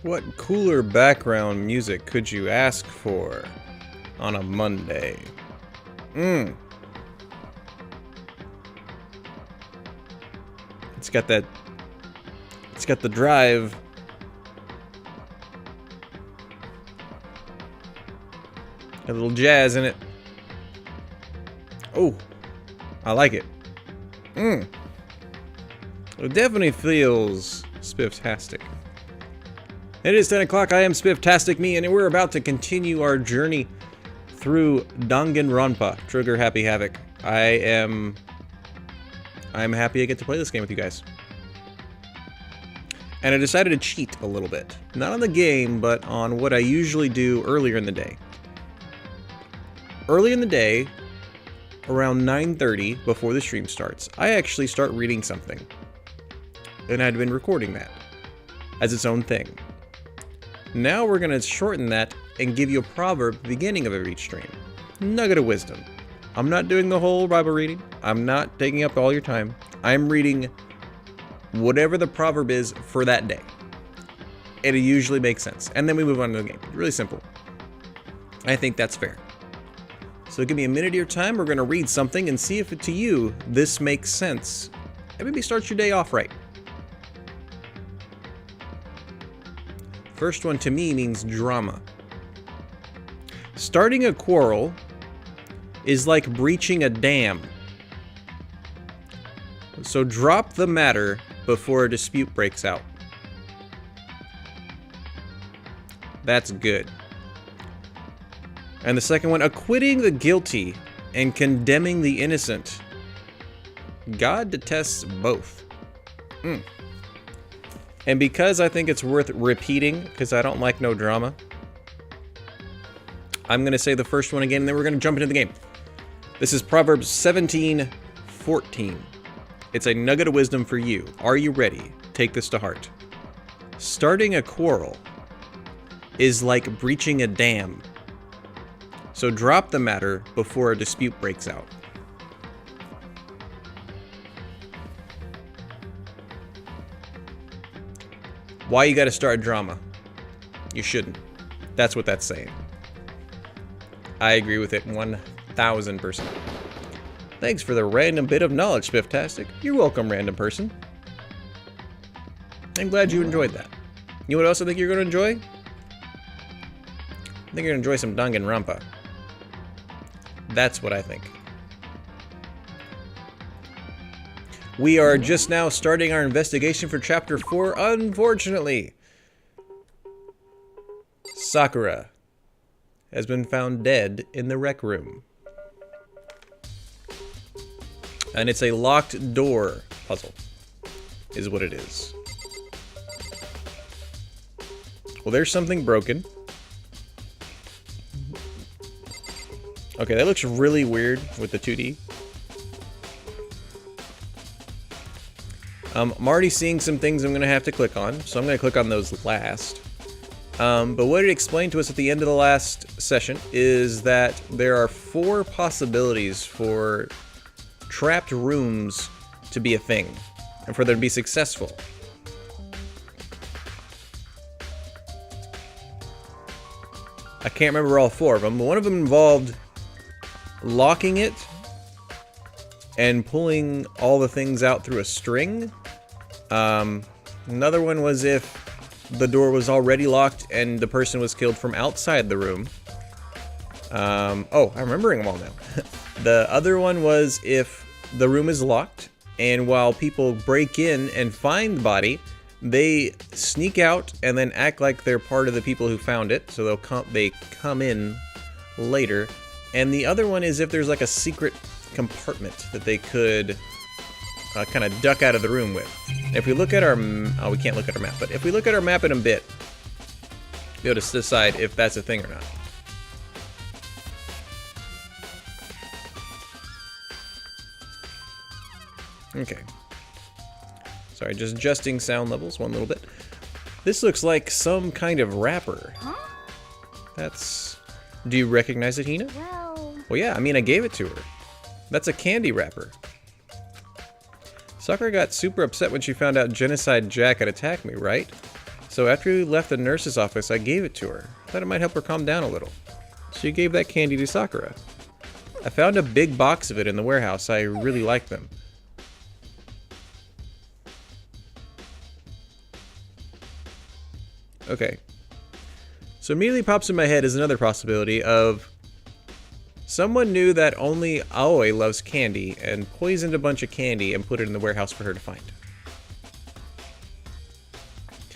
What cooler background music could you ask for on a Monday? It's got that... It's got the drive. A little jazz in it. Oh, I like it. It definitely feels spifftastic. It is 10 o'clock. I am SpifftasticMe, and we're about to continue our journey through Danganronpa Trigger Happy Havoc. I'm happy I get to play this game with you guys. And I decided to cheat a little bit. Not on the game, but on what I usually do earlier in the day. Early in the day, around 9:30, before the stream starts, I actually start reading something. And I'd been recording that as its own thing. Now we're going to shorten that and give you a proverb at the beginning of every stream. Nugget of wisdom. I'm not doing the whole Bible reading. I'm not taking up all your time. I'm reading whatever the proverb is for that day. It usually makes sense. And then we move on to the game. Really simple. I think that's fair. So give me a minute of your time. We're going to read something and see if to you this makes sense. And maybe start your day off right. First one to me means drama. Starting a quarrel is like breaching a dam. So drop the matter before a dispute breaks out. That's good. And the second one, acquitting the guilty and condemning the innocent. God detests both. And because I think it's worth repeating, because I don't like no drama, I'm going to say the first one again, and then we're going to jump into the game. This is Proverbs 17:14. It's a nugget of wisdom for you. Are you ready? Take this to heart. Starting a quarrel is like breaching a dam. So drop the matter before a dispute breaks out. Why you gotta start drama? You shouldn't. That's what that's saying. I agree with it 1000%. Thanks for the random bit of knowledge, Spifftastic. You're welcome, random person. I'm glad you enjoyed that. You know what else I think you're gonna enjoy? I think you're gonna enjoy some Danganronpa. That's what I think. We are just now starting our investigation for Chapter 4, unfortunately. Sakura has been found dead in the rec room. And it's a locked door puzzle, is what it is. Well, there's something broken. Okay, that looks really weird with the 2D. I'm already seeing some things I'm going to have to click on, so I'm going to click on those last. But what it explained to us at the end of the last session is that there are 4 possibilities for trapped rooms to be a thing, and for them to be successful. I can't remember all 4 of them, but one of them involved locking it and pulling all the things out through a string. Another one was if the door was already locked and the person was killed from outside the room. Oh, I'm remembering them all now. The other one was if the room is locked and while people break in and find the body, they sneak out and then act like they're part of the people who found it, so they come in later. And the other one is if there's like a secret compartment that they could kind of duck out of the room with. If we look at our... Oh, we can't look at our map, but if we look at our map in a bit, we'll be able to decide if that's a thing or not. Okay. Sorry, just adjusting sound levels one little bit. This looks like some kind of wrapper. Huh? That's... Do you recognize it, Hina? Well, yeah, I mean, I gave it to her. That's a candy wrapper. Sakura got super upset when she found out Genocide Jack had attacked me, right? So after we left the nurse's office, I gave it to her. Thought it might help her calm down a little. She gave that candy to Sakura. I found a big box of it in the warehouse. I really like them. Okay. So immediately pops in my head is another possibility of someone knew that only Aoi loves candy and poisoned a bunch of candy and put it in the warehouse for her to find.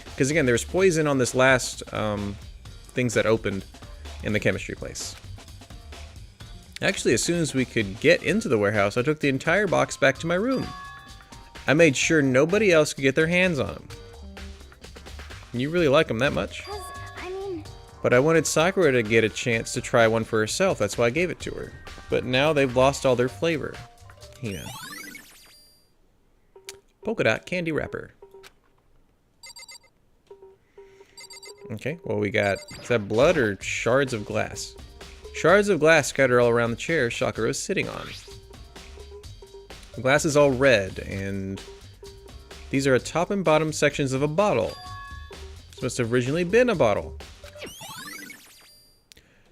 Because again, there's poison on this last things that opened in the chemistry place. Actually, as soon as we could get into the warehouse, I took the entire box back to my room. I made sure nobody else could get their hands on them. You really like them that much? But I wanted Sakura to get a chance to try one for herself, that's why I gave it to her. But now they've lost all their flavor. Hina. Polka dot candy wrapper. Okay, well we got, is that blood or shards of glass? Shards of glass scattered all around the chair Sakura is sitting on. The glass is all red, and these are a top and bottom sections of a bottle. This must have originally been a bottle.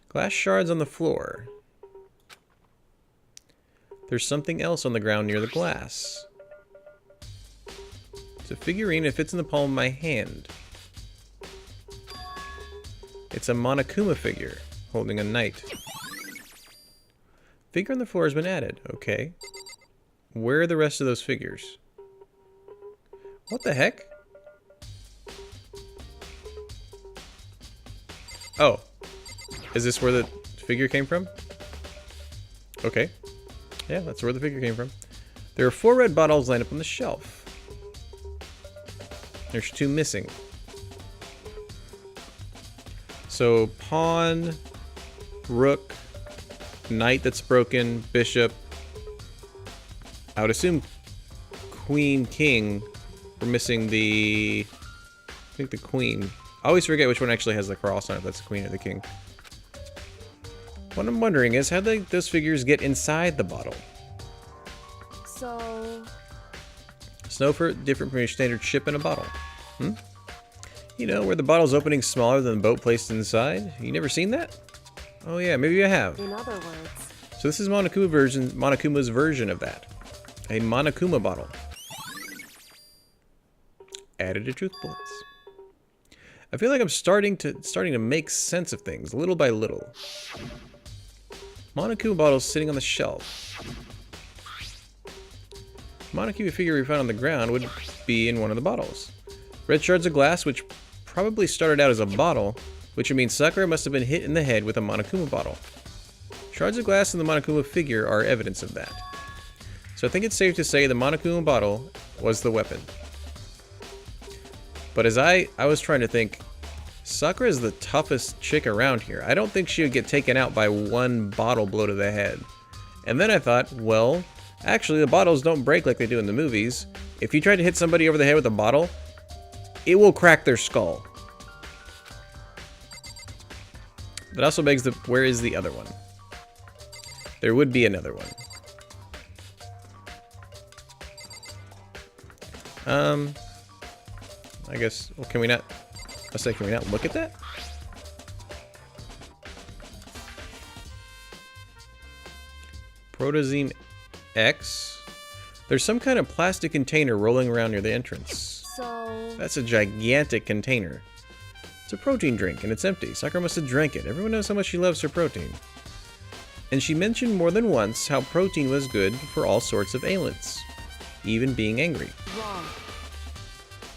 Glass shards on the floor. There's something else on the ground near the glass. It's a figurine. It fits in the palm of my hand. It's a Monokuma figure holding a knight. Figure on the floor has been added. Okay. Where are the rest of those figures? What the heck? Oh. Is this where the figure came from? Okay. Yeah, that's where the figure came from. There are 4 red bottles lined up on the shelf. There's 2 missing. So, pawn, rook, knight that's broken, bishop. I would assume queen, king. We're missing the... I think the queen. I always forget which one actually has the cross on it. That's the queen or the king. What I'm wondering is, how did those figures get inside the bottle? So... Snow for different from your standard ship in a bottle. Hmm? You know, where the bottle's opening smaller than the boat placed inside? You never seen that? Oh yeah, maybe I have. In other words... So this is Monokuma's version of that. A Monokuma bottle. Added to truth bullets. I feel like I'm starting to make sense of things, little by little. Monokuma bottles sitting on the shelf. Monokuma figure we found on the ground would be in one of the bottles. Red shards of glass, which probably started out as a bottle, which would mean Sakura must have been hit in the head with a Monokuma bottle. Shards of glass in the Monokuma figure are evidence of that. So I think it's safe to say the Monokuma bottle was the weapon. But as I was trying to think, Sakura is the toughest chick around here. I don't think she would get taken out by one bottle blow to the head. And then I thought, well, actually the bottles don't break like they do in the movies. If you try to hit somebody over the head with a bottle, it will crack their skull. That also begs the, where is the other one? There would be another one. I guess, well, can we not, can we not look at that? Protozine X. There's some kind of plastic container rolling around near the entrance. So... That's a gigantic container. It's a protein drink, and it's empty. Sakura must have drank it. Everyone knows how much she loves her protein. And she mentioned more than once how protein was good for all sorts of ailments, even being angry. Wrong.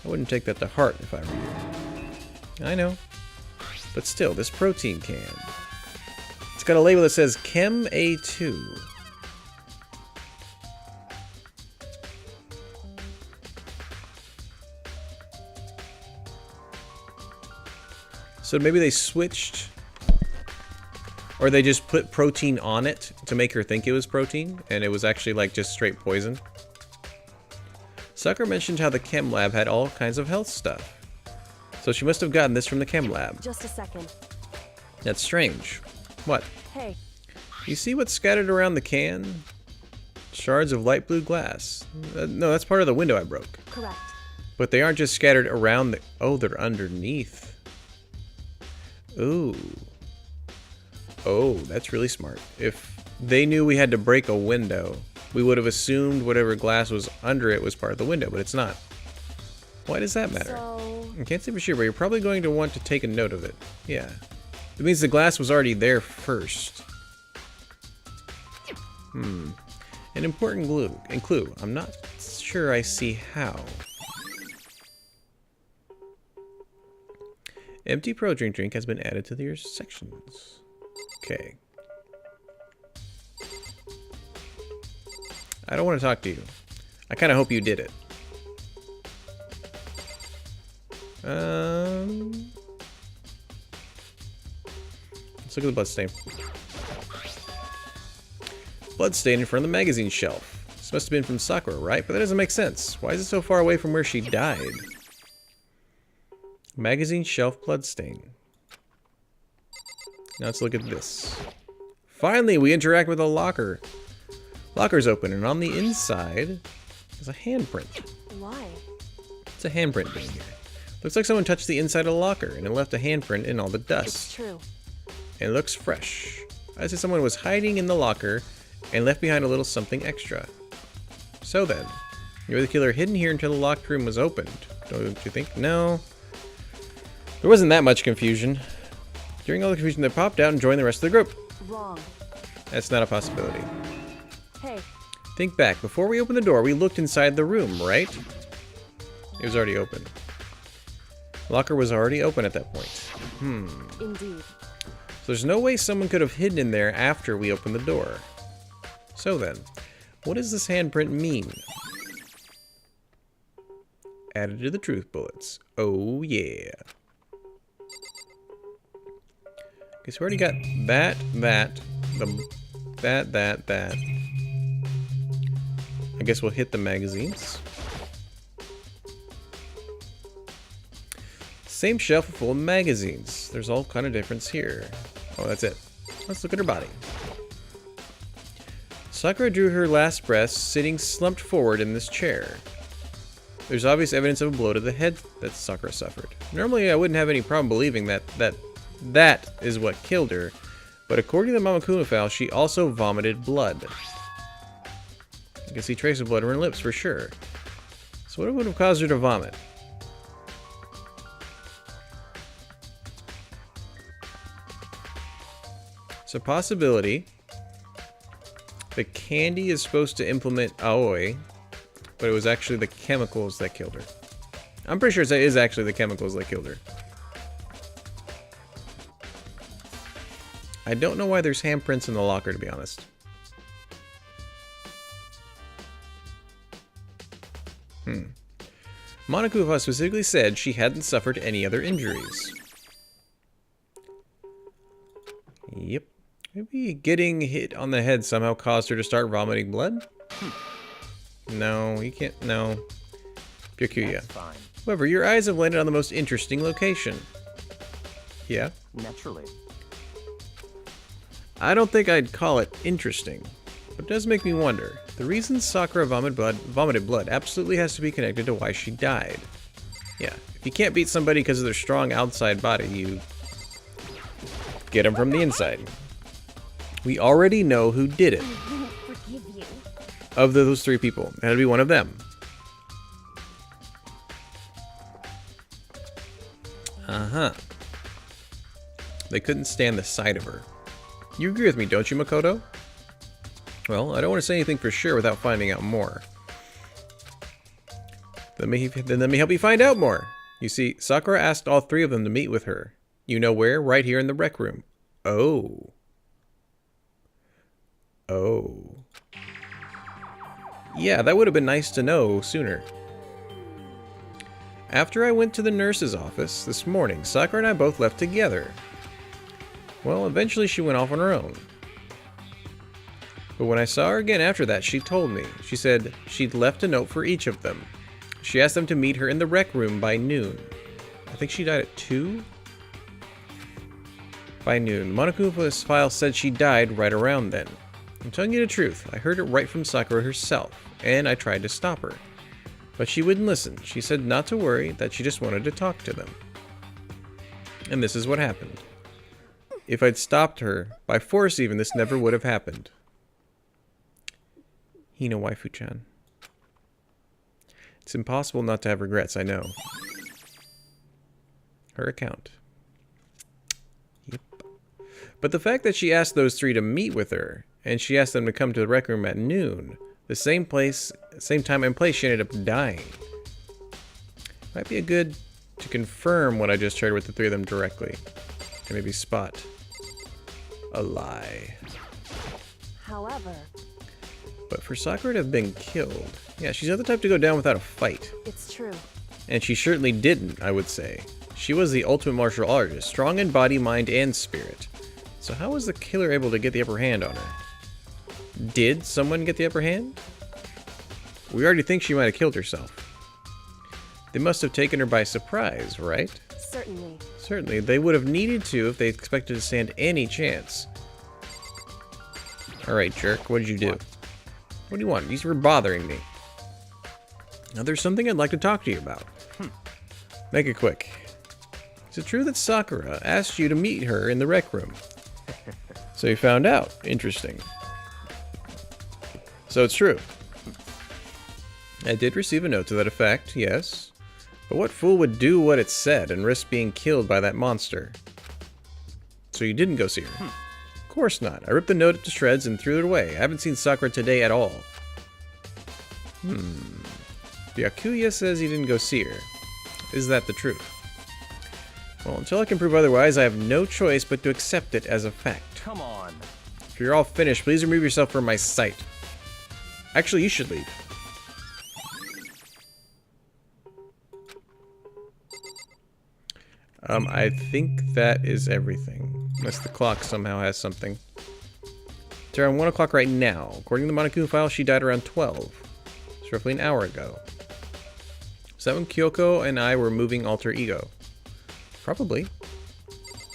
I wouldn't take that to heart if I were you. I know. But still, this protein can. It's got a label that says Chem A2. So maybe they switched, or they just put protein on it to make her think it was protein, and it was actually like just straight poison. Sakura mentioned how the chem lab had all kinds of health stuff. So she must have gotten this from the chem lab. Just a second. That's strange. What? Hey. You see what's scattered around the can? Shards of light blue glass. No, that's part of the window I broke. Correct. But they aren't just scattered around the... Oh, they're underneath. Ooh. Oh, that's really smart. If they knew we had to break a window, we would have assumed whatever glass was under it was part of the window, but it's not. Why does that matter? I can't say for sure, but you're probably going to want to take a note of it. Yeah. It means the glass was already there first. An important clue. I'm not sure I see how. Empty pro drink has been added to your sections. Okay. I don't want to talk to you. I kind of hope you did it. Let's look at the bloodstain. Bloodstain in front of the magazine shelf. This must have been from Sakura, right? But that doesn't make sense. Why is it so far away from where she died? Magazine shelf bloodstain. Now let's look at this. Finally, we interact with a locker. Locker's open, and on the inside is a handprint. Why? It's a handprint being here. Looks like someone touched the inside of the locker, and it left a handprint in all the dust. It's true. And it looks fresh. I say someone was hiding in the locker and left behind a little something extra. So then, you're the killer hidden here until the locked room was opened. Don't you think? No. There wasn't that much confusion. During all the confusion, they popped out and joined the rest of the group. Wrong. That's not a possibility. Hey. Think back. Before we opened the door, we looked inside the room, right? It was already open. Locker was already open at that point. Indeed. So there's no way someone could have hidden in there after we opened the door. So then, what does this handprint mean? Added to the truth bullets. Oh yeah. Okay, so we already got that. I guess we'll hit the magazines. Same shelf full of magazines. There's all kind of difference here. Oh, that's it. Let's look at her body. Sakura drew her last breath sitting slumped forward in this chair. There's obvious evidence of a blow to the head that Sakura suffered. Normally I wouldn't have any problem believing that is what killed her, but according to the Mamakuma file, she also vomited blood. You can see traces of blood on her lips for sure. So what would have caused her to vomit? It's a possibility. The candy is supposed to implement Aoi, but it was actually the chemicals that killed her. I'm pretty sure it is actually the chemicals that killed her. I don't know why there's handprints in the locker, to be honest. Monokuma specifically said she hadn't suffered any other injuries. Yep. Maybe getting hit on the head somehow caused her to start vomiting blood? No, you can't. No. Byakuya. However, your eyes have landed on the most interesting location. Yeah? Naturally. I don't think I'd call it interesting, but it does make me wonder. The reason Sakura vomited blood absolutely has to be connected to why she died. Yeah, if you can't beat somebody because of their strong outside body, you get them from the inside. We already know who did it. Forgive you. Of those three people, it had to be one of them. They couldn't stand the sight of her. You agree with me, don't you, Makoto? Well, I don't want to say anything for sure without finding out more. Then let me help you find out more. You see, Sakura asked all three of them to meet with her. You know where? Right here in the rec room. Oh. Oh. Yeah, that would have been nice to know sooner. After I went to the nurse's office this morning, Sakura and I both left together. Well, eventually she went off on her own. But when I saw her again after that, she told me. She said she'd left a note for each of them. She asked them to meet her in the rec room by noon. I think she died at 2? By noon. Monokuma's file said she died right around then. I'm telling you the truth. I heard it right from Sakura herself, and I tried to stop her. But she wouldn't listen. She said not to worry, that she just wanted to talk to them. And this is what happened. If I'd stopped her, by force even, this never would have happened. Hina waifu-chan. It's impossible not to have regrets, I know. Her account. Yep. But the fact that she asked those three to meet with her, and she asked them to come to the rec room at noon, the same place, same time and place she ended up dying. Might be a good to confirm what I just heard with the three of them directly. To maybe spot a lie. However, but for Sakura to have been killed, yeah, she's not the type to go down without a fight. it's true. And she certainly didn't, I would say. She was the ultimate martial artist, strong in body, mind, and spirit. So how was the killer able to get the upper hand on her? Did someone get the upper hand? We already think she might have killed herself. They must have taken her by surprise, right? Certainly. Certainly, they would have needed to if they expected to stand any chance. Alright, jerk, what did you do? What do you want? These were bothering me. Now, there's something I'd like to talk to you about. Make it quick. Is it true that Sakura asked you to meet her in the rec room? So you found out. Interesting. So it's true. I did receive a note to that effect, yes. But what fool would do what it said and risk being killed by that monster? So you didn't go see her? Of course not. I ripped the note to shreds and threw it away. I haven't seen Sakura today at all. Byakuya says he didn't go see her. Is that the truth? Well, until I can prove otherwise, I have no choice but to accept it as a fact. Come on. If you're all finished, please remove yourself from my sight. Actually, you should leave. I think that is everything. Unless the clock somehow has something. It's around 1 o'clock right now. According to the Monokuma file, she died around 12. It's roughly an hour ago. Is that when Kyoko and I were moving alter ego? Probably.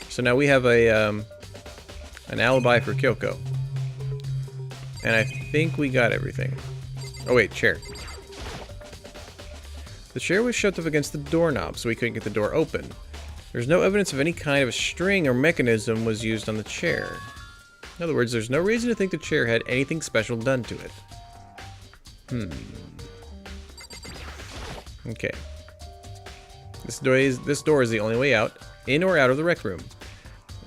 So now we have a an alibi for Kyoko. And I think we got everything. Oh wait, chair. The chair was shoved up against the doorknob, so we couldn't get the door open. There's no evidence of any kind of a string or mechanism was used on the chair. In other words, there's no reason to think the chair had anything special done to it. Okay. This door is the only way out, in or out of the rec room.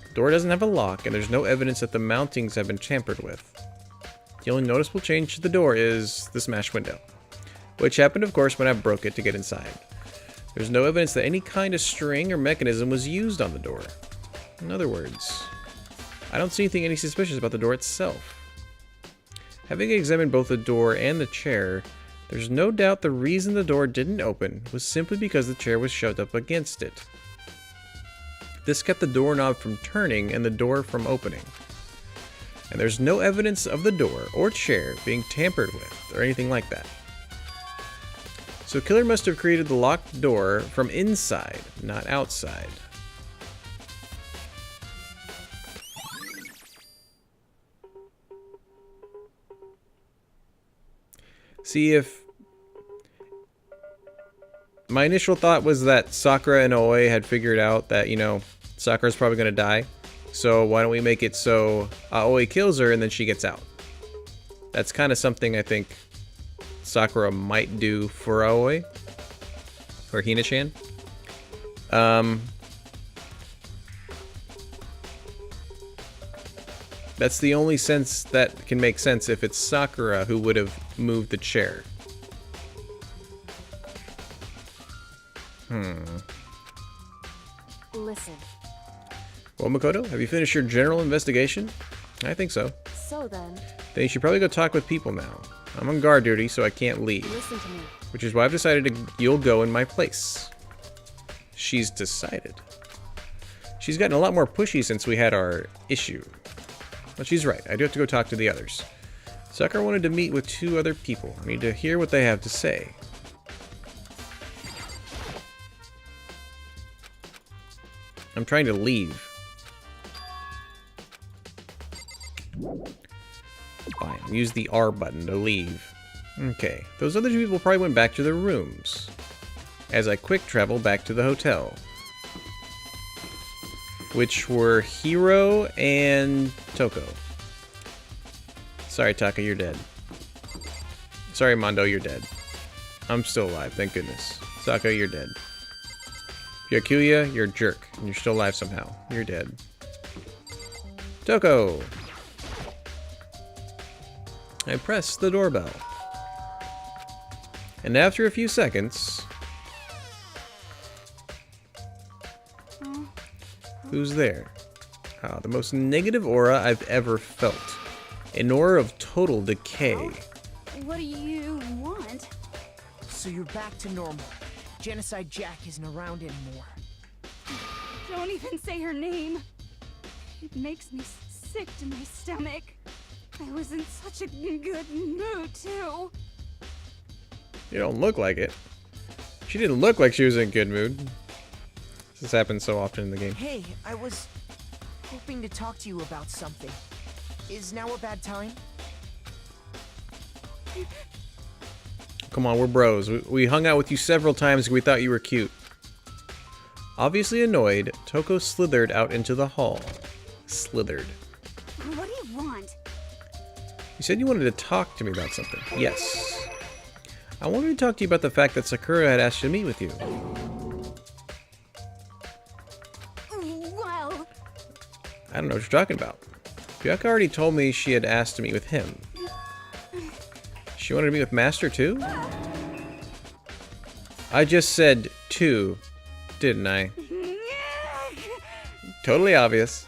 The door doesn't have a lock, and there's no evidence that the mountings have been tampered with. The only noticeable change to the door is the smashed window, which happened, of course, when I broke it to get inside. There's no evidence that any kind of string or mechanism was used on the door. In other words, I don't see anything any suspicious about the door itself. Having examined both the door and the chair, there's no doubt the reason the door didn't open was simply because the chair was shoved up against it. This kept the doorknob from turning and the door from opening. And there's no evidence of the door or chair being tampered with or anything like that. So killer must have created the locked door from inside, not outside. See, if my initial thought was that Sakura and Aoi had figured out that, you know, Sakura's probably going to die. So why don't we make it so Aoi kills her and then she gets out? That's kind of something I think Sakura might do for Aoi. Or Hina-chan. That's the only sense that can make sense if it's Sakura who would have moved the chair. Listen. Well, Makoto, have you finished your general investigation? I think so. So then, Then you should probably go talk with people now. I'm on guard duty, so I can't leave. listen to me. Which is why I've decided you'll go in my place. She's decided. She's gotten a lot more pushy since we had our issue. But she's right. I do have to go talk to the others. Sakura wanted to meet with 2 other people. I need to hear what they have to say. I'm trying to leave. Fine. Use the R button to leave. Okay, those other two people probably went back to their rooms. As I quick travel back to the hotel. Which were Hiro and Toko. Sorry, Taka, you're dead. Sorry, Mondo, you're dead. I'm still alive, thank goodness. Saka, you're dead. Byakuya, you're a jerk, and you're still alive somehow. You're dead. Toko! I press the doorbell. And after a few seconds... Who's there? Ah, the most negative aura I've ever felt. An aura of total decay. What do you want? So you're back to normal. Genocide Jack isn't around anymore. Don't even say her name. It makes me sick to my stomach. I was in such a good mood, too. You don't look like it. She didn't look like she was in a good mood. This happens so often in the game. Hey, I was hoping to talk to you about something. Is now a bad time? Come on, we're bros. We hung out with you several times because we thought you were cute. Obviously annoyed, Toko slithered out into the hall. Slithered. What do you want? You said you wanted to talk to me about something. Yes. I wanted to talk to you about the fact that Sakura had asked you to meet with you. Well... I don't know what you're talking about. Byakuya already told me she had asked to meet with him. She wanted to meet with Master too? I just said two, didn't I? Totally obvious.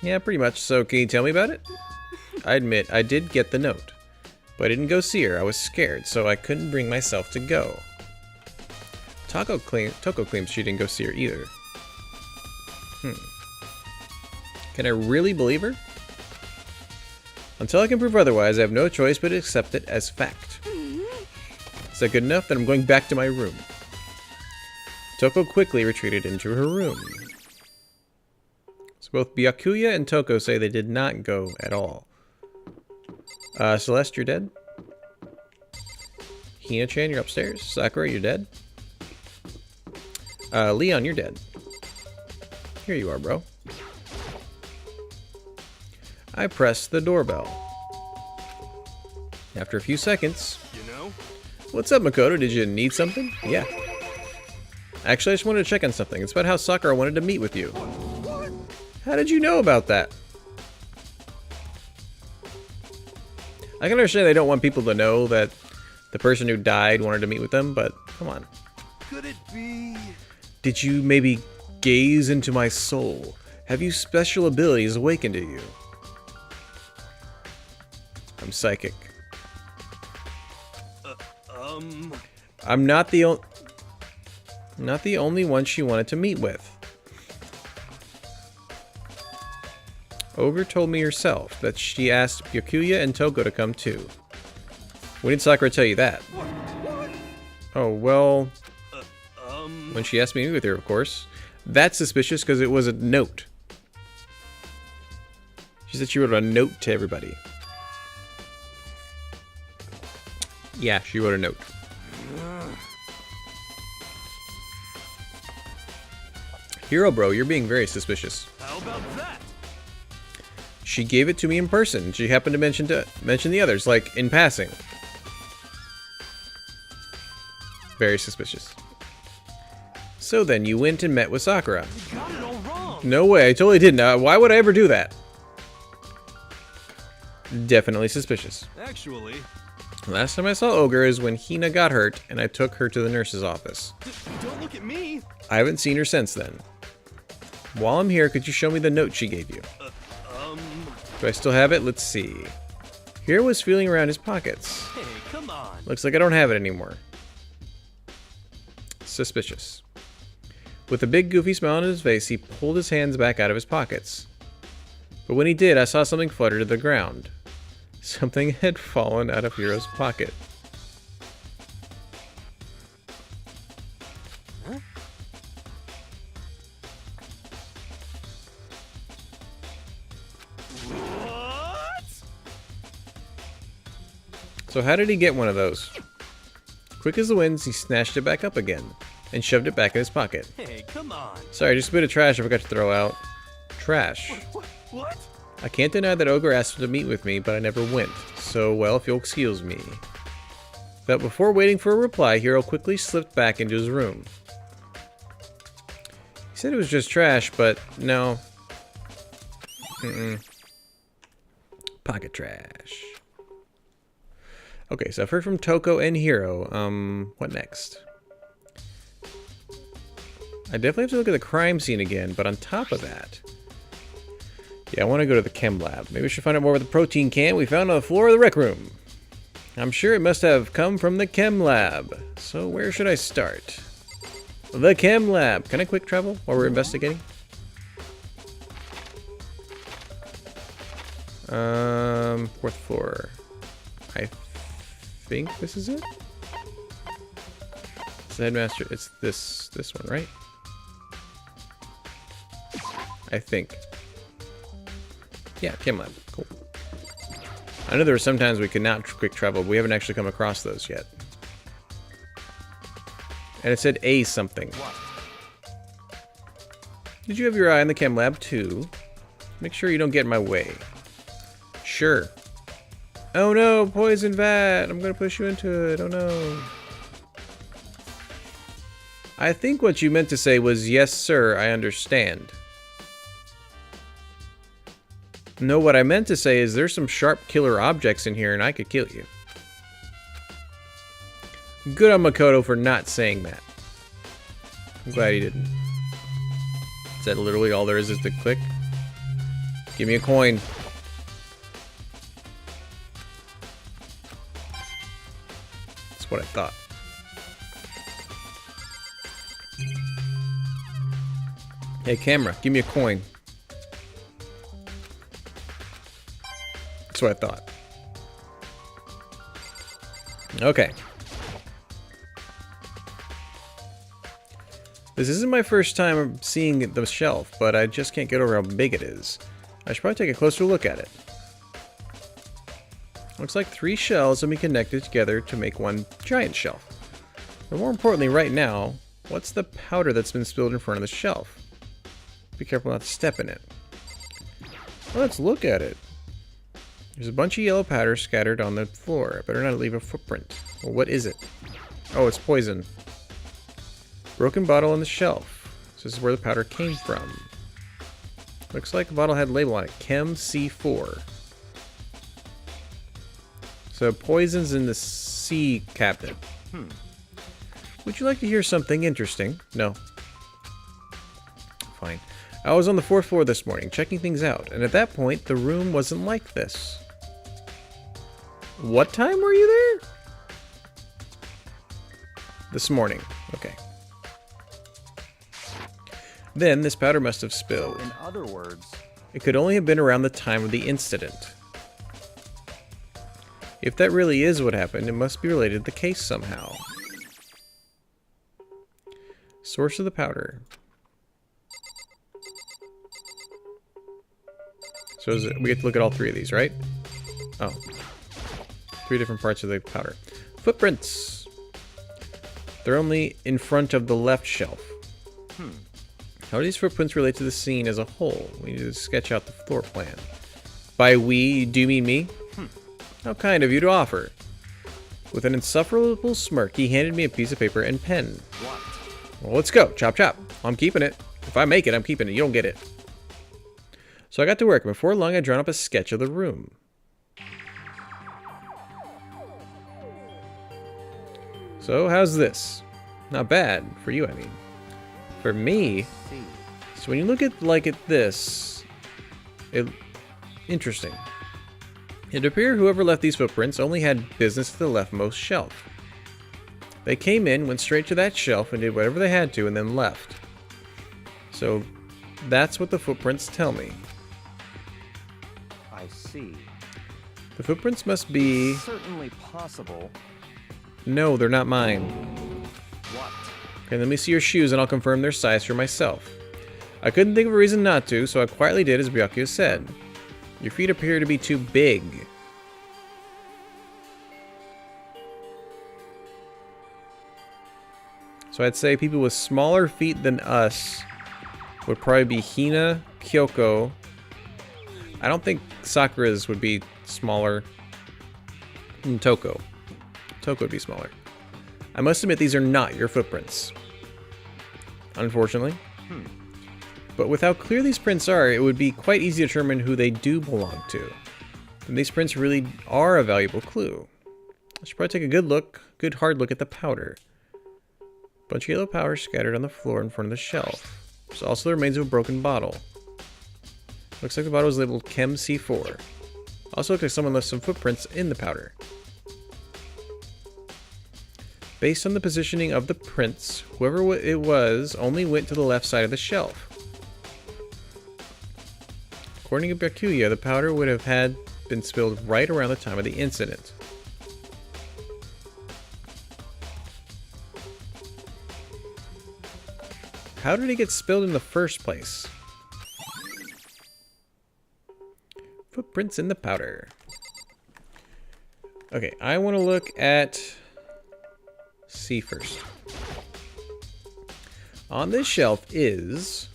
Yeah, pretty much. So can you tell me about it? I admit, I did get the note. But I didn't go see her. I was scared, so I couldn't bring myself to go. Toko claims she didn't go see her either. Can I really believe her? Until I can prove otherwise, I have no choice but to accept it as fact. Is that good enough? Then I'm going back to my room. Toko quickly retreated into her room. So both Byakuya and Toko say they did not go at all. Celeste, you're dead. Hina-chan, you're upstairs. Sakura, you're dead. Leon, you're dead. Here you are, bro. I press the doorbell. After a few seconds... You know? What's up, Makoto? Did you need something? Yeah. Actually, I just wanted to check on something. It's about how Sakura wanted to meet with you. How did you know about that? I can understand they don't want people to know that the person who died wanted to meet with them, but come on. Could it be? Did you maybe gaze into my soul? Have you special abilities awakened to you? I'm psychic. I'm not the only one she wanted to meet with. Ogre told me herself that she asked Byakuya and Toko to come too. When did Sakura tell you that? What? Oh, well... When she asked me to meet with her, of course. That's suspicious because it was a note. She said she wrote a note to everybody. Yeah, she wrote a note. Hero bro, you're being very suspicious. How about that? She gave it to me in person. She happened to mention the others, like in passing. Very suspicious. So then you went and met with Sakura. You got it all wrong. No way, I totally didn't. Why would I ever do that? Definitely suspicious. Actually, Last time I saw Ogre is when Hina got hurt and I took her to the nurse's office. don't look at me. I haven't seen her since then. While I'm here, could you show me the note she gave you? Do I still have it? Let's see. Hiro was feeling around his pockets. Hey, come on. Looks like I don't have it anymore. Suspicious. With a big goofy smile on his face, he pulled his hands back out of his pockets. But when he did, I saw something flutter to the ground. Something had fallen out of Hiro's pocket. Huh? What? So how did he get one of those? Quick as the wind, he snatched it back up again and shoved it back in his pocket. Hey, come on. Sorry, just a bit of trash I forgot to throw out. Trash. What? I can't deny that Ogre asked to meet with me, but I never went. So, well, if you'll excuse me. But before waiting for a reply, Hero quickly slipped back into his room. He said it was just trash, but no. Pocket trash. Okay, so I've heard from Toko and Hero. What next? I definitely have to look at the crime scene again, but on top of that... Yeah, I want to go to the chem lab. Maybe we should find out more about the protein can we found on the floor of the rec room. I'm sure it must have come from the chem lab. So where should I start? The chem lab. Can I quick travel while we're investigating? Fourth floor. I think this is it. It's the headmaster. It's this one, right? I think. Yeah, chem lab. Cool. I know there are some times we could not quick travel, but we haven't actually come across those yet. And it said A something. Did you have your eye on the chem lab too? Make sure you don't get in my way. Sure. Oh no, poison vat! I'm gonna push you into it. Oh no. I think what you meant to say was, yes sir, I understand. No, what I meant to say is there's some sharp killer objects in here and I could kill you. Good on Makoto for not saying that. I'm glad he didn't. Is that literally all there is to click? Give me a coin. That's what I thought. Hey camera, give me a coin. That's what I thought. Okay. This isn't my first time seeing the shelf, but I just can't get over how big it is. I should probably take a closer look at it. Looks like 3 shelves have been connected together to make one giant shelf. But more importantly, right now, what's the powder that's been spilled in front of the shelf? Be careful not to step in it. Well, let's look at it. There's a bunch of yellow powder scattered on the floor. I better not leave a footprint. Well, what is it? Oh, it's poison. Broken bottle on the shelf. So this is where the powder came from. Looks like the bottle had a label on it. Chem C4. So poison's in the C cabinet. Would you like to hear something interesting? No. Fine. I was on the 4th floor this morning, checking things out, and at that point, the room wasn't like this. What time were you there? This morning. Okay. Then, this powder must have spilled. So, in other words... It could only have been around the time of the incident. If that really is what happened, it must be related to the case somehow. Source of the powder. So is it, we get to look at all 3 of these, right? Oh. 3 different parts of the powder. Footprints! They're only in front of the left shelf. How do these footprints relate to the scene as a whole? We need to sketch out the floor plan. By we, do you mean me? How kind of you to offer. With an insufferable smirk, he handed me a piece of paper and pen. What? Well, let's go. Chop, chop. I'm keeping it. If I make it, I'm keeping it. You don't get it. So I got to work, and before long I'd drawn up a sketch of the room. So, how's this? Not bad. For you, I mean. For me... So when you look at this... Interesting. It appeared whoever left these footprints only had business at the leftmost shelf. They came in, went straight to that shelf, and did whatever they had to, and then left. So, that's what the footprints tell me. I see. The footprints must be... Certainly possible. No, they're not mine. What? Okay, let me see your shoes and I'll confirm their size for myself. I couldn't think of a reason not to, so I quietly did as Byakuya said. Your feet appear to be too big. So I'd say people with smaller feet than us would probably be Hina, Kyoko. I don't think Sakura's would be smaller. And Toko. Toko would be smaller. I must admit these are not your footprints. Unfortunately. But with how clear these prints are, it would be quite easy to determine who they do belong to. And these prints really are a valuable clue. I should probably take a good hard look at the powder. Bunch of yellow powder scattered on the floor in front of the shelf. There's also the remains of a broken bottle. Looks like the bottle is labeled Chem C4. Also looks like someone left some footprints in the powder. Based on the positioning of the prints, whoever it was only went to the left side of the shelf. According to Bakuya, the powder would have been spilled right around the time of the incident. How did it get spilled in the first place? Footprints in the powder. Okay, I want to look at C first. On this shelf is...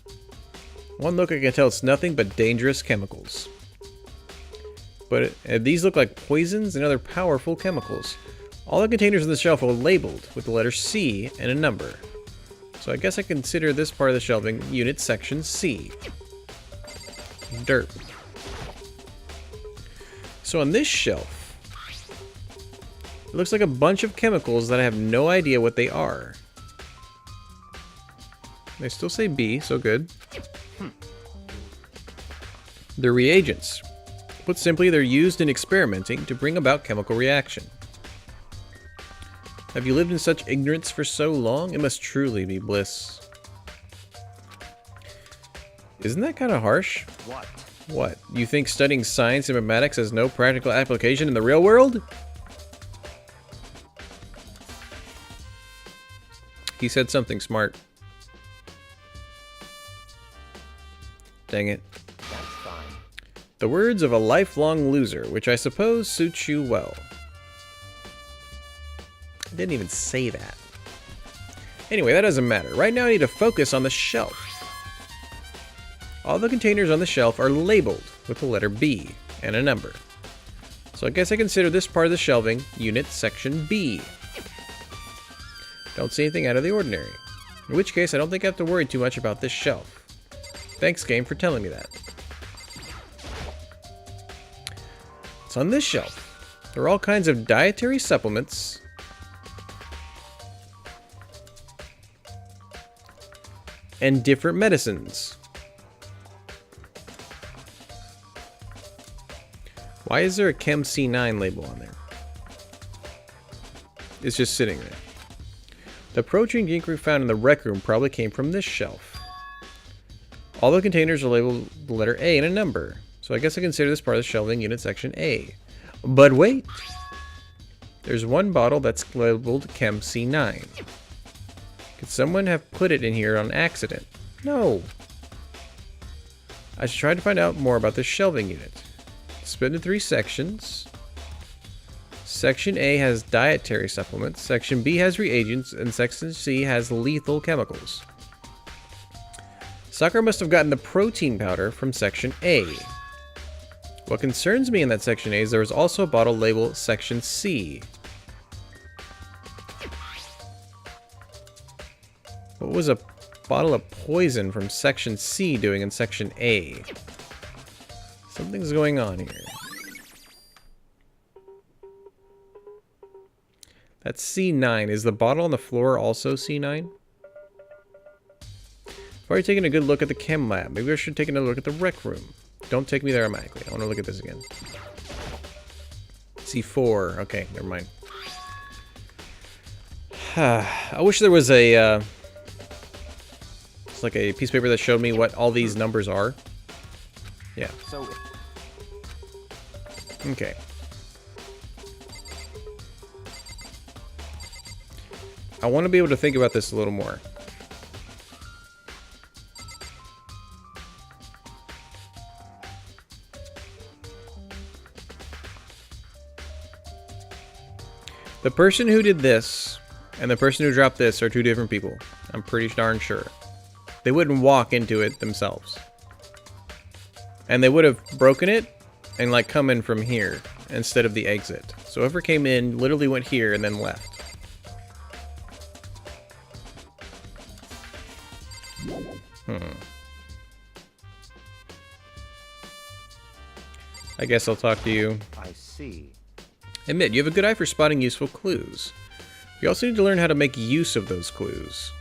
One look I can tell it's nothing but dangerous chemicals. But these look like poisons and other powerful chemicals. All the containers on the shelf are labeled with the letter C and a number. So I guess I consider this part of the shelving unit section C. Derp. So on this shelf, it looks like a bunch of chemicals that I have no idea what they are. They still say B, so good. They're reagents. Put simply, they're used in experimenting to bring about chemical reaction. Have you lived in such ignorance for so long? It must truly be bliss. Isn't that kind of harsh? What? What? You think studying science and mathematics has no practical application in the real world? He said something smart. Dang it. That's fine. The words of a lifelong loser, which I suppose suits you well. I didn't even say that. Anyway, that doesn't matter. Right now I need to focus on the shelf. All the containers on the shelf are labeled with the letter B and a number. So I guess I consider this part of the shelving unit section B. Don't see anything out of the ordinary. In which case I don't think I have to worry too much about this shelf. Thanks, game, for telling me that. So on this shelf, there are all kinds of dietary supplements and different medicines. Why is there a Chem C9 label on there? It's just sitting there. The protein drink we found in the rec room probably came from this shelf. All the containers are labeled the letter A and a number. So I guess I consider this part of the shelving unit section A. But wait! There's one bottle that's labeled Chem C9. Could someone have put it in here on accident? No! I should try to find out more about this shelving unit. It's split into 3 sections. Section A has dietary supplements, Section B has reagents, and Section C has lethal chemicals. Sakura must have gotten the protein powder from Section A. What concerns me in that Section A is there was also a bottle labeled Section C. What was a bottle of poison from Section C doing in Section A? Something's going on here. That's C9. Is the bottle on the floor also C9? I've already taken a good look at the chem lab. Maybe I should take another look at the rec room. Don't take me there automatically. I want to look at this again. C4. Okay, never mind. I wish there was a... it's like a piece of paper that showed me what all these numbers are. Yeah. So... Okay. I want to be able to think about this a little more. The person who did this and the person who dropped this are two different people. I'm pretty darn sure. They wouldn't walk into it themselves. And they would have broken it and like come in from here instead of the exit. So whoever came in literally went here and then left. I guess I'll talk to you. I see. Admit, you have a good eye for spotting useful clues. You also need to learn how to make use of those clues.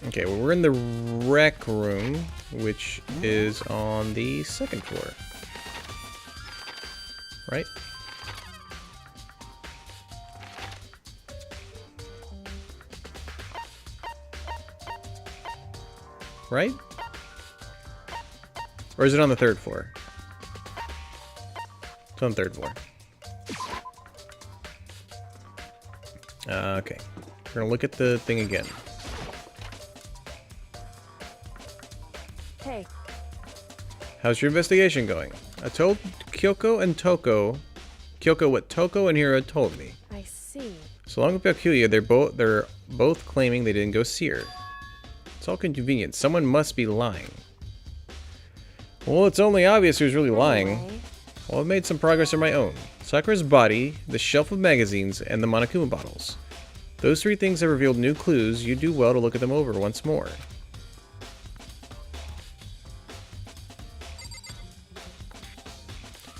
Okay, well, we're in the rec room, which is on the 2nd floor. Right? Right? Or is it on the 3rd floor? It's on the 3rd floor. Okay. We're gonna look at the thing again. Hey, How's your investigation going? I told Kyoko what Toko and Hiro told me. I see. So long about Kyuya, they're both claiming they didn't go see her. It's all convenient. Someone must be lying. Well, it's only obvious who's really lying. Anyway, Well, I've made some progress on my own. Sakura's body, the shelf of magazines, and the Monokuma bottles. Those 3 things have revealed new clues. You do well to look at them over once more.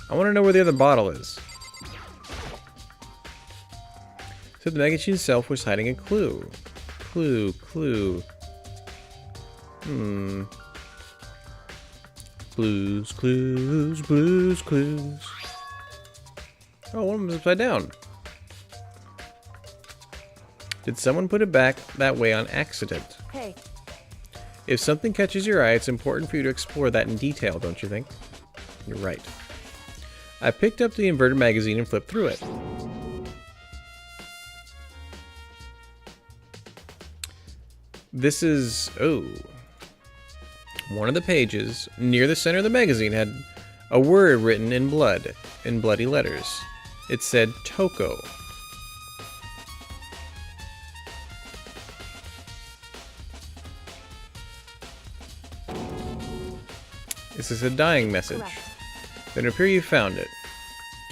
I want to know where the other bottle is. So the magazine itself was hiding a clue. Clue. Blues, clues. Oh, one of them is upside down. Did someone put it back that way on accident? hey, If something catches your eye, it's important for you to explore that in detail, don't you think? You're right. I picked up the inverted magazine and flipped through it. This is... oh. One of the pages, near the center of the magazine, had a word written in blood, in bloody letters. It said Toko. This is a dying message. correct. Then it appears you found it.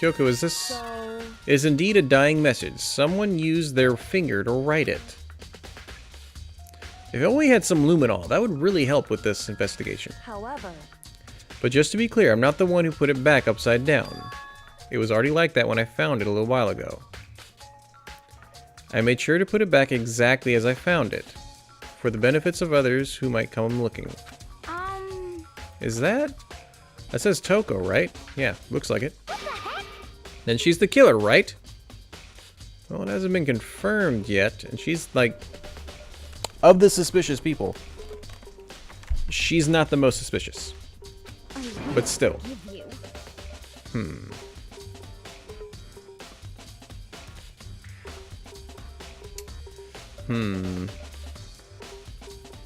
Kyoko, is this... So, It is indeed a dying message. Someone used their finger to write it. If it only had some luminol, that would really help with this investigation. however, But just to be clear, I'm not the one who put it back upside down. It was already like that when I found it a little while ago. I made sure to put it back exactly as I found it, for the benefits of others who might come looking. Is that? That says Toko, right? Yeah, looks like it. Then she's the killer, right? Well, it hasn't been confirmed yet, and she's like... Of the suspicious people, she's not the most suspicious. But still.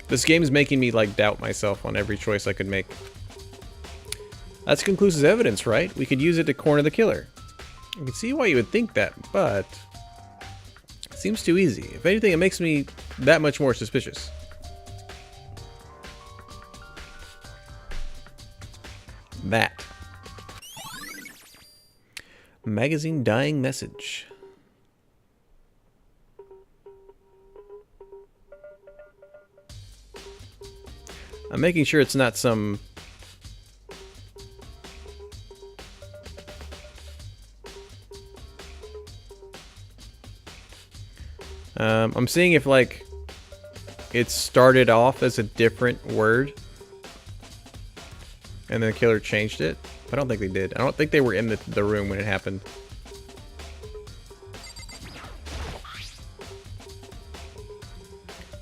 This game's making me, like, doubt myself on every choice I could make. That's conclusive evidence, right? We could use it to corner the killer. I can see why you would think that, but... it seems too easy. If anything, it makes me that much more suspicious. That. Magazine dying message. I'm making sure it's not some... I'm seeing if, like, it started off as a different word and then the killer changed it. I don't think they did. I don't think they were in the room when it happened.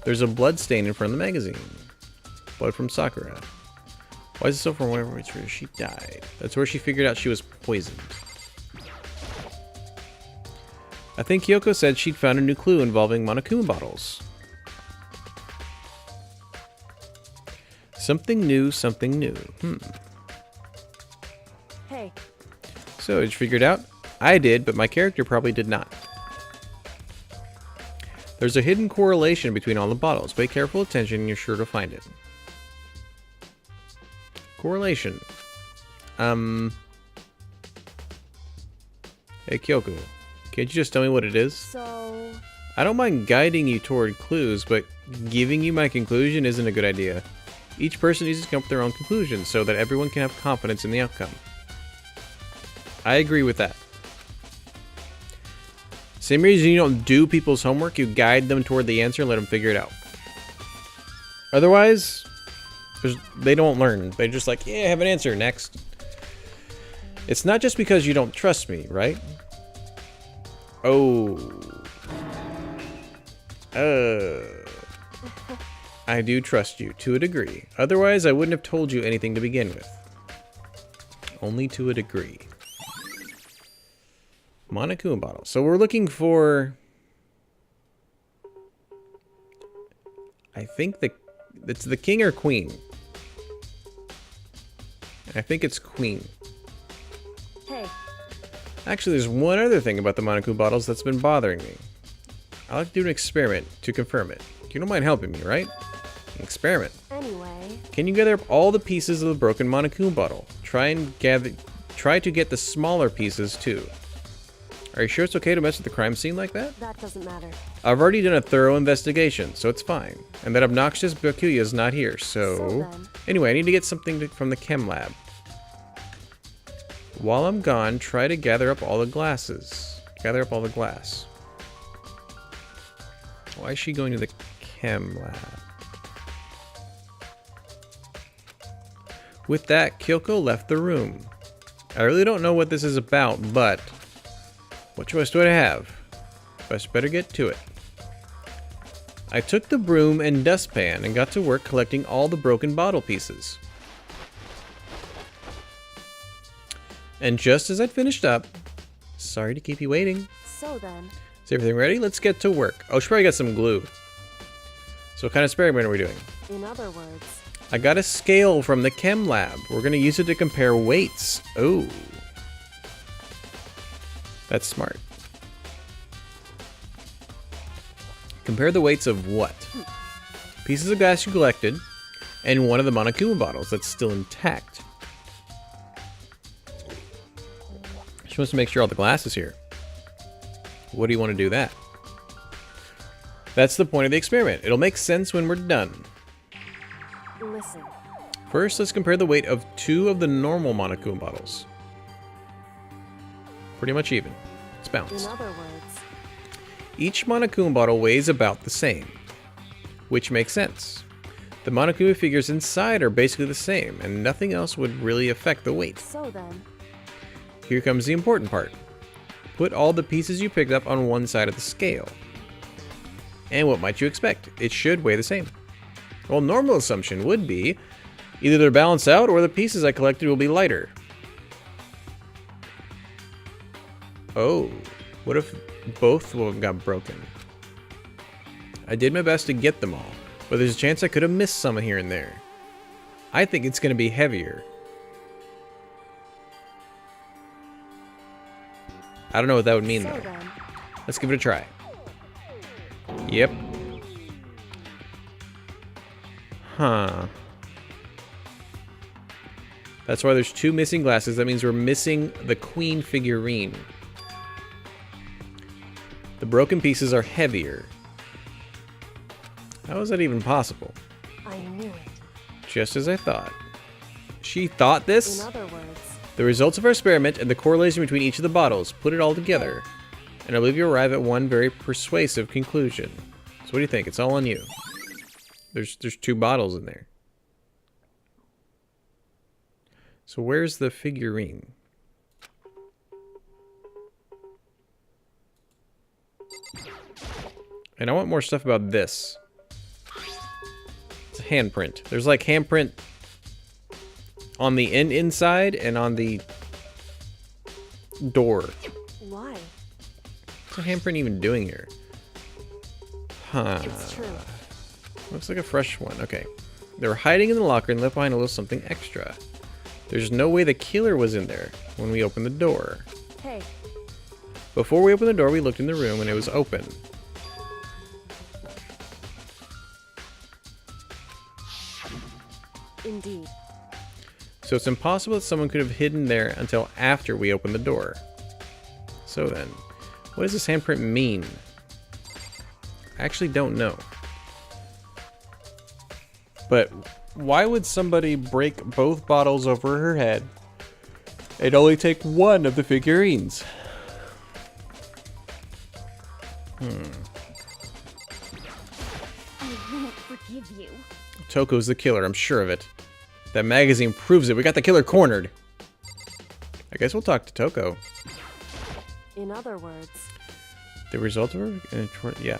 There's a blood stain in front of the magazine. Blood from Sakura. Why is it so from wherever it's where she died? That's where she figured out she was poisoned. I think Kyoko said she'd found a new clue involving Monokuma bottles. Something new, something new. Hey, So, did you figure it out? I did, but my character probably did not. There's a hidden correlation between all the bottles. Pay careful attention and you're sure to find it. Correlation. Hey, Kyoko. Can't you just tell me what it is? so... I don't mind guiding you toward clues, but giving you my conclusion isn't a good idea. Each person needs to come up with their own conclusion so that everyone can have confidence in the outcome. I agree with that. Same reason you don't do people's homework, you guide them toward the answer and let them figure it out. Otherwise, they don't learn. They're just like, yeah, I have an answer, next. It's not just because you don't trust me, right? Oh. I do trust you, to a degree. Otherwise, I wouldn't have told you anything to begin with. Only to a degree. Monokuma bottle. So we're looking for... I think it's the king or queen. I think it's queen. Hey, Actually, there's one other thing about the Monokuma bottles that's been bothering me. I like to do an experiment to confirm it. You don't mind helping me, right? An experiment. anyway... Can you gather up all the pieces of the broken Monokuma bottle? Try to get the smaller pieces too. Are you sure it's okay to mess with the crime scene like that? That doesn't matter. I've already done a thorough investigation, so it's fine. And that obnoxious Byakuya is not here, So so... then. Anyway, I need to get something from the chem lab. While I'm gone, try to gather up all the glasses. Gather up all the glass. Why is she going to the chem lab? With that, Kyoko left the room. I really don't know what this is about, but... what choice do I have? Best better get to it. I took the broom and dustpan and got to work collecting all the broken bottle pieces. And just as I'd finished up... Sorry to keep you waiting. So then... Is everything ready? Let's get to work. Oh, she probably got some glue. So what kind of experiment are we doing? In other words... I got a scale from the chem lab. We're going to use it to compare weights. Oh. That's smart. Compare the weights of what? Pieces of glass you collected, and one of the Monokuma bottles that's still intact. She wants to make sure all the glass is here. What do you want to do that? That's the point of the experiment. It'll make sense when we're done. Listen. First, let's compare the weight of 2 of the normal Monokuma bottles. Pretty much even. It's In balanced. other words... Each Monokuma bottle weighs about the same, which makes sense. The Monokuma figures inside are basically the same, and nothing else would really affect the weight. So then... Here comes the important part. Put all the pieces you picked up on one side of the scale. And what might you expect? It should weigh the same. Well, normal assumption would be either they're balanced out or the pieces I collected will be lighter. Oh, what if both of them got broken? I did my best to get them all, but there's a chance I could have missed some here and there. I think it's going to be heavier. I don't know what that would mean So though. then... Let's give it a try. Yep. Huh. That's why there's 2 missing glasses. That means we're missing the queen figurine. The broken pieces are heavier. How is that even possible? I knew it. Just as I thought. She thought this? In other words... The results of our experiment and the correlation between each of the bottles, put it all together, and I believe you arrive at one very persuasive conclusion. So what do you think? It's all on you. There's 2 bottles in there. So where's the figurine? And I want more stuff about this. It's a handprint. There's like handprint on the inside and on the door. Why? What's a handprint even doing here? Huh. It's true. Looks like a fresh one. Okay. They were hiding in the locker and left behind a little something extra. There's no way the killer was in there when we opened the door. Hey, Before we opened the door, we looked in the room and it was open. indeed. So it's impossible that someone could have hidden there until after we opened the door. So then, what does this handprint mean? I actually don't know. But why would somebody break both bottles over her head and only take one of the figurines? I won't forgive you. Toko's the killer, I'm sure of it. That magazine proves it. We got the killer cornered. I guess we'll talk to Toko. In other words, The result of her? Yeah.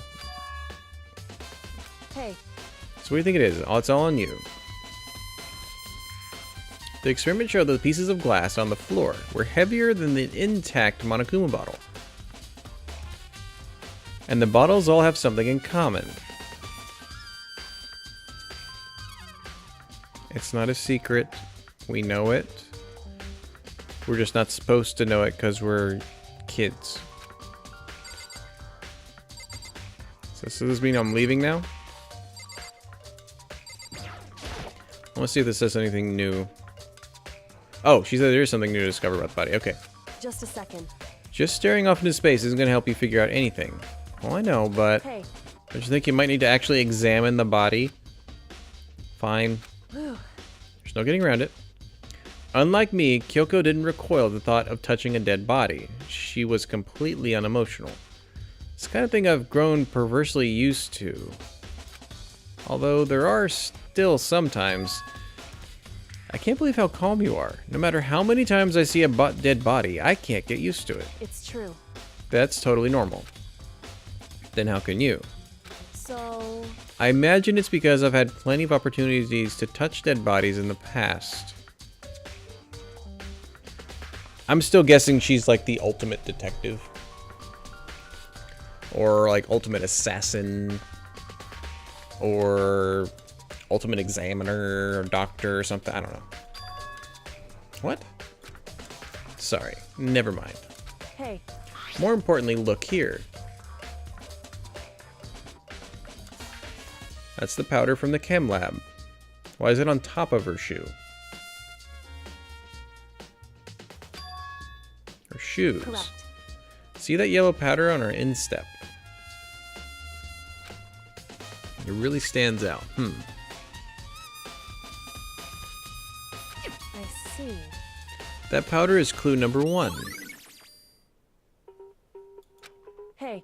hey, So what do you think it is? It's all on you. The experiment showed that the pieces of glass on the floor were heavier than the intact Monokuma bottle. And the bottles all have something in common. It's not a secret. We know it. We're just not supposed to know it because we're kids. So does this mean I'm leaving now? I want to see if this says anything new. Oh, she said there is something new to discover about the body. Okay. just a second. Just staring off into space isn't going to help you figure out anything. Well, I know, but Hey, don't you think you might need to actually examine the body? Fine. whew, There's no getting around it. Unlike me, Kyoko didn't recoil at the thought of touching a dead body. She was completely unemotional. It's the kind of thing I've grown perversely used to. Although there are still sometimes. I can't believe how calm you are. No matter how many times I see a dead body, I can't get used to it. it's true. That's totally normal. Then how can you? So, I imagine it's because I've had plenty of opportunities to touch dead bodies in the past. I'm still guessing she's like the ultimate detective. Or like ultimate assassin. Or ultimate examiner or doctor or something. I don't know. What? Sorry. Never mind. hey, More importantly, look here. That's the powder from the chem lab. Why is it on top of her shoe? Her shoes. correct. See that yellow powder on her instep? It really stands out. I see. That powder is clue number 1. Hey,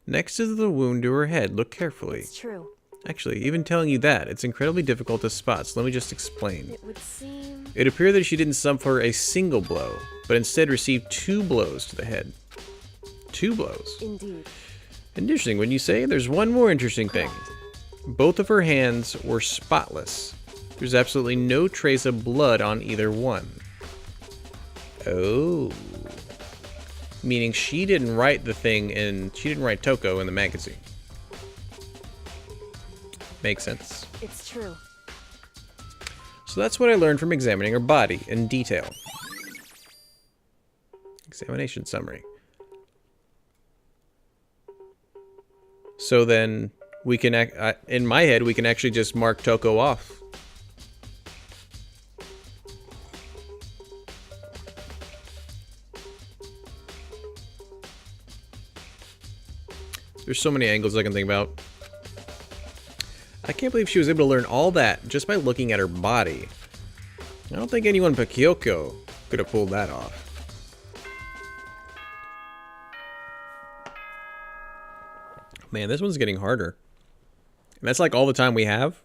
Next is the wound to her head. Look carefully. it's true. Actually, even telling you that, it's incredibly difficult to spot, so let me just explain. It would seem. It appeared that she didn't suffer a single blow, but instead received 2 blows to the head. 2 blows. Indeed. Interesting, wouldn't you say? There's one more interesting thing. Correct. Both of her hands were spotless. There's absolutely no trace of blood on either one. Oh. Meaning she didn't write the thing she didn't write Toko in the magazine. Makes sense. It's true. So that's what I learned from examining her body in detail. Examination summary. So then we can, in my head, we can actually just mark Toko off. There's so many angles I can think about. I can't believe she was able to learn all that just by looking at her body. I don't think anyone but Kyoko could have pulled that off. Man, this one's getting harder. And that's like all the time we have.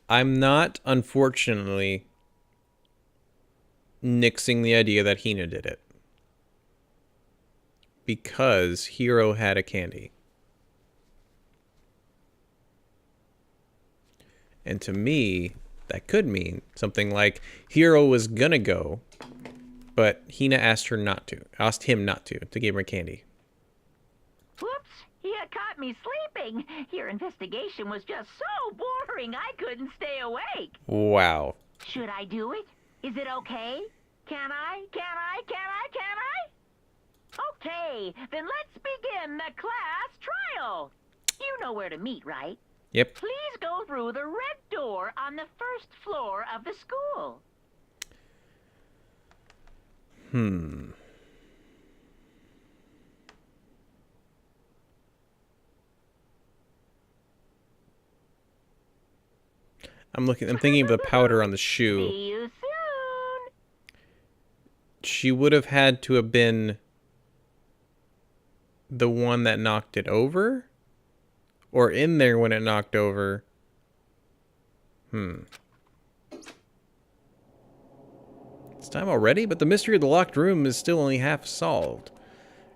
I'm not, unfortunately, nixing the idea that Hina did it. Because Hiro had a candy. And to me, That could mean something like Hiro was gonna go, but Hina asked him not to give her candy. Whoops! You caught me sleeping. Your investigation was just so boring I couldn't stay awake. Wow. Should I do it? Is it okay? Can I? Okay, then let's begin the class trial. You know where to meet, right? Yep. Please go through the red door on the first floor of the school. I'm thinking of the powder on the shoe. See you soon. She would have had to have been the one that knocked it over? Or in there when it knocked over? It's time already, but the mystery of the locked room is still only half solved.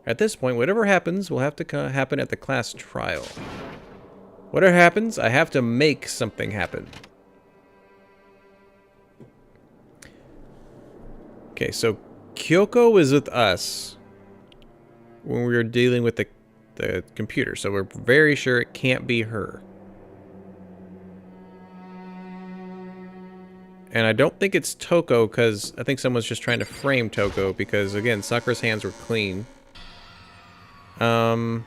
At this point, whatever happens will have to happen at the class trial. Whatever happens, I have to make something happen. Okay, so Kyoko was with us when we were dealing with the computer, so we're very sure it can't be her. And I don't think it's Toko, because I think someone's just trying to frame Toko, because, again, Sakura's hands were clean. I'm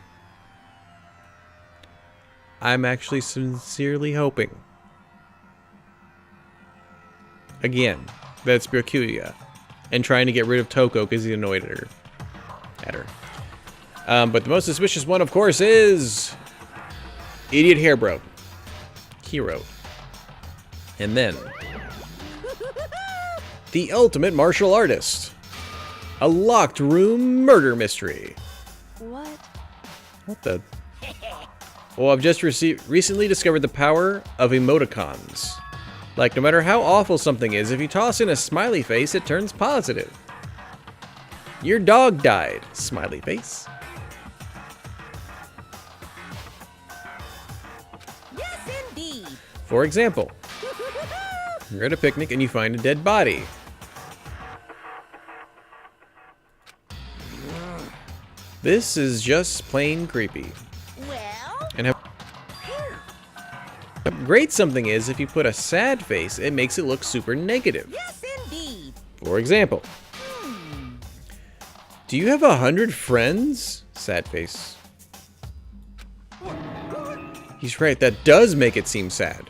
actually sincerely hoping, again, that it's Byakuya, and trying to get rid of Toko because he annoyed at her. But the most suspicious one, of course, is Idiot Hairbro. Hero. And then the ultimate martial artist. A locked room murder mystery. What? What the? Well, I've just recently discovered the power of emoticons. Like, no matter how awful something is, if you toss in a smiley face, it turns positive. Your dog died. Smiley face. Yes, indeed. For example, you're at a picnic and you find a dead body. This is just plain creepy. Well, And how great something is, if you put a sad face, it makes it look super negative. yes, indeed. For example, do you have 100 friends? Sad face. He's right, that does make it seem sad.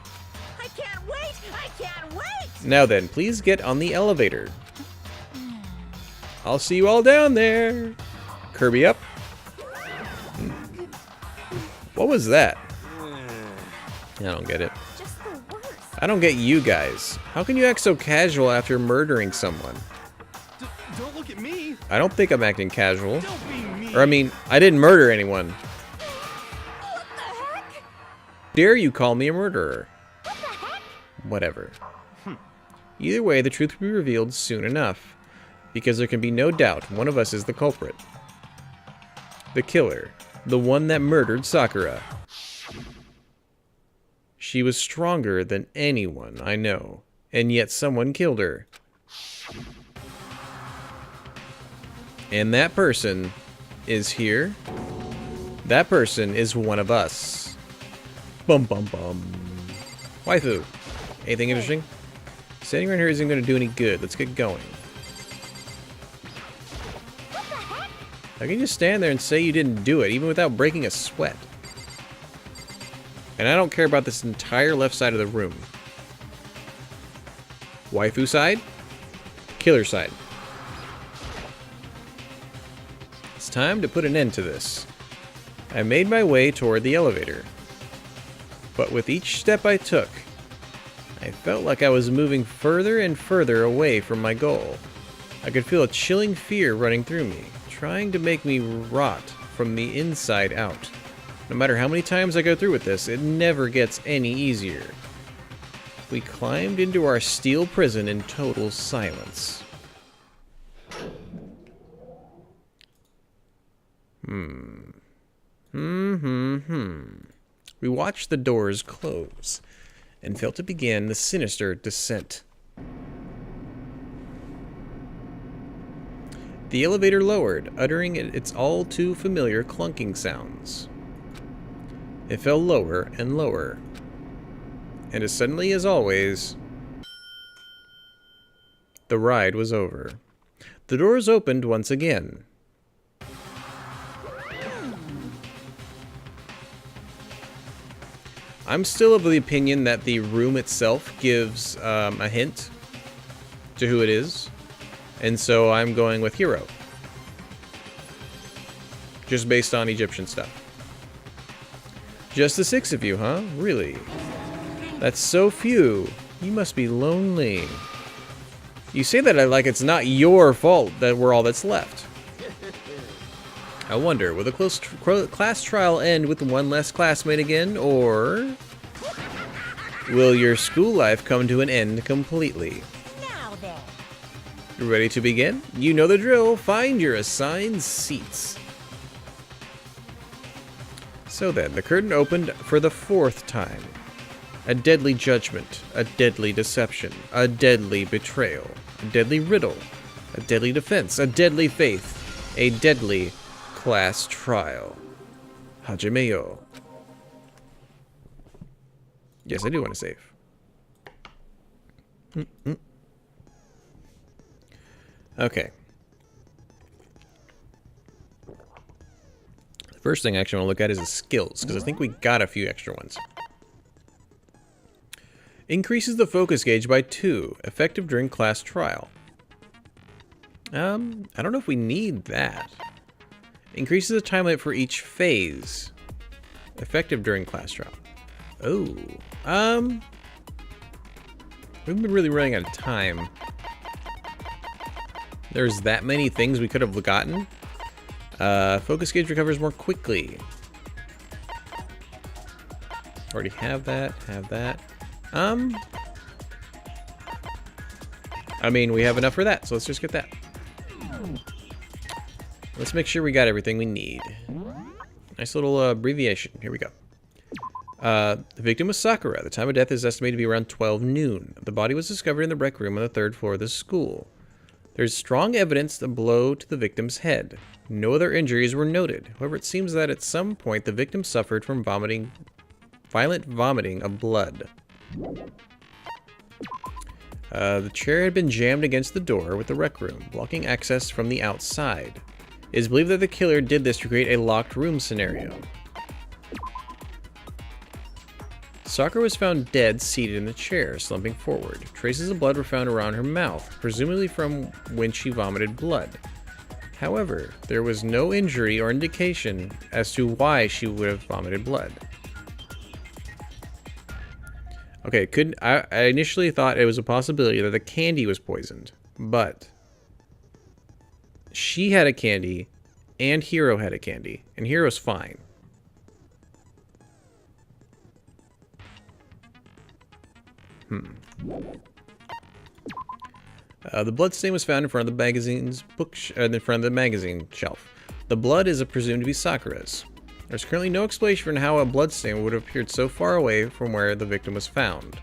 I can't wait. I can't wait. Now then, please get on the elevator. I'll see you all down there. Kirby up. What was that? I don't get it. Just the worst. I don't get you guys. How can you act so casual after murdering someone? Don't look at me. I don't think I'm acting casual. Don't be mean. Or I mean, I didn't murder anyone. What the heck? Dare you call me a murderer? What the heck? Whatever. Either way, the truth will be revealed soon enough. Because there can be no doubt one of us is the culprit. The killer. The one that murdered Sakura. She was stronger than anyone I know, and yet someone killed her. And that person is here. That person is one of us. Bum bum bum. Waifu, anything interesting? Standing around here isn't going to do any good. Let's get going. How can you just stand there and say you didn't do it, even without breaking a sweat? And I don't care about this entire left side of the room. Waifu side? Killer side. It's time to put an end to this. I made my way toward the elevator. But with each step I took, I felt like I was moving further and further away from my goal. I could feel a chilling fear running through me, trying to make me rot from the inside out. No matter how many times I go through with this, it never gets any easier. We climbed into our steel prison in total silence. We watched the doors close, and felt to begin the sinister descent. The elevator lowered, uttering its all too familiar clunking sounds. It fell lower and lower. And as suddenly as always, the ride was over. The doors opened once again. I'm still of the opinion that the room itself gives a hint to who it is. And so I'm going with Hero. Just based on Egyptian stuff. Just the 6 of you, huh? Really? That's so few. You must be lonely. You say that like it's not your fault that we're all that's left. I wonder, will the class trial end with one less classmate again, or will your school life come to an end completely? Now then. You ready to begin? You know the drill. Find your assigned seats. So then, the curtain opened for the 4th time. A deadly judgment, a deadly deception, a deadly betrayal, a deadly riddle, a deadly defense, a deadly faith, a deadly class trial. Hajime yo. Yes, I do want to save. Okay. The first thing I actually want to look at is the skills, because I think we got a few extra ones. Increases the focus gauge by 2, effective during class trial. I don't know if we need that. Increases the time limit for each phase, effective during class trial. Oh, we've been really running out of time. There's that many things we could have gotten. Focus gauge recovers more quickly. Already have that, I mean, we have enough for that, so let's just get that. Let's make sure we got everything we need. Nice little abbreviation. Here we go. The victim was Sakura. The time of death is estimated to be around 12 noon. The body was discovered in the rec room on the 3rd floor of the school. There's strong evidence of a blow to the victim's head. No other injuries were noted. However, it seems that at some point the victim suffered from violent vomiting of blood. The chair had been jammed against the door with the rec room, blocking access from the outside. It is believed that the killer did this to create a locked room scenario. Sakura was found dead, seated in the chair, slumping forward. Traces of blood were found around her mouth, presumably from when she vomited blood. However, there was no injury or indication as to why she would have vomited blood. Okay, I initially thought it was a possibility that the candy was poisoned, but she had a candy and Hero had a candy, and Hero's fine. The blood stain was found in front of the magazine shelf. The blood is presumed to be Sakura's. There's currently no explanation for how a blood stain would have appeared so far away from where the victim was found.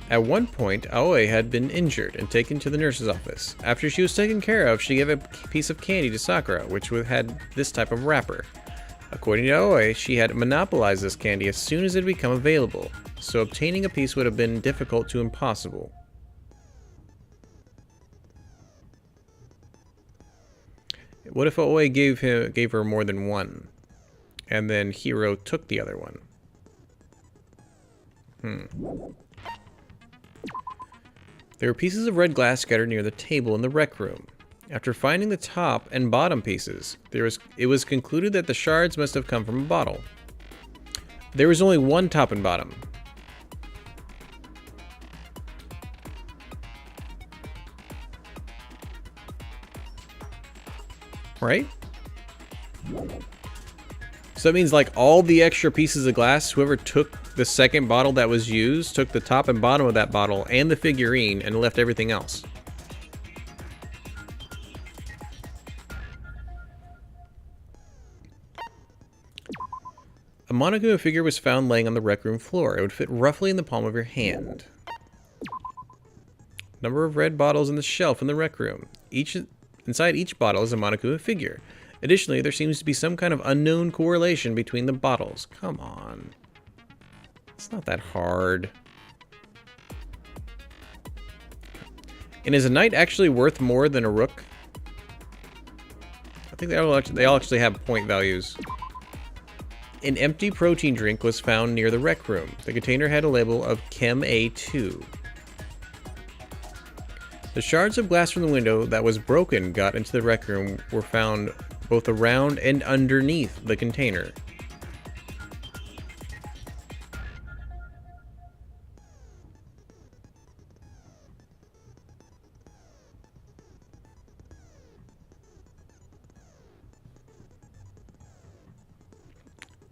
At one point, Aoi had been injured and taken to the nurse's office. After she was taken care of, she gave a piece of candy to Sakura, which had this type of wrapper. According to Aoi, she had monopolized this candy as soon as it had become available, so obtaining a piece would have been difficult to impossible. What if Aoi gave her more than one, and then Hero took the other one? There were pieces of red glass scattered near the table in the rec room. After finding the top and bottom pieces, it was concluded that the shards must have come from a bottle. There was only one top and bottom. Right? So that means like all the extra pieces of glass, whoever took the second bottle that was used, took the top and bottom of that bottle and the figurine and left everything else. A Monokuma figure was found laying on the rec room floor. It would fit roughly in the palm of your hand. Number of red bottles on the shelf in the rec room. Inside each bottle is a Monokuma figure. Additionally, there seems to be some kind of unknown correlation between the bottles. Come on. It's not that hard. And is a knight actually worth more than a rook? I think they all actually have point values. An empty protein drink was found near the rec room. The container had a label of Chem A2. The shards of glass from the window that was broken got into the rec room were found both around and underneath the container.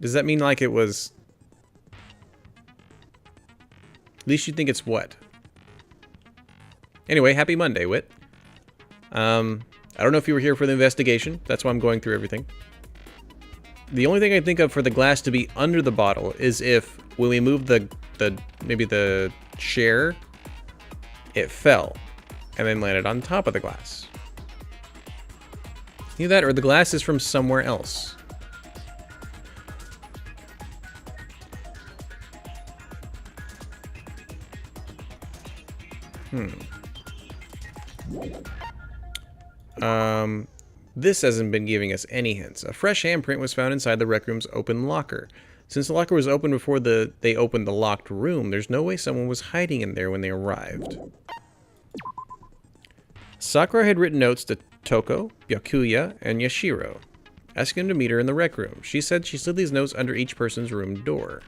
Does that mean like it was... At least you think it's what? Anyway, happy Monday, Wit. I don't know if you were here for the investigation. That's why I'm going through everything. The only thing I think of for the glass to be under the bottle is if, when we moved maybe the chair, it fell and then landed on top of the glass. Either that or the glass is from somewhere else. This hasn't been giving us any hints. A fresh handprint was found inside the rec room's open locker. Since the locker was open before they opened the locked room, there's no way someone was hiding in there when they arrived. Sakura had written notes to Toko, Byakuya, and Yashiro, asking them to meet her in the rec room. She said she slid these notes under each person's room door.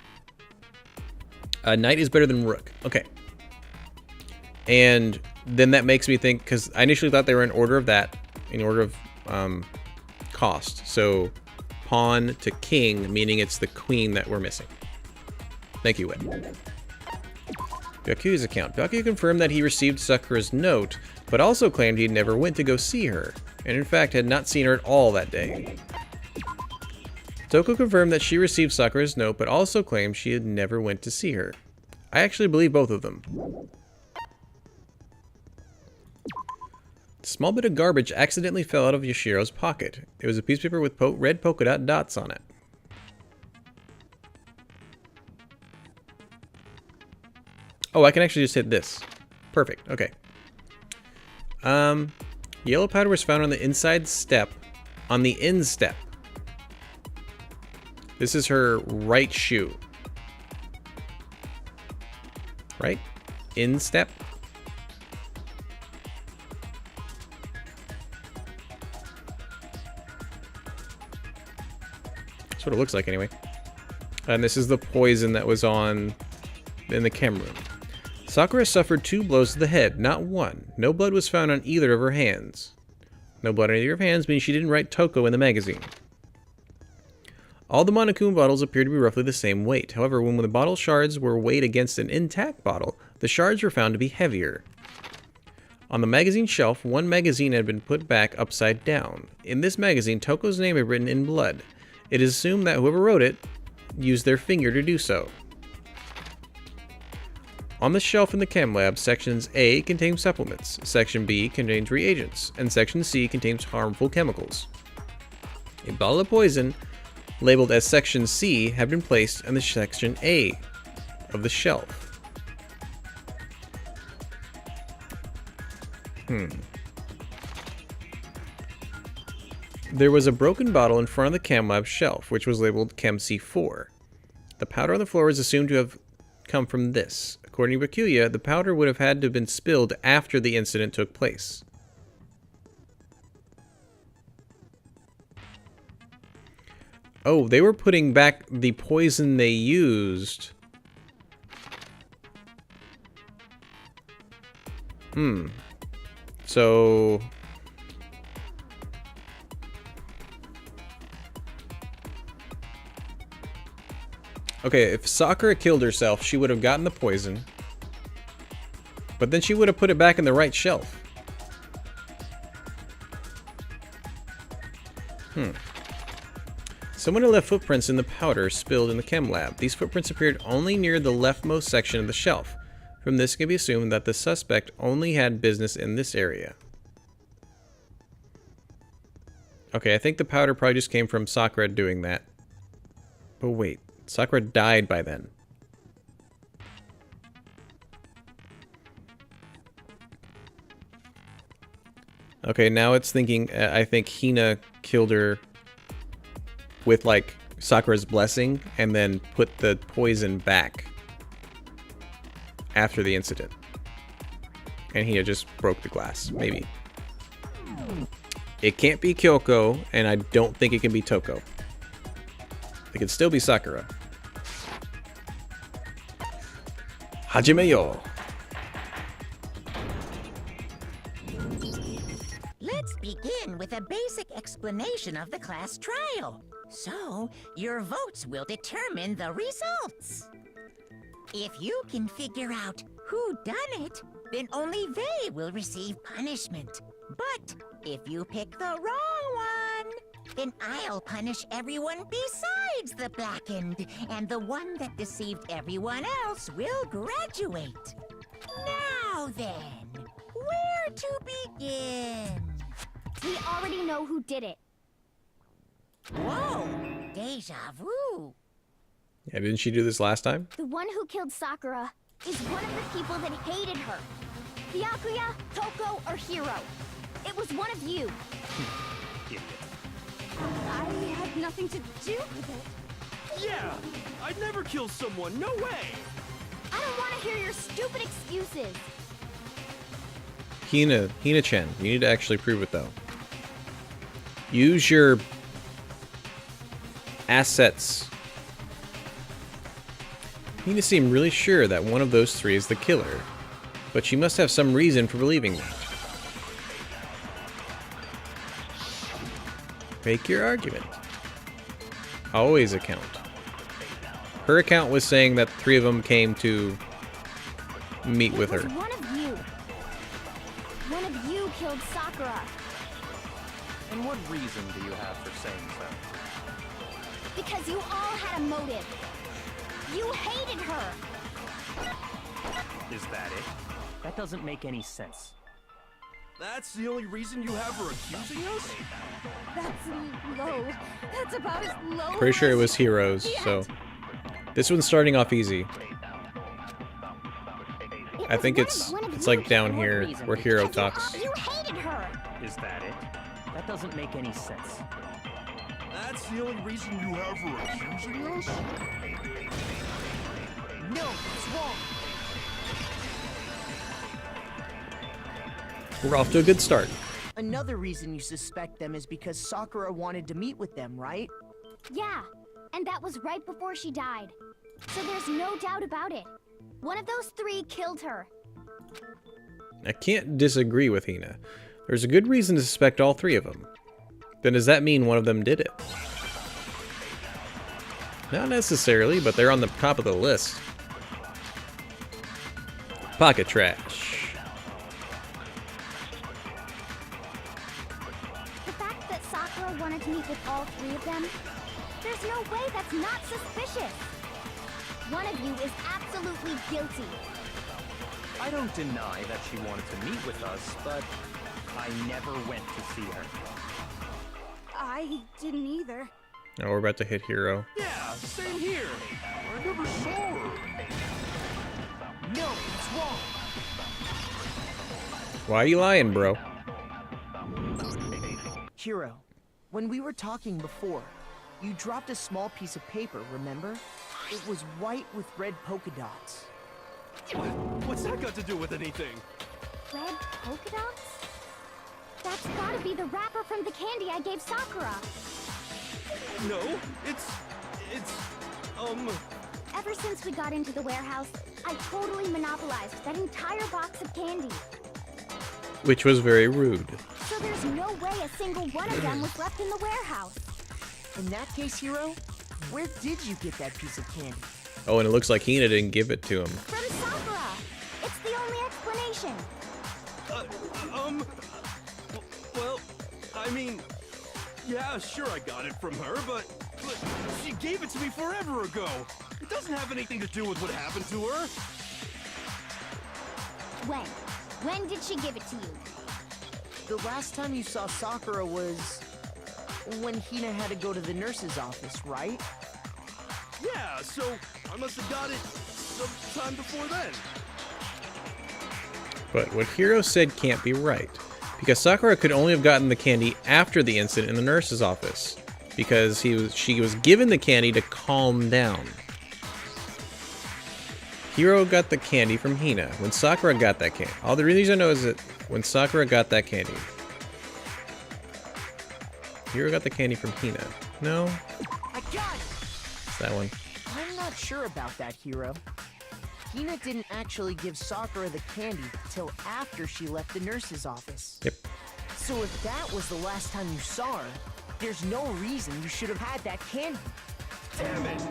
Knight is better than rook. Okay. And then that makes me think, because I initially thought they were in order of cost. So pawn to king, meaning it's the queen that we're missing. Thank you, Wit. Byakuya's account. Byakuya confirmed that he received Sakura's note, but also claimed he never went to go see her, and in fact had not seen her at all that day. Toko confirmed that she received Sakura's note, but also claimed she had never went to see her. I actually believe both of them. A small bit of garbage accidentally fell out of Yashiro's pocket. It was a piece of paper with red polka dot dots on it. Oh, I can actually just hit this. Perfect. Okay. Yellow powder was found on the inside step, on the instep. This is her right shoe. Right? Instep? That's what it looks like anyway. And this is the poison that was in the chem room. Sakura suffered 2 blows to the head, not 1. No blood was found on either of her hands. No blood on either of her hands means she didn't write Toko in the magazine. All the Monokuma bottles appear to be roughly the same weight. However, when the bottle shards were weighed against an intact bottle, the shards were found to be heavier. On the magazine shelf, one magazine had been put back upside down. In this magazine, Toko's name had written in blood. It is assumed that whoever wrote it used their finger to do so. On the shelf in the chem lab, Sections A contains supplements, Section B contains reagents, and Section C contains harmful chemicals. A bottle of poison, labeled as Section C, had been placed in the Section A of the shelf. There was a broken bottle in front of the chem lab shelf, which was labeled Chem C4. The powder on the floor is assumed to have come from this. According to Byakuya, the powder would have had to have been spilled after the incident took place. Oh, they were putting back the poison they used. So... okay, if Sakura killed herself, she would have gotten the poison. But then she would have put it back in the right shelf. Someone had left footprints in the powder spilled in the chem lab. These footprints appeared only near the leftmost section of the shelf. From this, it can be assumed that the suspect only had business in this area. Okay, I think the powder probably just came from Sakura doing that. But wait, Sakura died by then. Okay, now it's thinking, I think Hina killed her with, like, Sakura's blessing, and then put the poison back after the incident. And Hina just broke the glass, maybe. It can't be Kyoko, and I don't think it can be Toko. It could still be Sakura. Hajime yo! Let's begin with a basic explanation of the class trial. So, your votes will determine the results. If you can figure out who done it, then only they will receive punishment. But if you pick the wrong one, then I'll punish everyone besides the blackened, and the one that deceived everyone else will graduate. Now then, where to begin? We already know who did it. Whoa, deja vu. Yeah, didn't she do this last time? The one who killed Sakura is one of the people that hated her. Byakuya, Toko, or Hiro. It was one of you. I had nothing to do with it. Yeah, I'd never kill someone. No way. I don't want to hear your stupid excuses. Hina-chan, you need to actually prove it though. Use your assets. Hina seemed really sure that one of those three is the killer, but she must have some reason for believing that. Make your argument. Always account. Her account was saying that 3 of them came to meet with her. It was one of you. One of you killed Sakura. And what reason do you have for saying so? Because you all had a motive. You hated her. Is that it? That doesn't make any sense. That's the only reason you have for accusing us? That's low. That's about as low. Pretty sure it was Heroes, so this one's starting off easy. I think it's like down here where Hero talks. You hated her. Is that it? That doesn't make any sense. That's the only reason you have for accusing us? No, it's wrong. We're off to a good start. Another reason you suspect them is because Sakura wanted to meet with them, right? Yeah, and that was right before she died. So there's no doubt about it. One of those 3 killed her. I can't disagree with Hina. There's a good reason to suspect all 3 of them. Then does that mean one of them did it? Not necessarily, but they're on the top of the list. Pocket trash. The fact that Sakura wanted to meet with all 3 of them, there's no way that's not suspicious. One of you is absolutely guilty. I don't deny that she wanted to meet with us, but I never went to see her. I didn't either. Now we're about to hit Hero. Yeah, same here. I never saw her. No, it's wrong. Why are you lying, bro? Hiro, when we were talking before, you dropped a small piece of paper, remember? It was white with red polka dots. What's that got to do with anything? Red polka dots? That's gotta be the wrapper from the candy I gave Sakura. No, it's, Ever since we got into the warehouse, I totally monopolized that entire box of candy. Which was very rude. So there's no way a single one of them was left in the warehouse. In that case, Hiro, where did you get that piece of candy? Oh, and it looks like Hina didn't give it to him. From Sakura! It's the only explanation. well, I mean, yeah, sure I got it from her, but But she gave it to me forever ago. It doesn't have anything to do with what happened to her. When? When did she give it to you? The last time you saw Sakura was when Hina had to go to the nurse's office, right? Yeah, so I must have got it sometime before then. But what Hiro said can't be right, because Sakura could only have gotten the candy after the incident in the nurse's office, because she was given the candy to calm down. Hiro got the candy from Hina when Sakura got that candy. All the reason I know is that when Sakura got that candy, Hiro got the candy from Hina. No, I got it! it's that one. I'm not sure about that, Hiro. Hina didn't actually give Sakura the candy till after she left the nurse's office. Yep. So if that was the last time you saw her, there's no reason you should have had that candy. Damn it!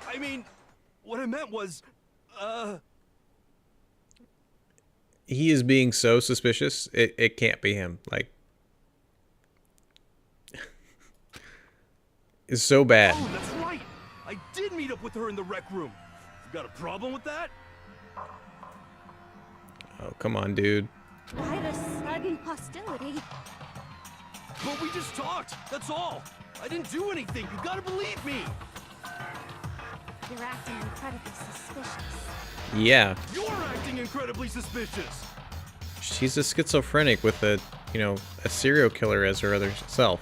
I mean, what I meant was, He is being so suspicious, it can't be him. Like, it's so bad. Oh, that's right! I did meet up with her in the rec room. You got a problem with that? Oh, come on, dude. Why the sudden hostility? But we just talked, that's all. I didn't do anything, you gotta believe me. You're acting incredibly suspicious. Yeah, You're acting incredibly suspicious. she's a schizophrenic with a serial killer as her other self.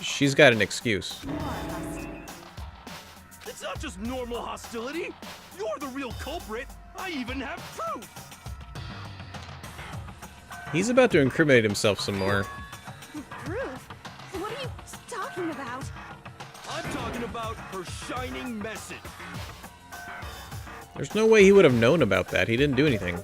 She's got an excuse. More hostility. It's not just normal hostility. You're the real culprit. I even have proof. He's about to incriminate himself some more. Proof? What are you talking about? I'm talking about her shining message. There's no way he would have known about that. He didn't do anything.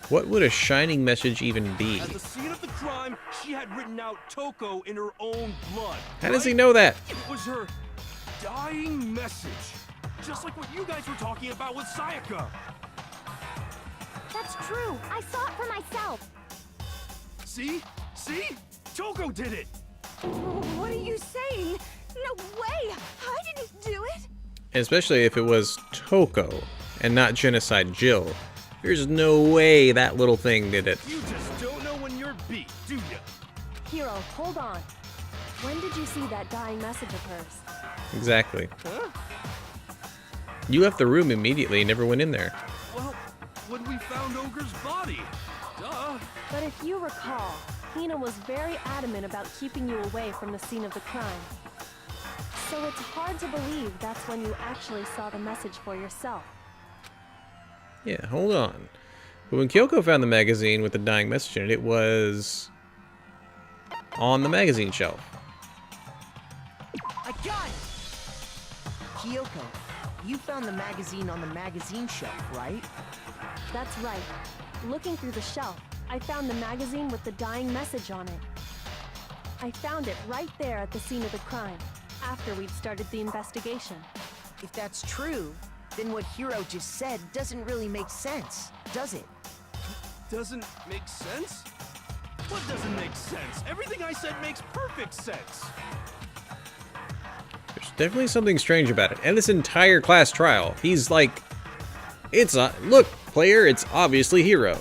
What would a shining message even be? At the scene of the crime, she had written out Toko in her own blood. How does he know that? It was her dying message. Just like what you guys were talking about with Sayaka. That's true. I saw it for myself. See? See? Toko did it! What are you saying? No way! I didn't do it! And especially if it was Toko and not Genocide Jill. There's no way that little thing did it. You just don't know when you're beat, do ya? Hiro, hold on. When did you see that dying message of hers? Exactly. Huh? You left the room immediately and never went in there. Well, when we found Ogre's body. Duh. But if you recall, Hina was very adamant about keeping you away from the scene of the crime. So it's hard to believe that's when you actually saw the message for yourself. Yeah, hold on. But when Kyoko found the magazine with the dying message in it, it was on the magazine shelf. I got it! Kyoko, you found the magazine on the magazine shelf, right? That's right. Looking through the shelf, I found the magazine with the dying message on it. I found it right there at the scene of the crime, after we'd started the investigation. If that's true, then what Hiro just said doesn't really make sense, does it? Doesn't make sense? What doesn't make sense? Everything I said makes perfect sense. There's definitely something strange about it. And this entire class trial, he's like, look, player, it's obviously Hiro.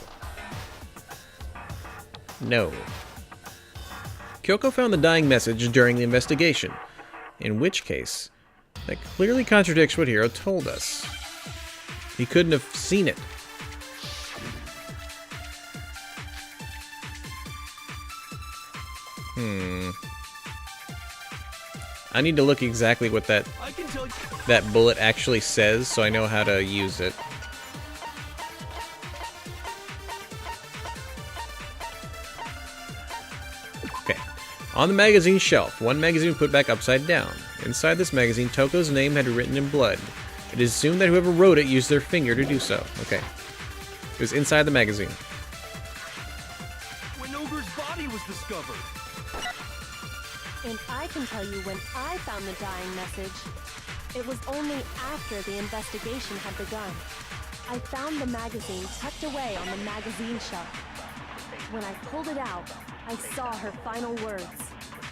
No. Kyoko found the dying message during the investigation, in which case, that clearly contradicts what Hiro told us. He couldn't have seen it. I need to look exactly what that I can tell you. bullet actually says so I know how to use it. Okay. On the magazine shelf, one magazine put back upside down. Inside this magazine, Toko's name had written in blood. It is assumed that whoever wrote it used their finger to do so. Okay. It was inside the magazine. When Ogre's body was discovered. And I can tell you when I found the dying message, it was only after the investigation had begun. I found the magazine tucked away on the magazine shelf. When I pulled it out, I saw her final words.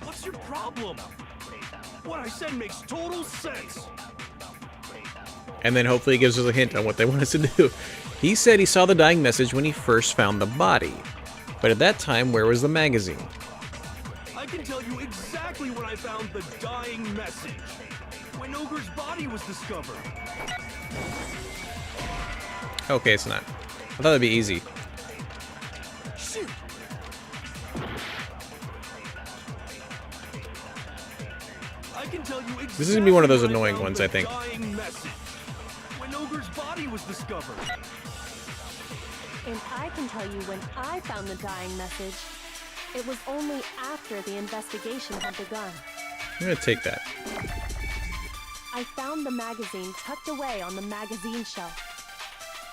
What's your problem? What I said makes total sense. And then hopefully he gives us a hint on what they want us to do. He said he saw the dying message when he first found the body. But at that time, where was the magazine? I can tell you exactly when I found the dying message. When Ogre's body was discovered. Okay, it's not. I thought it'd be easy. Shoot! I can tell you exactly This is gonna be one of those when I annoying found ones, the I think. dying message. When Ogre's body was discovered. And I can tell you when I found the dying message. It was only after the investigation had begun. I'm gonna take that. I found the magazine tucked away on the magazine shelf.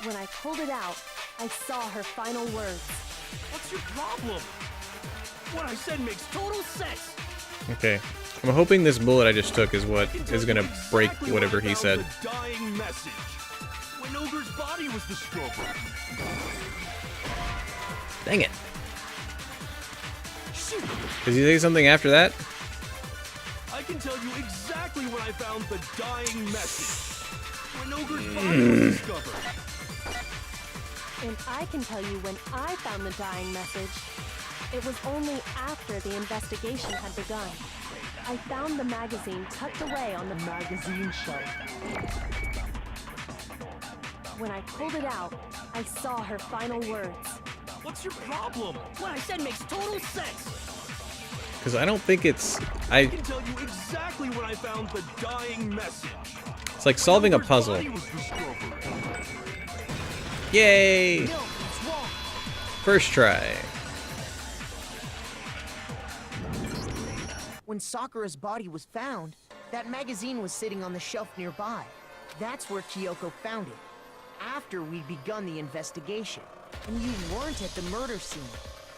When I pulled it out, I saw her final words. What's your problem? What I said makes total sense. Okay. I'm hoping this bullet I just took is what is gonna break whatever he said. The dying message. When Ogre's body was discovered. Dang it. Shoot! Does he say something after that? I can tell you exactly when I found the dying message. When Ogre's body was discovered. And I can tell you when I found the dying message. It was only after the investigation had begun. I found the magazine tucked away on the magazine shelf. When I pulled it out, I saw her final words. What's your problem? What I said makes total sense. Because I don't think it's... I can tell you exactly when I found the dying message. It's like solving a puzzle. Body was discovered. Yay! No, it's wrong. First try. When Sakura's body was found, that magazine was sitting on the shelf nearby. That's where Kyoko found it. After we'd begun the investigation. And you weren't at the murder scene.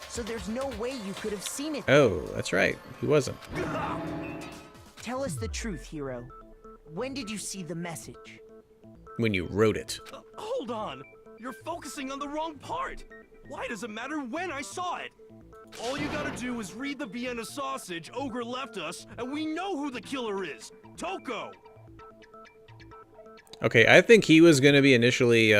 So there's no way you could have seen it. Oh, that's right. He wasn't. Tell us the truth, Hero. When did you see the message? When you wrote it. Hold on. You're focusing on the wrong part. Why does it matter when I saw it? All you gotta do is read the Vienna sausage Ogre left us, and we know who the killer is. Toko! Okay, I think he was gonna be initially,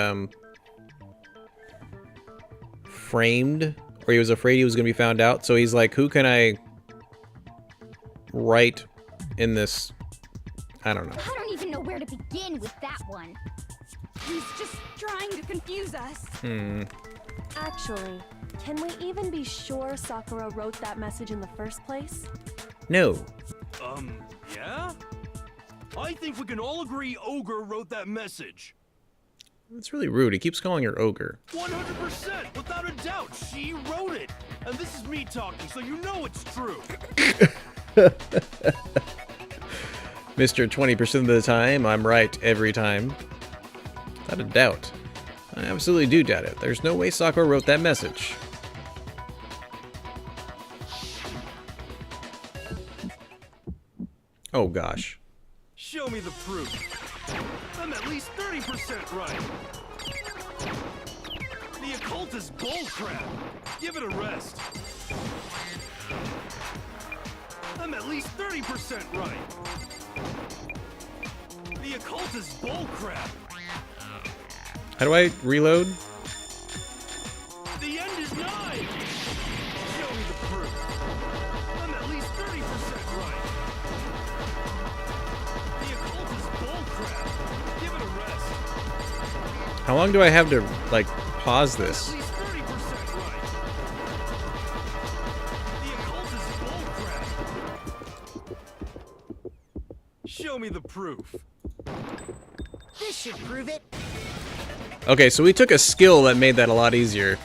framed, or he was afraid he was gonna be found out, so he's like, who can I write in this? I don't know. I don't even know where to begin with that one. He's just trying to confuse us. Actually, can we even be sure Sakura wrote that message in the first place? No. Yeah? I think we can all agree Ogre wrote that message. That's really rude. He keeps calling her Ogre. 100%, without a doubt, she wrote it. And this is me talking, so you know it's true. Mr. 20% of the time, I'm right every time. Without a doubt. I absolutely do doubt it. There's no way Sakura wrote that message. Oh gosh. Show me the proof. I'm at least 30% right. The occult is bullcrap. Give it a rest. I'm at least 30% right. The occult is bullcrap. How do I reload? The end is nigh. Show me the proof. I'm at least 30% right. The occult is bullcrap. Give it a rest. How long do I have to, like, pause this? At least 30% right. The occult is bullcrap. Show me the proof. This should prove it. Okay, so we took a skill that made that a lot easier.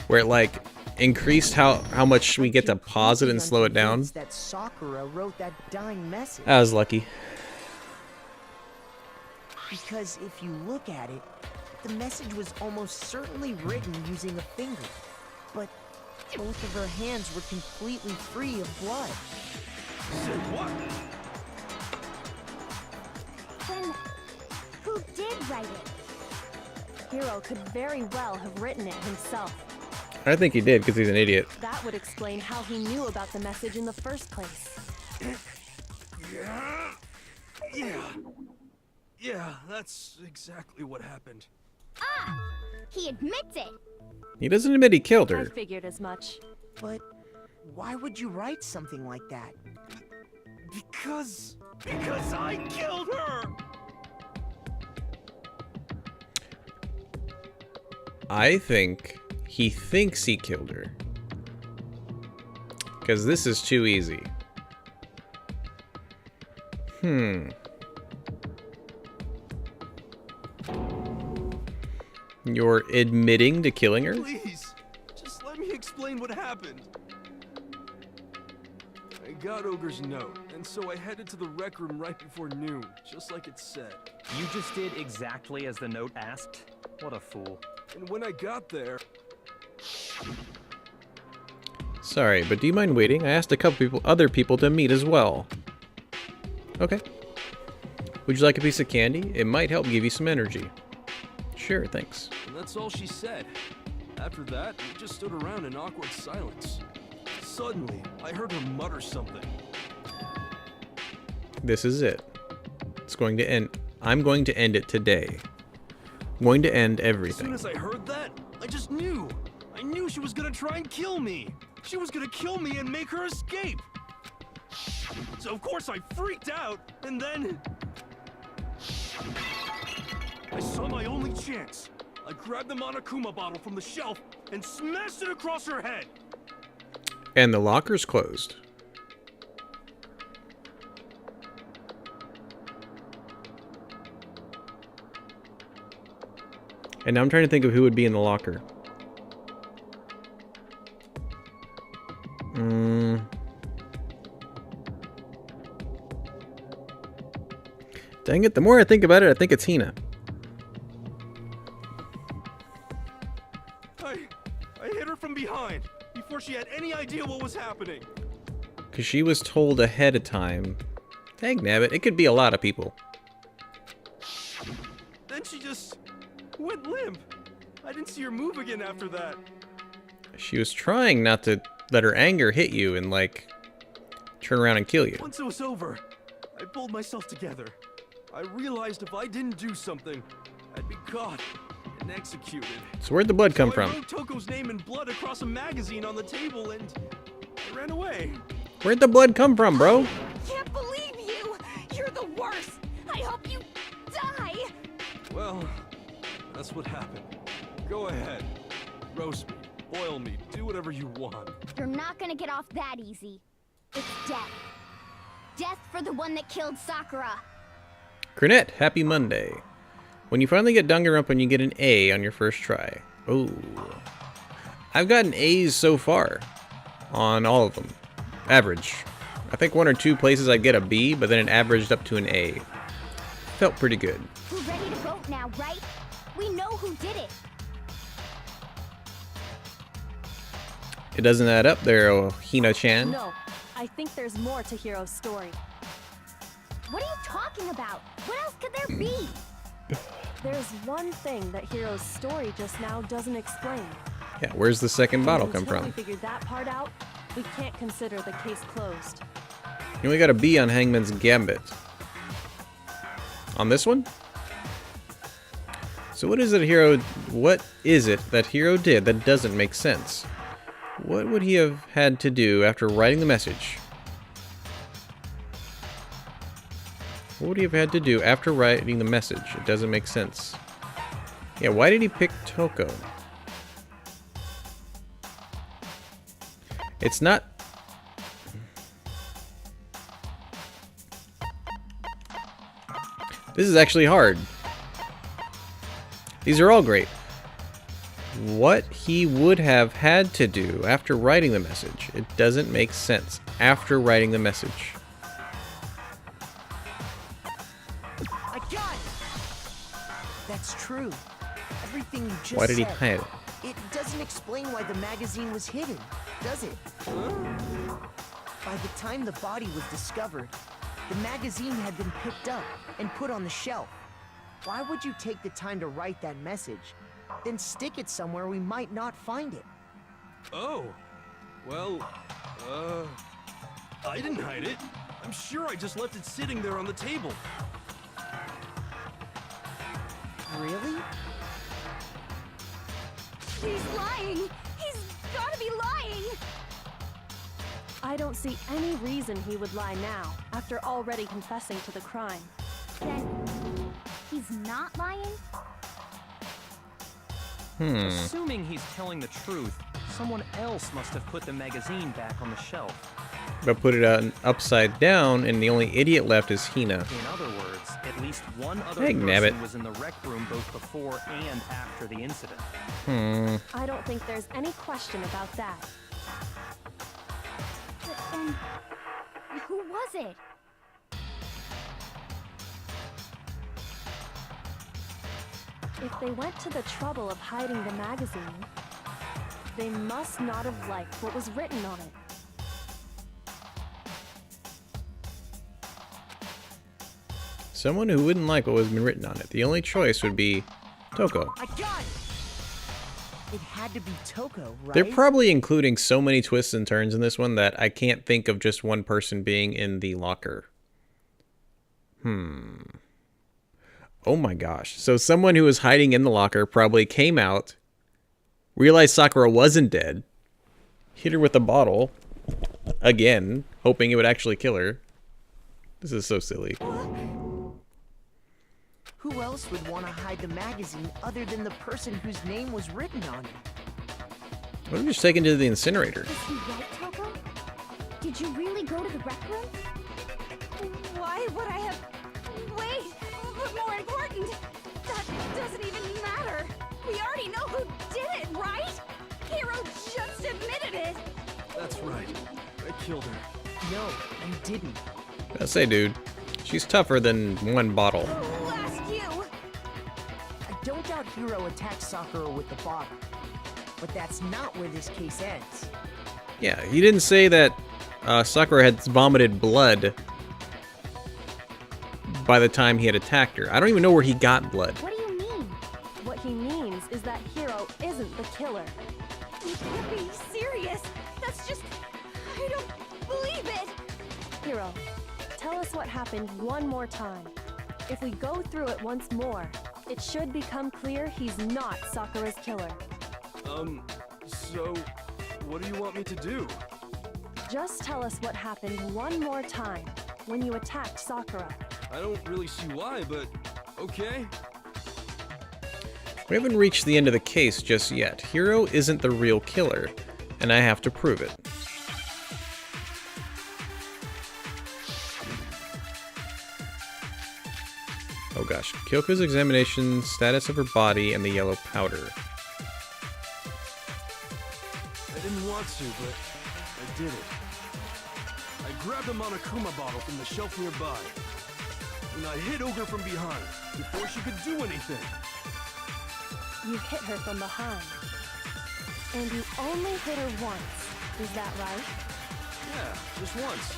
Where it, like, increased how much we get to pause it and slow it down. That Sakura wrote that dying message. I was lucky. Because if you look at it, the message was almost certainly written using a finger. But both of her hands were completely free of blood. Say what? Then, who did write it? Hero could very well have written it himself. I think he did, because he's an idiot. That would explain how he knew about the message in the first place. Yeah, that's exactly what happened. Ah! He admits it! He doesn't admit he killed I her. figured as much. But why would you write something like that? Because I killed her! I think he thinks he killed her. Because this is too easy. You're admitting to killing her? Please, just let me explain what happened. I got Ogre's note, and so I headed to the rec room right before noon, just like it said. You just did exactly as the note asked? What a fool. And when I got there... Sorry, but do you mind waiting? I asked a couple other people to meet as well. Okay. Would you like a piece of candy? It might help give you some energy. Sure, thanks. And that's all she said. After that, we just stood around in awkward silence. Suddenly, I heard her mutter something. This is it. It's going to end. I'm going to end it today. I'm going to end everything. As soon as I heard that, I just knew. I knew she was gonna try and kill me. She was gonna kill me and make her escape. So of course I freaked out, and then... I saw my only chance. I grabbed the Monokuma bottle from the shelf and smashed it across her head. And the locker's closed. And now I'm trying to think of who would be in the locker. Dang it, the more I think about it, I think it's Hina. I hit her from behind before she had any idea what was happening. Because she was told ahead of time. Dang nabbit, it could be a lot of people. Then she just went limp. I didn't see her move again after that. She was trying not to let her anger hit you and, like, turn around and kill you. Once it was over, I pulled myself together. I realized if I didn't do something, I'd be caught and executed. So where'd the blood come from? I wrote Toko's name in blood across a magazine on the table and I ran away. Where'd the blood come from, bro? Can't believe you! You're the worst! I hope you die! Well, that's what happened. Go ahead. Roast me, boil me, do whatever you want. You're not gonna get off that easy. It's death. Death for the one that killed Sakura. Cornet, happy Monday. When you finally get Danganronpa, you get an A on your first try. Oh. I've gotten A's so far. On all of them. Average. I think 1 or 2 places I'd get a B, but then it averaged up to an A. Felt pretty good. We're ready to vote now, right? We know who did it. It doesn't add up there, oh, Hina-chan. No, I think there's more to Hiro's story. What are you talking about? What else could there be? There's one thing that Hiro's story just now doesn't explain. Yeah, where's the second bottle come Until from? we figure that part out, we can't consider the case closed. You only got a B on Hangman's Gambit. On this one? So what is it that Hiro did that doesn't make sense? What would he have had to do after writing the message? What would he have had to do after writing the message? It doesn't make sense. Yeah, why did he pick Toko? It's not... This is actually hard. These are all great. What he would have had to do after writing the message. It doesn't make sense. After writing the message. I got it! That's true. Everything you just said. Why did he hide it? It doesn't explain why the magazine was hidden, does it? By the time the body was discovered, the magazine had been picked up and put on the shelf. Why would you take the time to write that message, then stick it somewhere we might not find it? Oh. Well, I didn't hide it. I'm sure I just left it sitting there on the table. Really? He's lying! He's gotta be lying! I don't see any reason he would lie now, after already confessing to the crime. Then he's not lying? Assuming he's telling the truth, someone else must have put the magazine back on the shelf. But put it upside down, and the only idiot left is Hina. In other words, at least one other Dagnabbit. person was in the rec room both before and after the incident. I don't think there's any question about that. But then, who was it? If they went to the trouble of hiding the magazine, they must not have liked what was written on it. Someone who wouldn't like what was been written on it. The only choice would be Toko. I got it! It had to be Toko, right? They're probably including so many twists and turns in this one that I can't think of just one person being in the locker. Oh my gosh. So someone who was hiding in the locker probably came out, realized Sakura wasn't dead, hit her with a bottle, again, hoping it would actually kill her. This is so silly. Who else would want to hide the magazine other than the person whose name was written on it? What if we just taken to the incinerator? Was he right, Toko? Did you really go to the rec room? Why would I have... Wait! But more important, that doesn't even matter! We already know who did it, right? Hiro just admitted it! That's right. I killed her. No, you didn't. I say, dude, she's tougher than one bottle. Who asked you? I don't doubt Hiro attacked Sakura with the bottle. But that's not where this case ends. Yeah, he didn't say that Sakura had vomited blood by the time he had attacked her. I don't even know where he got blood. What do you mean? What he means is that Hiro isn't the killer. You can't be serious! That's just... I don't believe it! Hiro, tell us what happened one more time. If we go through it once more, it should become clear he's not Sakura's killer. So... what do you want me to do? Just tell us what happened one more time when you attacked Sakura. I don't really see why, but... okay. We haven't reached the end of the case just yet. Hiro isn't the real killer, and I have to prove it. Oh gosh. Kyoko's examination, status of her body, and the yellow powder. I didn't want to, but I did it. I grabbed a Monokuma bottle from the shelf nearby, and I hit Ogre from behind before she could do anything. You hit her from behind. And you only hit her once. Is that right? Yeah, just once.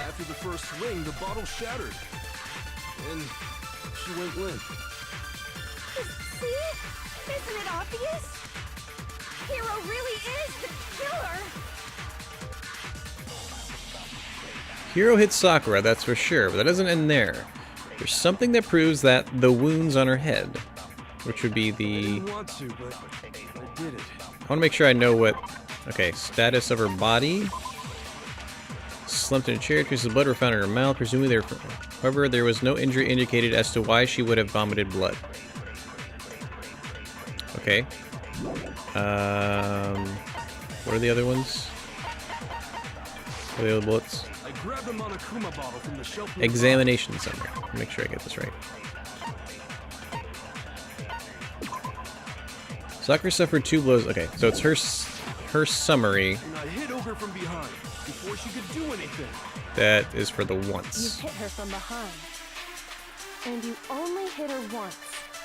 After the first swing, the bottle shattered, and she went limp. See? Isn't it obvious? Hiro really is the killer! Hiro hit Sakura, that's for sure, but that doesn't end there. There's something that proves that the wounds on her head, which would be I the... didn't want to, but I did it. I want to make sure I know what... Okay, status of her body. Slumped in a chair, traces of blood were found in her mouth, presumably there... However, there was no injury indicated as to why she would have vomited blood. Okay. What are the other ones? What are the other bullets? I grabbed a Monokuma bottle from the shelf nearby. Examination summary. Make sure I get this right. Sakura suffered 2 blows. Okay, so it's her summary. And I hit Ogre from behind before she could do anything. That is for the You once. hit her from behind. And you only hit her once.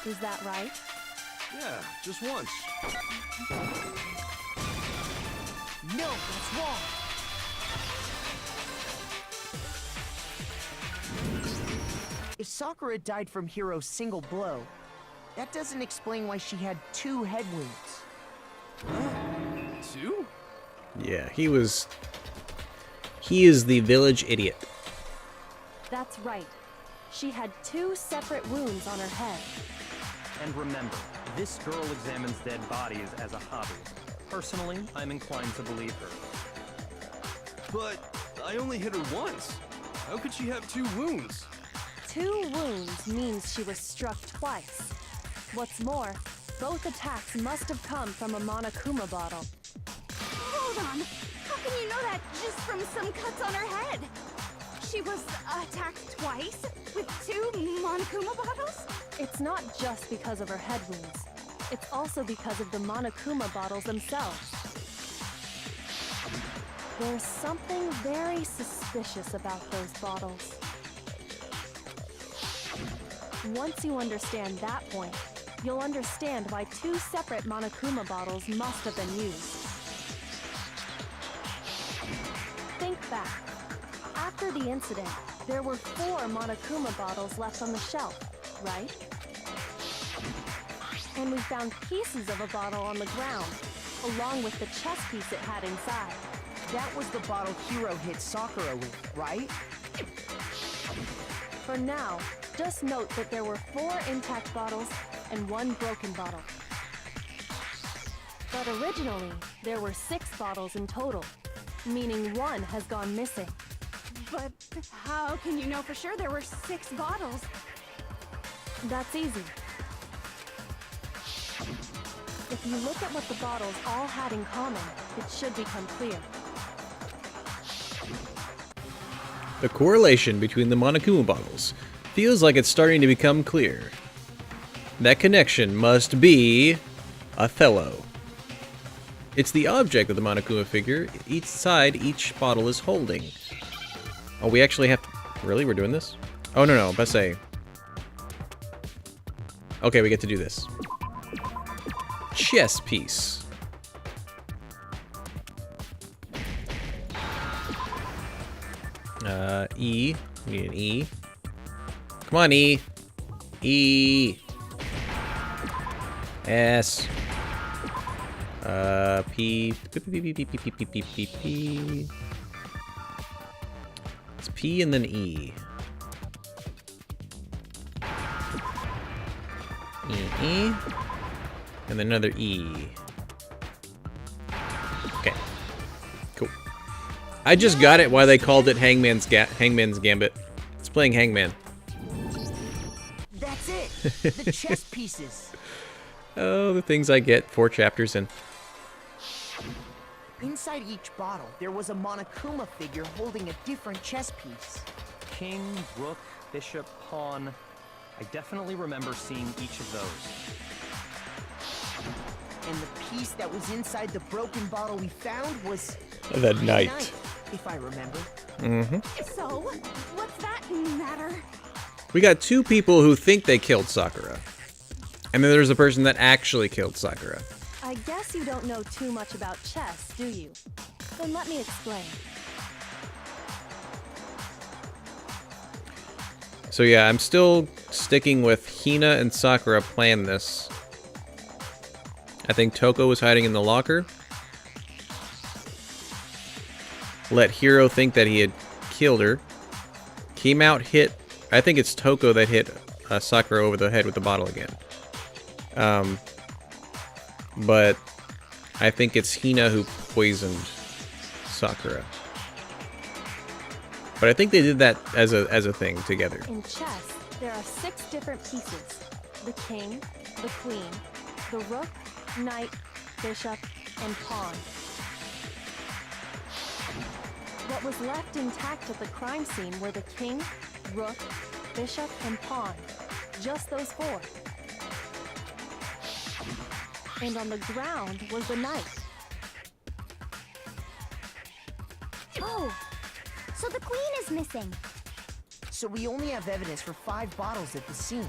Is that right? Yeah, just once. No, that's wrong. If Sakura died from Hiro's single blow, that doesn't explain why she had 2 head wounds. Two? Yeah, he is the village idiot. That's right. She had 2 separate wounds on her head. And remember, this girl examines dead bodies as a hobby. Personally, I'm inclined to believe her. But I only hit her once. How could she have 2 wounds? 2 wounds means she was struck twice. What's more, both attacks must have come from a Monokuma bottle. Hold on. How can you know that just from some cuts on her head? She was attacked twice with 2 Monokuma bottles? It's not just because of her head wounds. It's also because of the Monokuma bottles themselves. There's something very suspicious about those bottles. Once you understand that point, you'll understand why 2 separate Monokuma bottles must have been used. Think back. After the incident, there were 4 Monokuma bottles left on the shelf, right? And we found pieces of a bottle on the ground, along with the chess piece it had inside. That was the bottle Hiro hit Sakura with, right? For now, just note that there were 4 intact bottles and 1 broken bottle. But originally, there were 6 bottles in total, meaning 1 has gone missing. But how can you know for sure there were 6 bottles? That's easy. If you look at what the bottles all had in common, it should become clear. The correlation between the Monokuma bottles feels like it's starting to become clear. That connection must be Othello. It's the object of the Monokuma figure each side each bottle is holding. Oh, we actually have to... Really? We're doing this? Oh, no, about to say... Okay, we get to do this. Chess piece. E. We need an E. Come on, E. E. S. P. P. It's P and then E. E. And then another E. Okay. Cool. I just got it why they called it Hangman's Gambit. It's playing Hangman. That's it! The chess pieces! Oh, the things I get 4 chapters in. Inside each bottle, there was a Monokuma figure holding a different chess piece. King, rook, bishop, pawn. I definitely remember seeing each of those. And the piece that was inside the broken bottle we found was... The knight. If I remember. Mm-hmm. So, what's that matter? We got 2 people who think they killed Sakura. And then there's a person that actually killed Sakura. I guess you don't know too much about chess, do you? Then let me explain. So yeah, I'm still sticking with Hina and Sakura planned this. I think Toko was hiding in the locker. Let Hiro think that he had killed her. Came out, hit... I think it's Toko that hit Sakura over the head with the bottle again. But I think it's Hina who poisoned Sakura. But I think they did that as a thing together. In chess, there are 6 different pieces. The king, the queen, the rook, knight, bishop, and pawn. What was left intact at the crime scene were the king, rook, bishop, and pawn. Just those 4. And on the ground was the knight. Oh, so the queen is missing. So we only have evidence for 5 bottles at the scene,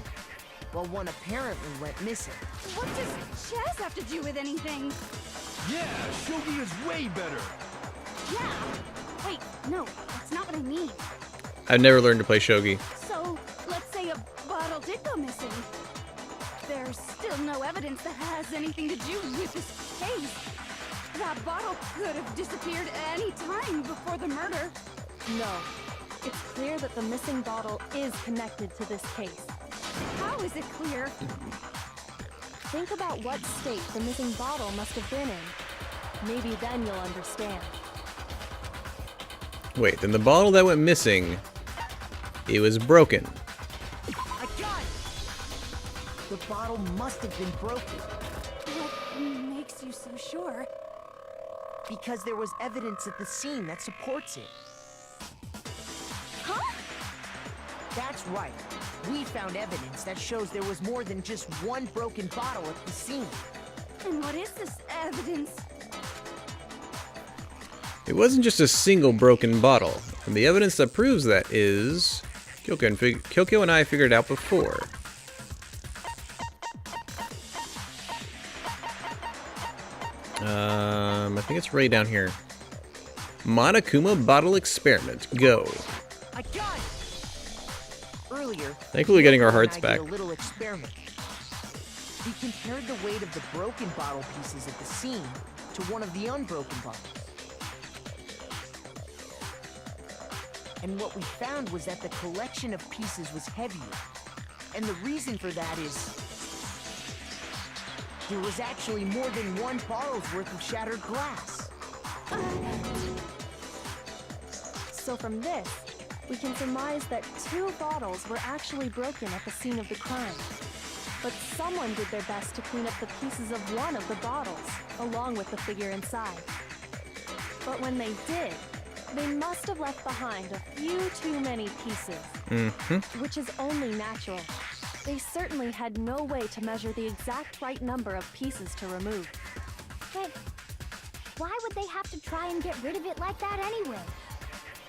while 1 apparently went missing. What does chess have to do with anything? Yeah, shogi is way better. Yeah. Wait, no, that's not what I mean. I've never learned to play shogi. So, let's say a bottle did go missing. There's still no evidence that has anything to do with this case. That bottle could have disappeared any time before the murder. No. It's clear that the missing bottle is connected to this case. How is it clear? Think about what state the missing bottle must have been in. Maybe then you'll understand. Wait, then the bottle that went missing, it was broken. I got it! The bottle must have been broken. What makes you so sure? Because there was evidence at the scene that supports it. Huh? That's right. We found evidence that shows there was more than just one broken bottle at the scene. And what is this evidence? It wasn't just a single broken bottle, and the evidence that proves that is... Kyoko and I figured it out before. I think it's right down here. Monokuma bottle experiment. Go. I got it! Earlier, Thankfully getting our Kyoko and hearts I back. did a little experiment. We compared the weight of the broken bottle pieces at the scene to one of the unbroken bottles. And what we found was that the collection of pieces was heavier. And the reason for that is... there was actually more than one bottle's worth of shattered glass. So from this, we can surmise that 2 bottles were actually broken at the scene of the crime. But someone did their best to clean up the pieces of one of the bottles, along with the figure inside. But when they did, they must have left behind a few too many pieces. Which is only natural. They certainly had no way to measure the exact right number of pieces to remove. But why would they have to try and get rid of it like that anyway?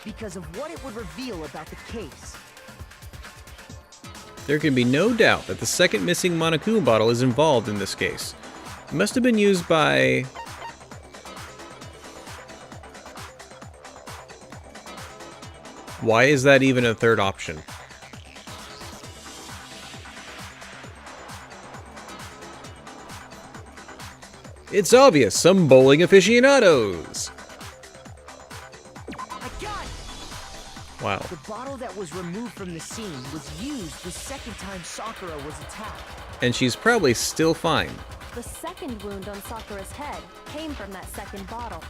Because of what it would reveal about the case. There can be no doubt that the second missing Monokuma bottle is involved in this case. It must have been used by... Why is that even a third option? It's obvious, some bowling aficionados! I got it! Wow. The bottle that was removed from the scene was used the second time Sakura was attacked. And she's probably still fine. The second wound on Sakura's head came from that second bottle.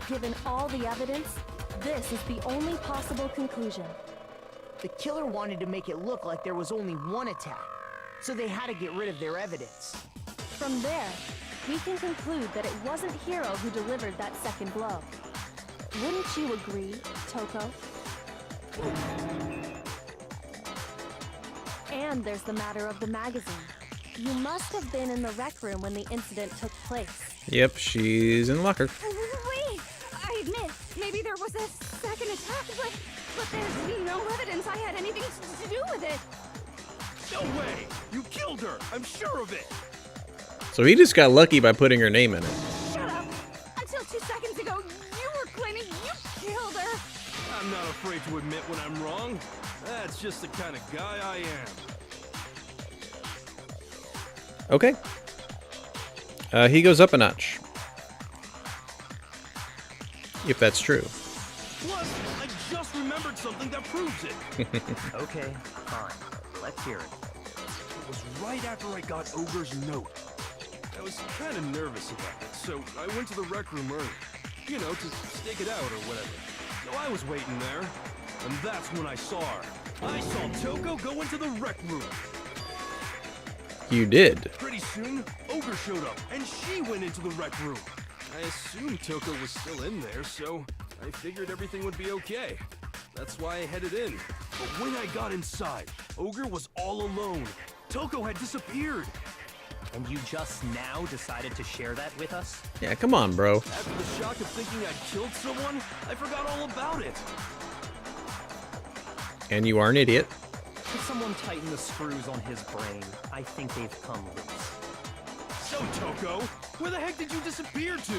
Given all the evidence, this is the only possible conclusion. The killer wanted to make it look like there was only one attack, so they had to get rid of their evidence. From there, we can conclude that it wasn't Hiro who delivered that second blow. Wouldn't you agree, Toko? And there's the matter of the magazine. You must have been in the rec room when the incident took place. Yep, she's in the locker. Wait! I admit, maybe there was a second attack, but there's no evidence I had anything to do with it. No way! You killed her! I'm sure of it! So he just got lucky by putting her name in it. Shut up! Until 2 seconds ago, you were claiming you killed her! I'm not afraid to admit when I'm wrong. That's just the kind of guy I am. Okay. He goes up a notch. If that's true. Plus, I just remembered something that proves it. Okay, fine. Let's hear it. It was right after I got Ogre's note. I was kind of nervous about it, so I went to the rec room early. You know, to stake it out or whatever. So I was waiting there, and that's when I saw her. I saw Toko go into the rec room. You did. Pretty soon, Ogre showed up, and she went into the rec room. I assumed Toko was still in there, so I figured everything would be okay. That's why I headed in. But when I got inside, Ogre was all alone. Toko had disappeared. And you just now decided to share that with us? Yeah, come on, bro. After the shock of thinking I'd killed someone, I forgot all about it. And you are an idiot. Could someone tighten the screws on his brain? I think they've come loose. So, Toko, where the heck did you disappear to?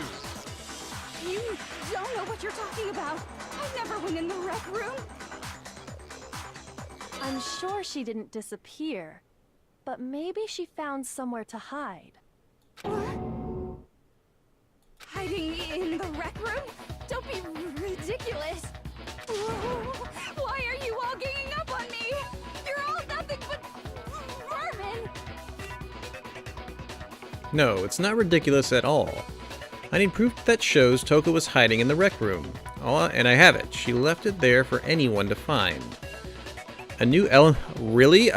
You don't know what you're talking about. I never went in the rec room. I'm sure she didn't disappear. but maybe she found somewhere to hide. Hiding in the rec room? Don't be ridiculous. Why are you all ganging up on me? You're all nothing but vermin. No, it's not ridiculous at all. I need proof that shows Toko was hiding in the rec room. Oh, and I have it. She left it there for anyone to find. A new element... Really?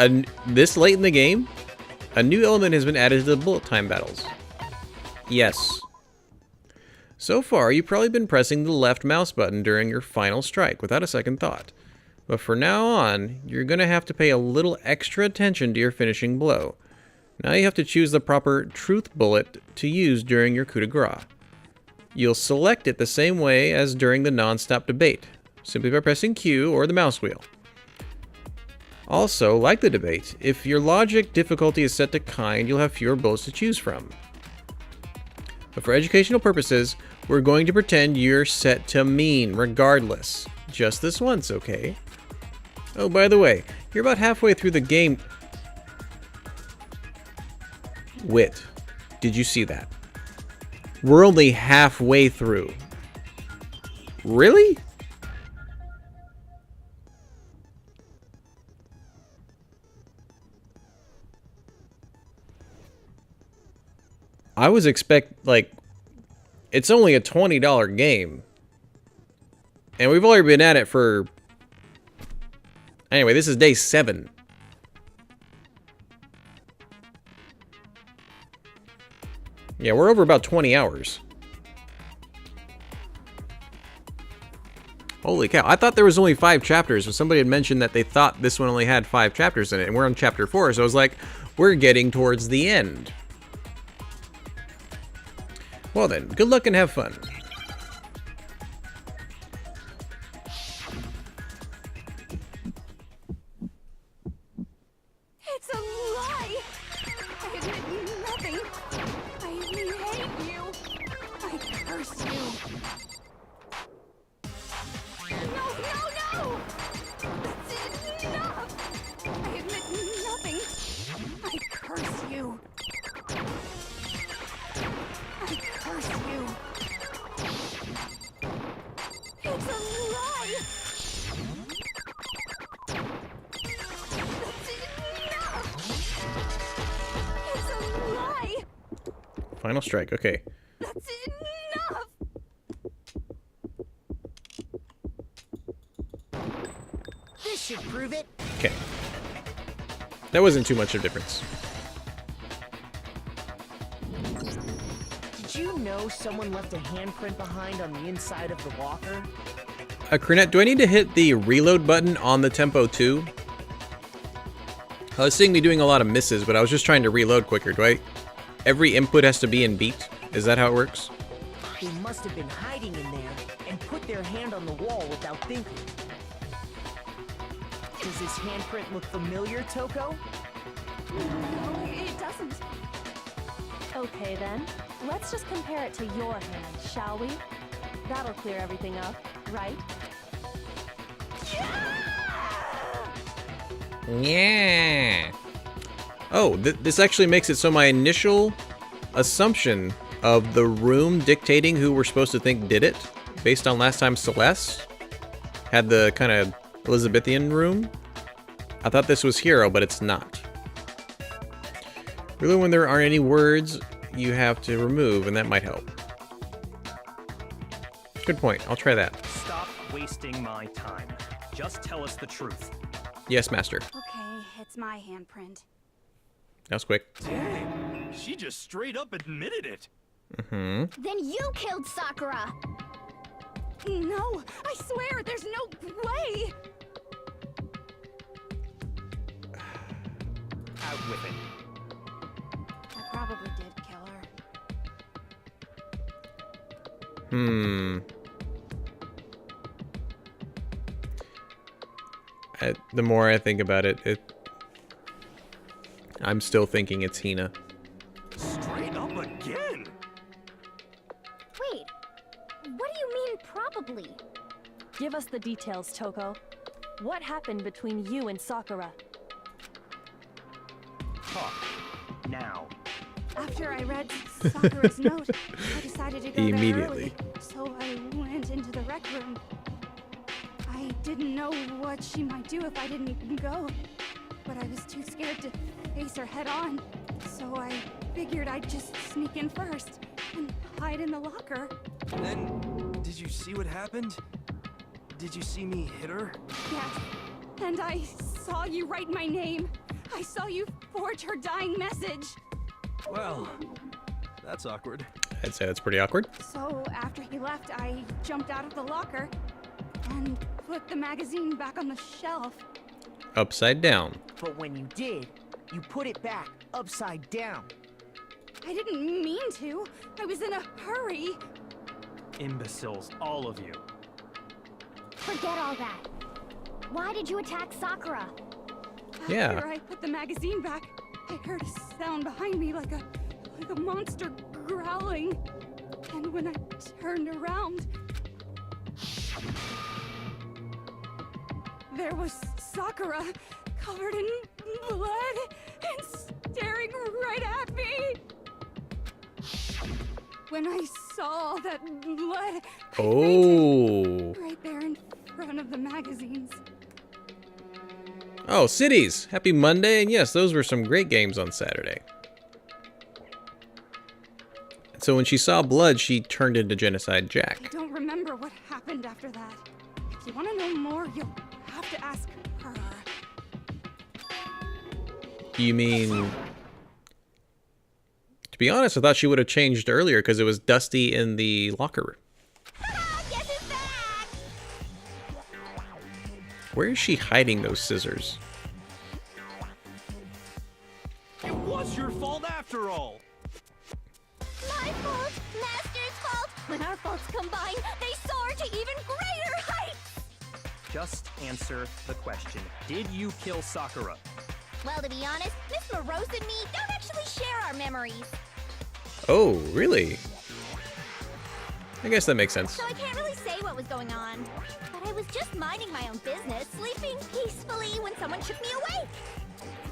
This late in the game? A new element has been added to the bullet time battles. Yes. So far, you've probably been pressing the left mouse button during your final strike without a second thought. But from now on, you're going to have to pay a little extra attention to your finishing blow. Now you have to choose the proper truth bullet to use during your coup de grace. You'll select it the same way as during the non-stop debate, simply by pressing Q or the mouse wheel. Also, like the debate, if your logic difficulty is set to kind, you'll have fewer bullets to choose from. But for educational purposes, we're going to pretend you're set to mean regardless. Just this once, okay? Oh, by the way, you're about halfway through the game. Wit, did you see that? We're only halfway through. Really? I was it's only a $20 game. And we've already been at it for... Anyway, this is day 7. Yeah, we're over about 20 hours. Holy cow, I thought there was only 5 chapters, but somebody had mentioned that they thought this one only had 5 chapters in it, and we're on chapter 4, so I was like, we're getting towards the end. Well then, good luck and have fun. It's a lie. I admit nothing. I hate you. I curse you. No! That's enough. I admit nothing. I curse you. I curse you. It's a lie. That's enough. It's a lie. Final strike, okay. That's enough. This should prove it. Okay. That wasn't too much of a difference. Did you know someone left a handprint behind on the inside of the walker? Cornet, do I need to hit the reload button on the tempo too? I was seeing me doing a lot of misses, but I was just trying to reload quicker. Every input has to be in beat? Is that how it works? They must have been hiding in there and put their hand on the wall without thinking. Does this handprint look familiar, Toko? No, it doesn't. Okay then, let's just compare it to your hand, shall we? That'll clear everything up, right? Yeah. Oh, this actually makes it so my initial assumption of the room dictating who we're supposed to think did it, based on last time Celeste had the kind of Elizabethan room. I thought this was Hero, but it's not. Really, when there aren't any words, you have to remove, and that might help. Good point. I'll try that. Stop wasting my time. Just tell us the truth. Yes, Master. Okay, it's my handprint. That was quick. Dang, she just straight up admitted it. Mm-hmm. Then you killed Sakura! No, I swear, there's no way! Out with it. I probably did kill her. The more I think about it, I'm still thinking it's Hina. Straight up again. Wait, what do you mean probably? Give us the details, Toko. What happened between you and Sakura? talk. Now. After I read Sakura's note, I decided to go there Immediately. early, so I went into the rec room. I didn't know what she might do if I didn't go, but I was too scared to face her head on, so I figured I'd just sneak in first and hide in the locker. Then, did you see what happened? Did you see me hit her? Yes, and I saw you write my name. I saw you forge her dying message. Well, that's awkward. I'd say that's pretty awkward. So after he left, I jumped out of the locker and put the magazine back on the shelf. Upside down. But when you did, you put it back upside down. I didn't mean to. I was in a hurry. Imbeciles, all of you. Forget all that. Why did you attack Sakura? Yeah. After I put the magazine back, I heard a sound behind me like a monster growling. And when I turned around, there was Sakura, covered in blood and staring right at me. When I saw that blood, I fainted right there in front of the magazines. Oh, Cities! Happy Monday, and yes, those were some great games on Saturday. So when she saw blood, she turned into Genocide Jack. I don't remember what happened after that. If you want to know more, you'll have to ask her. You mean... To be honest, I thought she would have changed earlier because it was dusty in the locker room. Guess who's back? Where is she hiding those scissors? It was your fault after all! My fault, Master's fault. When our faults combine, they soar to even greater heights. Just answer the question. Did you kill Sakura? Well, to be honest, Miss Morose and me don't actually share our memories. Oh, really? I guess that makes sense. So I can't really say what was going on. But I was just minding my own business, sleeping peacefully when someone shook me awake.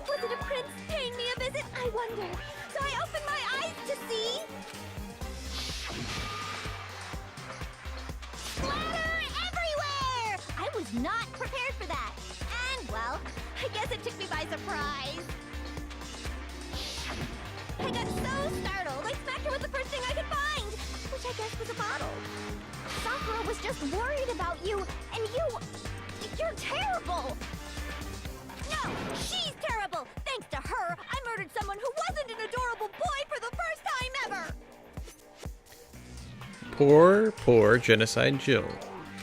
Was it a prince paying me a visit? I wonder. So I opened my eyes to see... splatter everywhere! I was not prepared for that. And, well, I guess it took me by surprise. I got so startled, I smacked her with the first thing I could find, which I guess was a bottle. Sakura was just worried about you, and you're terrible. No, she's terrible. Thanks to her, I murdered someone who wasn't an adorable boy for the first time ever. Poor, poor Genocide Jill.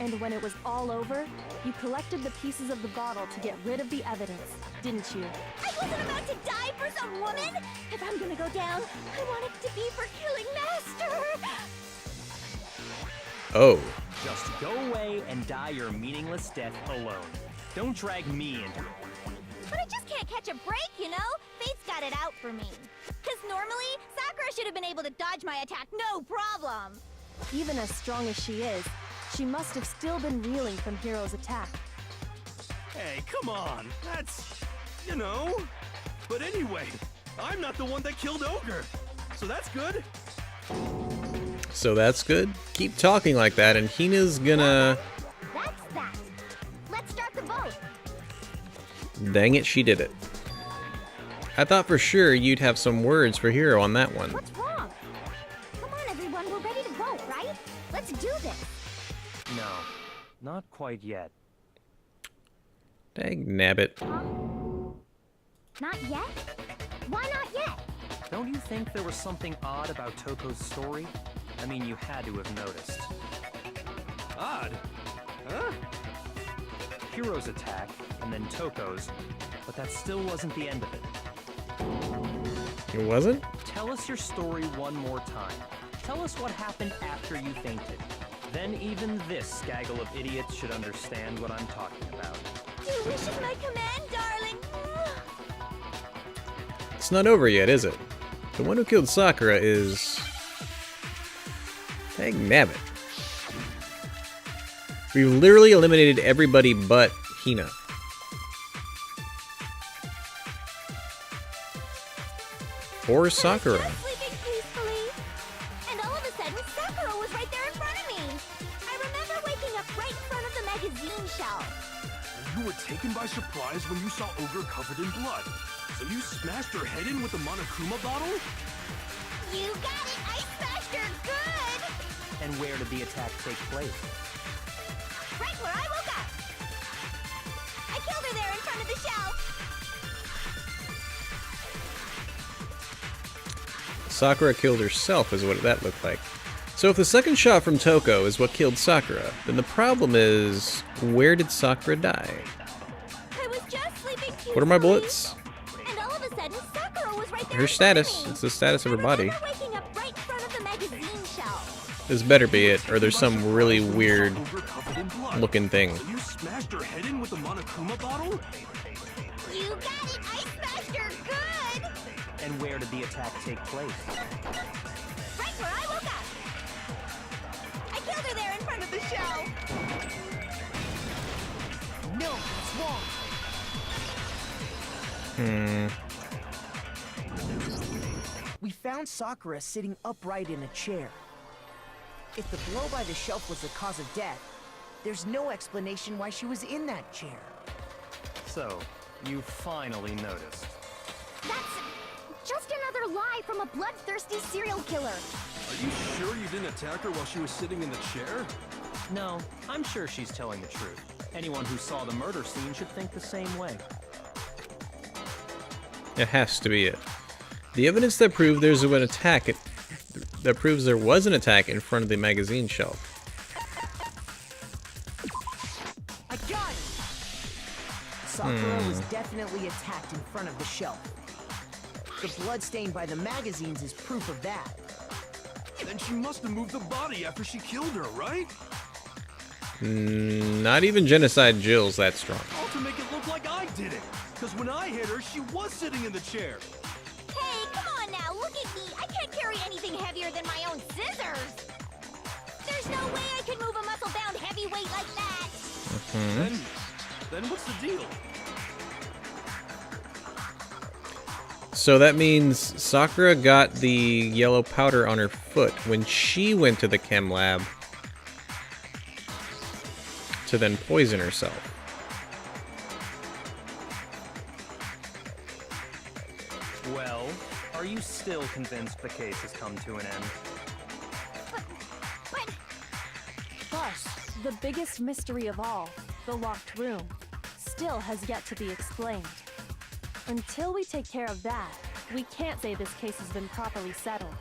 And when it was all over, you collected the pieces of the bottle to get rid of the evidence, didn't you? I wasn't about to die for some woman. If I'm gonna go down, I want it to be for killing Master. Oh. Just go away and die your meaningless death alone. Don't drag me into it. But I just can't catch a break, you know? Fate's got it out for me. Because normally, Sakura should have been able to dodge my attack no problem. Even as strong as she is, she must have still been reeling from Hiro's attack. Hey, come on. That's, you know. But anyway, I'm not the one that killed Ogre. So that's good. So that's good. Keep talking like that, and Hina's gonna... That's that. Let's start the vote. Dang it, she did it. I thought for sure you'd have some words for Hiro on that one. What's wrong? Come on, everyone. We're ready to vote, right? Let's do this. No, not quite yet. Dang nabbit. Not yet? Why not yet? Don't you think there was something odd about Toko's story? I mean, you had to have noticed. Odd? Huh? Hiro's attack, and then Toko's, but that still wasn't the end of it. It wasn't? Tell us your story one more time. Tell us what happened after you fainted. Then even this gaggle of idiots should understand what I'm talking about. Your wish is my command, darling. It's not over yet, is it? The one who killed Sakura is... Dang nabbit. We've literally eliminated everybody but Hina. Or Sakura. I was just sleeping peacefully, and all of a sudden, Sakura was right there in front of me. I remember waking up right in front of the magazine shelf. You were taken by surprise when you saw Ogre covered in blood. So you smashed her head in with the Monokuma bottle? You got it! I smashed her good! And where did the attack take place? Right where I woke up! I killed her there in front of the shelf! Sakura killed herself is what that looked like. So if the second shot from Toko is what killed Sakura, then the problem is, where did Sakura die? I was just sleeping peacefully. What are my bullets? And all of a sudden, Sakura was right there Her in front of status. me. It's the status of her body. I remember waking up right in front of the magazine shelf. This better be it, or there's some really weird looking thing. So you smashed her head in with the Monokuma bottle? You got it! I smashed her good! And where did the attack take place? Right where I woke up! I killed her there in front of the shelf! No, it's wrong. We found Sakura sitting upright in a chair. If the blow by the shelf was the cause of death, there's no explanation why she was in that chair. So, you finally noticed. That's just another lie from a bloodthirsty serial killer. Are you sure you didn't attack her while she was sitting in the chair? No, I'm sure she's telling the truth. Anyone who saw the murder scene should think the same way. It has to be it. The evidence that proves there was an attack in front of the magazine shelf. I got it! Sakura was definitely attacked in front of the shelf. The blood stained by the magazines is proof of that. Then she must have moved the body after she killed her, right? Not even Genocide Jill's that strong. All to make it look like I did it. Because when I hit her, she was sitting in the chair. Hey, come on now, look at me! I can't carry anything heavier than my own scissors! There's no way I could move a muscle-bound heavyweight like that! Then what's the deal? So that means Sakura got the yellow powder on her foot when she went to the chem lab to then poison herself. Well, are you still convinced the case has come to an end? But... Plus, the biggest mystery of all, the locked room, still has yet to be explained. Until we take care of that, we can't say this case has been properly settled.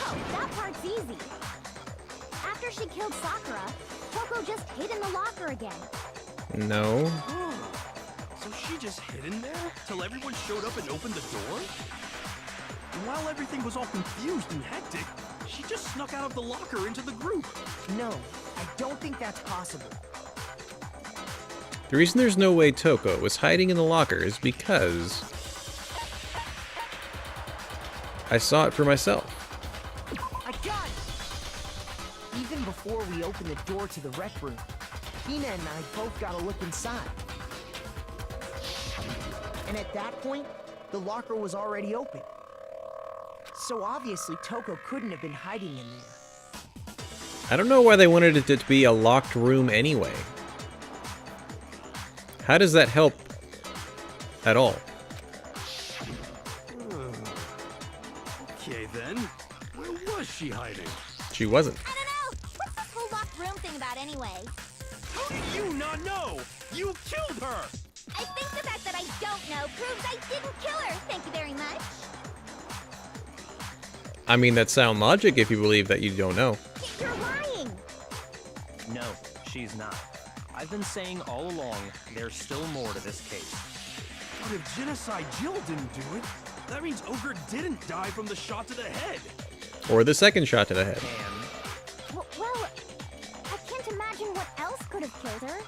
Oh, that part's easy. After she killed Sakura, Toko just hid in the locker again. No. So she just hid in there till everyone showed up and opened the door? And while everything was all confused and hectic, she just snuck out of the locker into the group. No, I don't think that's possible. The reason there's no way Toko was hiding in the locker is because I saw it for myself. I got it! Even before we opened the door to the rec room, Hina and I both got a look inside. And at that point, the locker was already open. So obviously Toko couldn't have been hiding in there. I don't know why they wanted it to be a locked room anyway. How does that help at all? Okay then, where was she hiding? She wasn't. I don't know! What's this whole locked room thing about anyway? How did you not know? You killed her! I think the fact that I don't know proves I didn't kill her, thank you very much. I mean, that's sound logic if you believe that you don't know. You're lying! No, she's not. I've been saying all along, there's still more to this case. But if Genocide Jill didn't do it, that means Ogre didn't die from the shot to the head. Or the second shot to the head. And Well, I can't imagine what else could have killed her.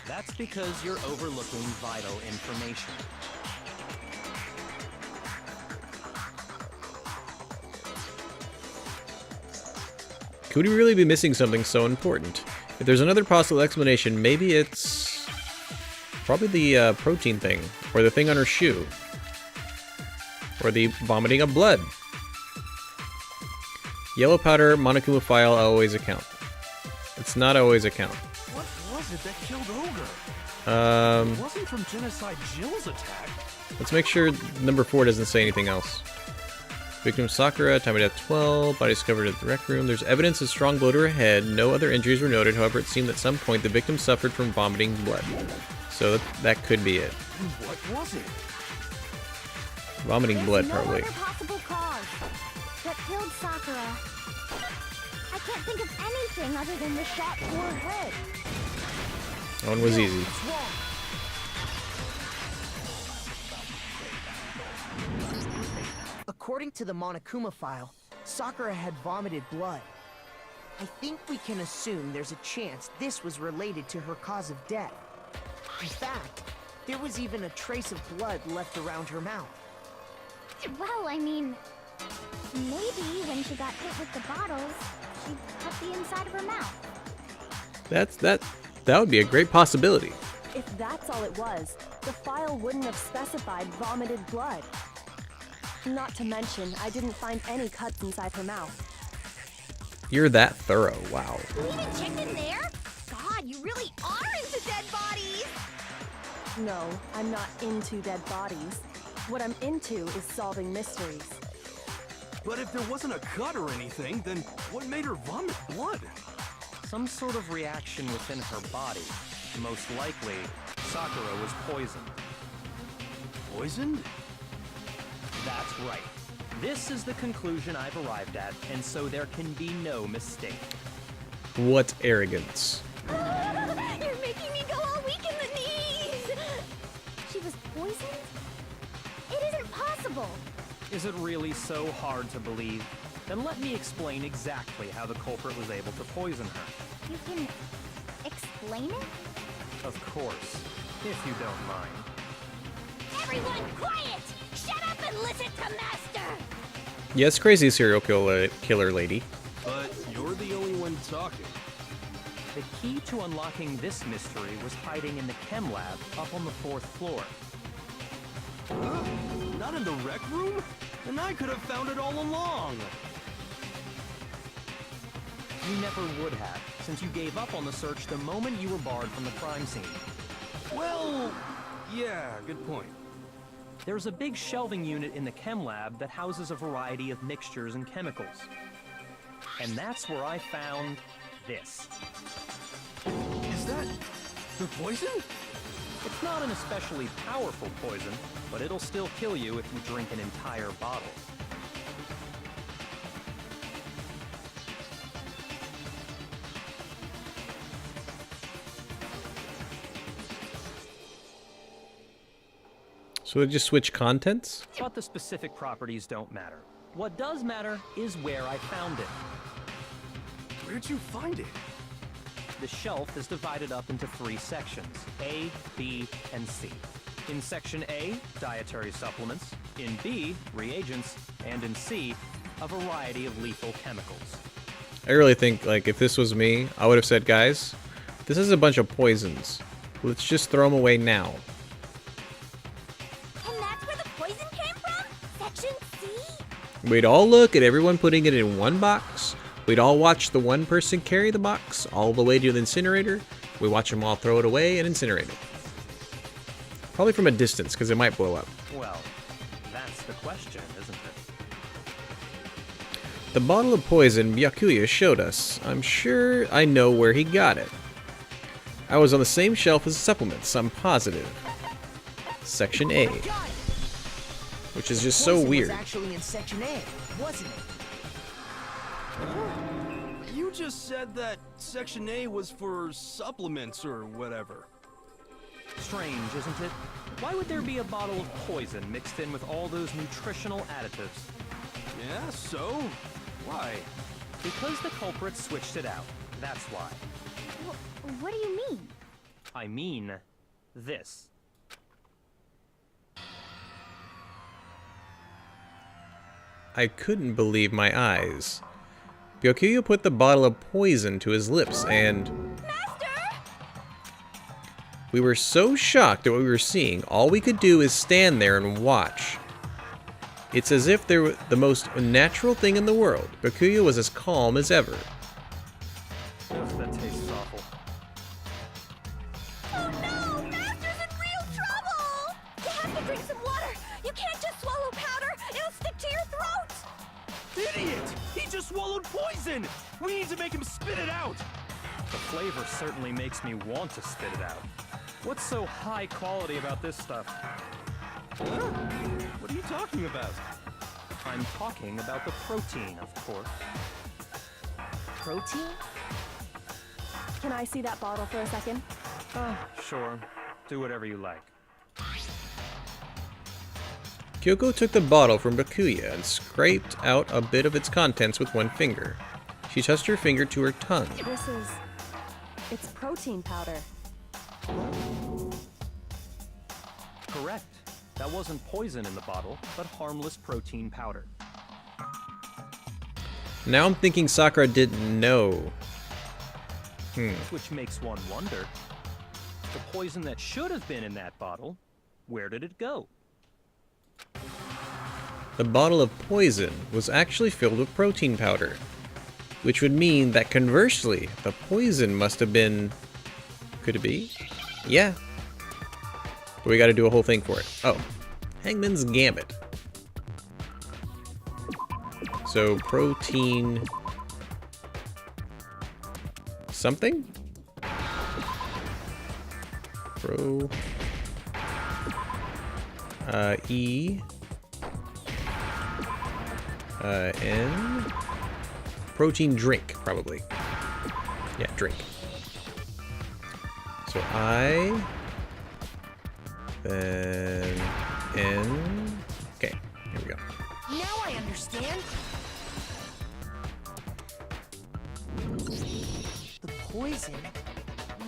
that's because you're overlooking vital information. Could we really be missing something so important? If there's another possible explanation, maybe it's probably the protein thing, or the thing on her shoe, or the vomiting of blood. Yellow powder, Monokuma file, always account. It's not always account. What was it that killed Ogre? It wasn't from Genocide Jill's attack. Let's make sure number 4 doesn't say anything else. Victim Sakura, time of death 12, body discovered at the rec room. There's evidence of strong blow to her head. No other injuries were noted, however it seemed at some point the victim suffered from vomiting blood. So that could be it. What was it? Vomiting blood, no probably. other possible cause. What killed Sakura? I can't think of anything other than the shot to her head. That one was easy. According to the Monokuma file, Sakura had vomited blood. I think we can assume there's a chance this was related to her cause of death. In fact, there was even a trace of blood left around her mouth. Well, I mean, maybe when she got hit with the bottles, she cut the inside of her mouth. That would be a great possibility. If that's all it was, the file wouldn't have specified vomited blood. Not to mention, I didn't find any cuts inside her mouth. You're that thorough, wow. You even checked in there? God, you really are into dead bodies! No, I'm not into dead bodies. What I'm into is solving mysteries. But if there wasn't a cut or anything, then what made her vomit blood? Some sort of reaction within her body. Most likely, Sakura was poisoned. Poisoned? That's right. This is the conclusion I've arrived at, and so there can be no mistake. What arrogance. You're making me go all weak in the knees! She was poisoned? It isn't possible! Is it really so hard to believe? Then let me explain exactly how the culprit was able to poison her. You can explain it? Of course, if you don't mind. Everyone quiet! Shut up and listen to Master! Yes, crazy serial killer lady. But you're the only one talking. The key to unlocking this mystery was hiding in the chem lab up on the 4th floor. Huh? Not in the rec room? And I could have found it all along. You never would have, since you gave up on the search the moment you were barred from the crime scene. Well, yeah, good point. There's a big shelving unit in the chem lab that houses a variety of mixtures and chemicals. And that's where I found this. Is that the poison? It's not an especially powerful poison, but it'll still kill you if you drink an entire bottle. So they just switch contents? But the specific properties don't matter. What does matter is where I found it. Where'd you find it? The shelf is divided up into 3 sections, A, B, and C. In Section A, dietary supplements. In B, reagents. And in C, a variety of lethal chemicals. I really think, like, if this was me, I would have said, guys, this is a bunch of poisons. Let's just throw them away now. And that's where the poison came from? Section C? We'd all look at everyone putting it in one box. We'd all watch the one person carry the box all the way to the incinerator. We watch them all throw it away and incinerate it. Probably from a distance, because it might blow up. Well, that's the question, isn't it? The bottle of poison Byakuya showed us. I'm sure I know where he got it. I was on the same shelf as supplements, I'm positive. Section A. Which is just so Poison weird. was actually in Section A, wasn't it? You just said that Section A was for supplements or whatever. Strange, isn't it? Why would there be a bottle of poison mixed in with all those nutritional additives? Yeah, so? Why? Because the culprit switched it out. That's why. What do you mean? I mean, this. I couldn't believe my eyes. Byakuya put the bottle of poison to his lips and... We were so shocked at what we were seeing, all we could do is stand there and watch. It's as if they were the most natural thing in the world. Bakuya was as calm as ever. That tastes awful. Oh no! Master's in real trouble! You have to drink some water! You can't just swallow powder! It'll stick to your throat! Idiot! He just swallowed poison! We need to make him spit it out! The flavor certainly makes me want to spit it out. What's so high quality about this stuff? Huh? What are you talking about? I'm talking about the protein, of course. Protein? Can I see that bottle for a second? Sure. Do whatever you like. Kyoko took the bottle from Bakuya and scraped out a bit of its contents with one finger. She touched her finger to her tongue. It's protein powder. Correct. That wasn't poison in the bottle, but harmless protein powder. Now I'm thinking Sakura didn't know. Which makes one wonder, the poison that should have been in that bottle, where did it go? The bottle of poison was actually filled with protein powder, which would mean that conversely, the poison must have been... Could it be? Yeah. But we gotta do a whole thing for it. Oh. Hangman's Gambit. So, protein... something? E... N... Protein drink, probably. Yeah, drink. So I... Then... N... Okay, here we go. Now I understand. The poison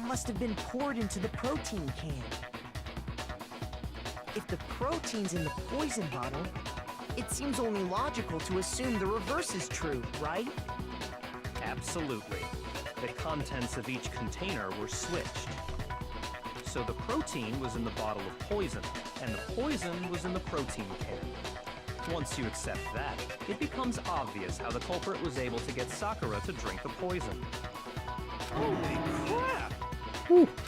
must have been poured into the protein can. If the protein's in the poison bottle, it seems only logical to assume the reverse is true, right? Absolutely. The contents of each container were switched. So the protein was in the bottle of poison, and the poison was in the protein can. Once you accept that, it becomes obvious how the culprit was able to get Sakura to drink the poison. Holy crap!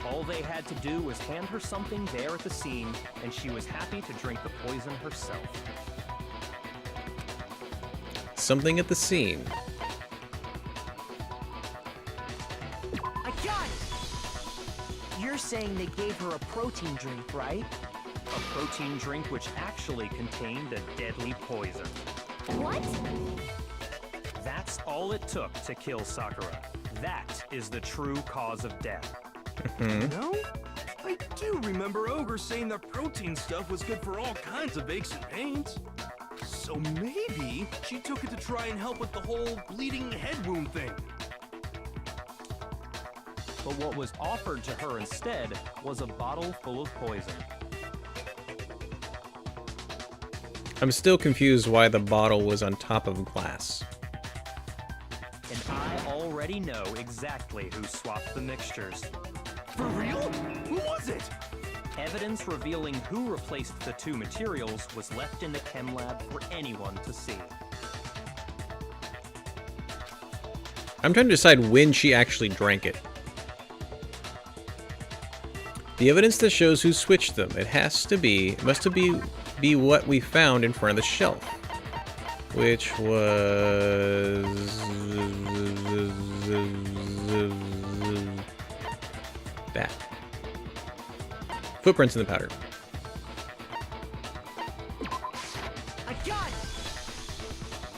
All they had to do was hand her something there at the scene, and she was happy to drink the poison herself. Something at the scene. I got it! You're saying they gave her a protein drink, right? A protein drink which actually contained a deadly poison. What? That's all it took to kill Sakura. That is the true cause of death. No? I do remember Ogre saying that protein stuff was good for all kinds of aches and pains. So maybe she took it to try and help with the whole bleeding head wound thing. But what was offered to her instead was a bottle full of poison. I'm still confused why the bottle was on top of glass. And I already know exactly who swapped the mixtures. For real? Who was it? Evidence revealing who replaced the two materials was left in the chem lab for anyone to see. I'm trying to decide when she actually drank it. The evidence that shows who switched them. It must be what we found in front of the shelf. Which was... that. Footprints in the powder. I got it!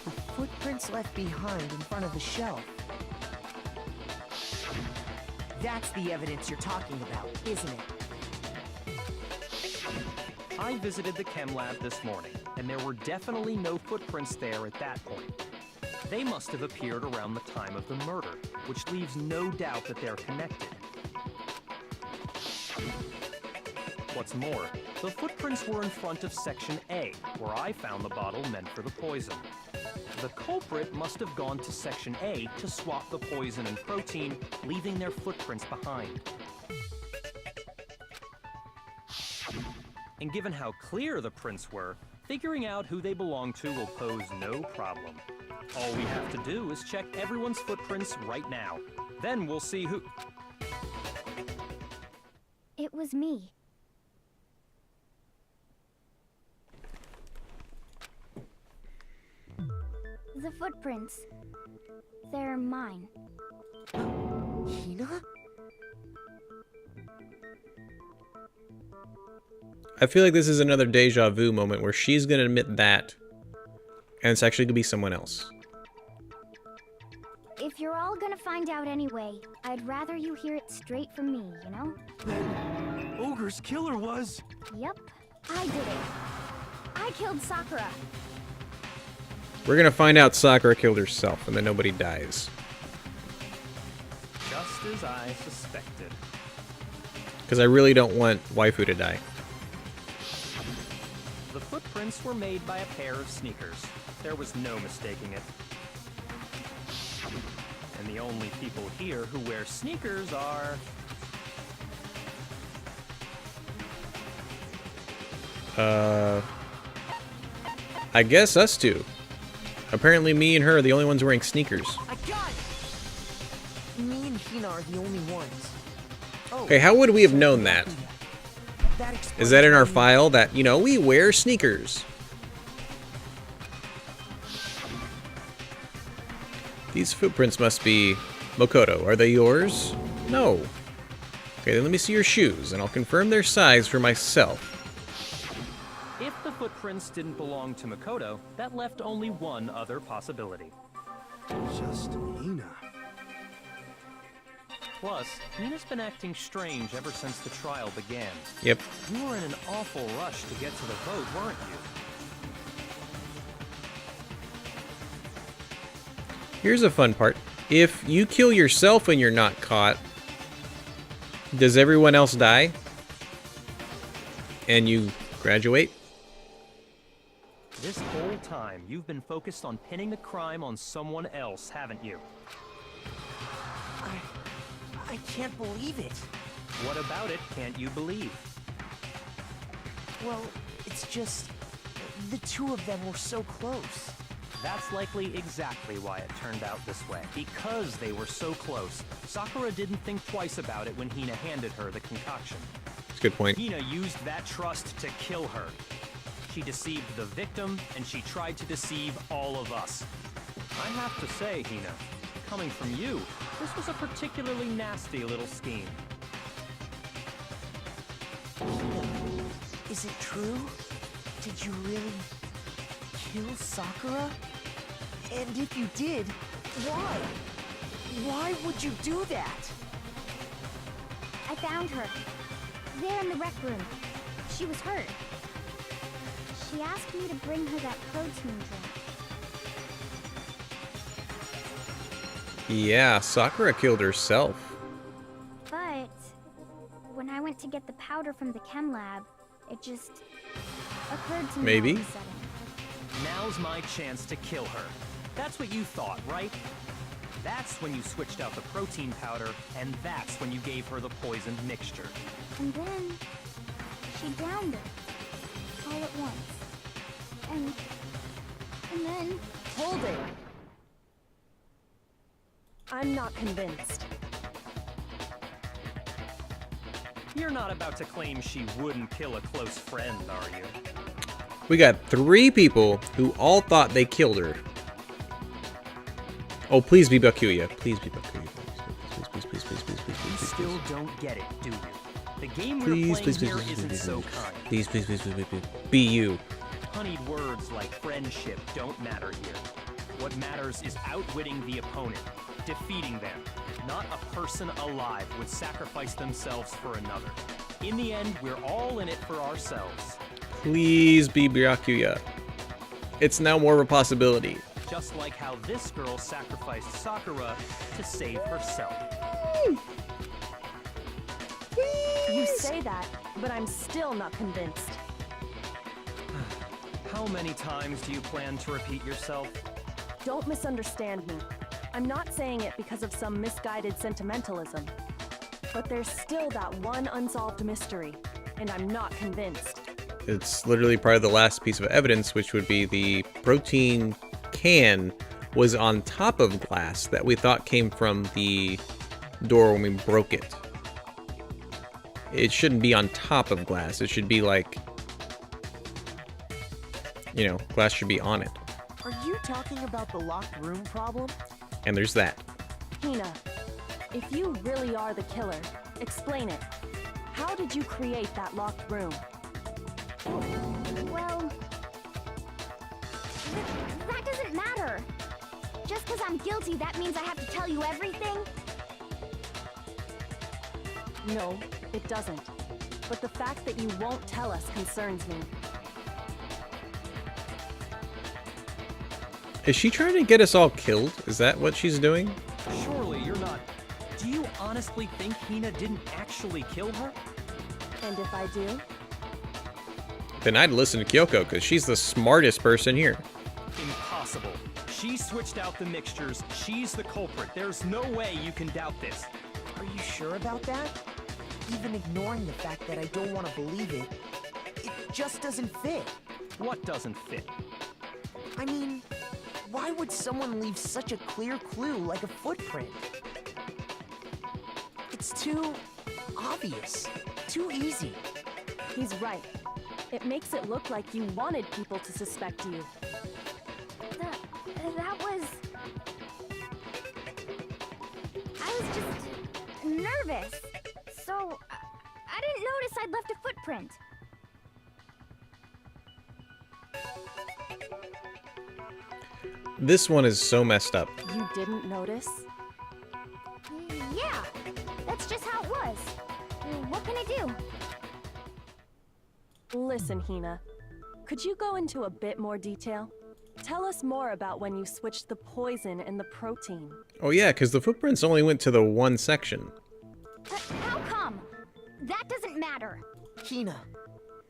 The footprints left behind in front of the shelf. That's the evidence you're talking about, isn't it? I visited the chem lab this morning, and there were definitely no footprints there at that point. They must have appeared around the time of the murder, which leaves no doubt that they're connected. What's more, the footprints were in front of Section A, where I found the bottle meant for the poison. The culprit must have gone to Section A to swap the poison and protein, leaving their footprints behind. And given how clear the prints were, figuring out who they belong to will pose no problem. All we have to do is check everyone's footprints right now. Then we'll see who... It was me. The footprints. They're mine. Hina? I feel like this is another deja vu moment where she's gonna admit that, and it's actually gonna be someone else. If you're all gonna find out anyway, I'd rather you hear it straight from me, you know? Then Ogre's killer was... Yep, I did it. I killed Sakura. We're gonna find out Sakura killed herself, and then nobody dies. Just as I suspected. Because I really don't want waifu to die. The footprints were made by a pair of sneakers. There was no mistaking it. And the only people here who wear sneakers are... I guess us two. Apparently me and her are the only ones wearing sneakers. I got it! Me and Hina are the only ones. Oh, Okay, how would we have known that? explains Is that in our why file that, you know, we wear sneakers? These footprints must be... Makoto, are they yours? No. Okay, then let me see your shoes, and I'll confirm their size for myself. If the footprints didn't belong to Makoto, that left only one other possibility. Just Hina. Plus, Nina's been acting strange ever since the trial began. Yep. You were in an awful rush to get to the vote, weren't you? Here's a fun part. If you kill yourself when you're not caught, does everyone else die? And you graduate? This whole time, you've been focused on pinning the crime on someone else, haven't you? I can't believe it. What about it can't you believe? Well, it's just... the two of them were so close. That's likely exactly why it turned out this way. Because they were so close, Sakura didn't think twice about it when Hina handed her the concoction. That's a good point. Hina used that trust to kill her. She deceived the victim, and she tried to deceive all of us. I have to say, Hina, coming from you, this was a particularly nasty little scheme. Is it true? Did you really kill Sakura? And if you did, why? Why would you do that? I found her. There in the rec room. She was hurt. She asked me to bring her that protein drink. Yeah, Sakura killed herself. But when I went to get the powder from the chem lab, it just occurred to me Maybe. all of a sudden. Now's my chance to kill her. That's what you thought, right? That's when you switched out the protein powder, and that's when you gave her the poisoned mixture. And then she downed it all at once. And then Hold it! I'm not convinced. You're not about to claim she wouldn't kill a close friend, are you? We got 3 people who all thought they killed her. Oh, please be Bakuya. Please be Bakuya. You still don't get it, do you? The game we're Please, playing please, here please, isn't please, so please, kind. please, please, please, please, please, be you. Honeyed words like friendship don't matter here. What matters is outwitting the opponent, defeating them. Not a person alive would sacrifice themselves for another. In the end, we're all in it for ourselves. Please be Bakuya. It's now more of a possibility. Just like how this girl sacrificed Sakura to save herself. You say that, but I'm still not convinced. How many times do you plan to repeat yourself? Don't misunderstand me. I'm not saying it because of some misguided sentimentalism. But there's still that one unsolved mystery. and I'm not convinced. It's literally part of the last piece of evidence, which would be the protein can was on top of glass that we thought came from the door when we broke it. It shouldn't be on top of glass. It should be like, you know, glass should be on it. Are you talking about the locked room problem? And there's that. Hina, if you really are the killer, explain it. How did you create that locked room? Well, that doesn't matter. Just because I'm guilty, that means I have to tell you everything? No, it doesn't. But the fact that you won't tell us concerns me. Is she trying to get us all killed? Is that what she's doing? Surely you're not... Do you honestly think Hina didn't actually kill her? And if I do? Then I'd listen to Kyoko, because she's the smartest person here. Impossible. She switched out the mixtures. She's the culprit. There's no way you can doubt this. Are you sure about that? Even ignoring the fact that I don't want to believe it, it just doesn't fit. What doesn't fit? I mean, why would someone leave such a clear clue like a footprint? It's too obvious, too easy. He's right. It makes it look like you wanted people to suspect you. That was... I was just nervous. So, I didn't notice I'd left a footprint. This one is so messed up. You didn't notice? Yeah, that's just how it was. What can I do? Listen, Hina. Could you go into a bit more detail? Tell us more about when you switched the poison and the protein. Oh yeah, because the footprints only went to the one section. How come? That doesn't matter. Hina,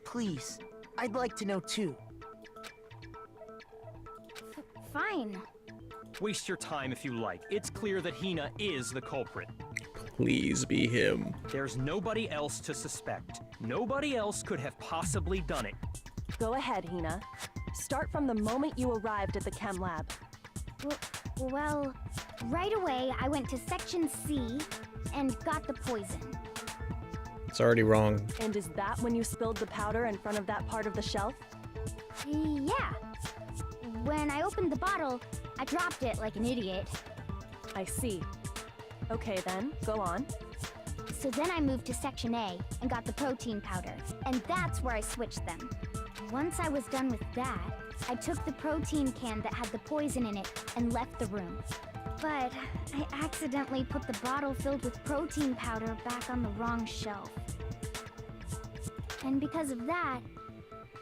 please, I'd like to know too. Fine. Waste your time if you like. It's clear that Hina is the culprit. Please be him. There's nobody else to suspect. Nobody else could have possibly done it. Go ahead, Hina. Start from the moment you arrived at the chem lab. Well, right away I went to Section C and got the poison. It's already wrong. And is that when you spilled the powder in front of that part of the shelf? Yeah. When I opened the bottle, I dropped it like an idiot. I see. Okay then, go on. So then I moved to Section A and got the protein powder, and that's where I switched them. Once I was done with that, I took the protein can that had the poison in it and left the room. But I accidentally put the bottle filled with protein powder back on the wrong shelf. And because of that,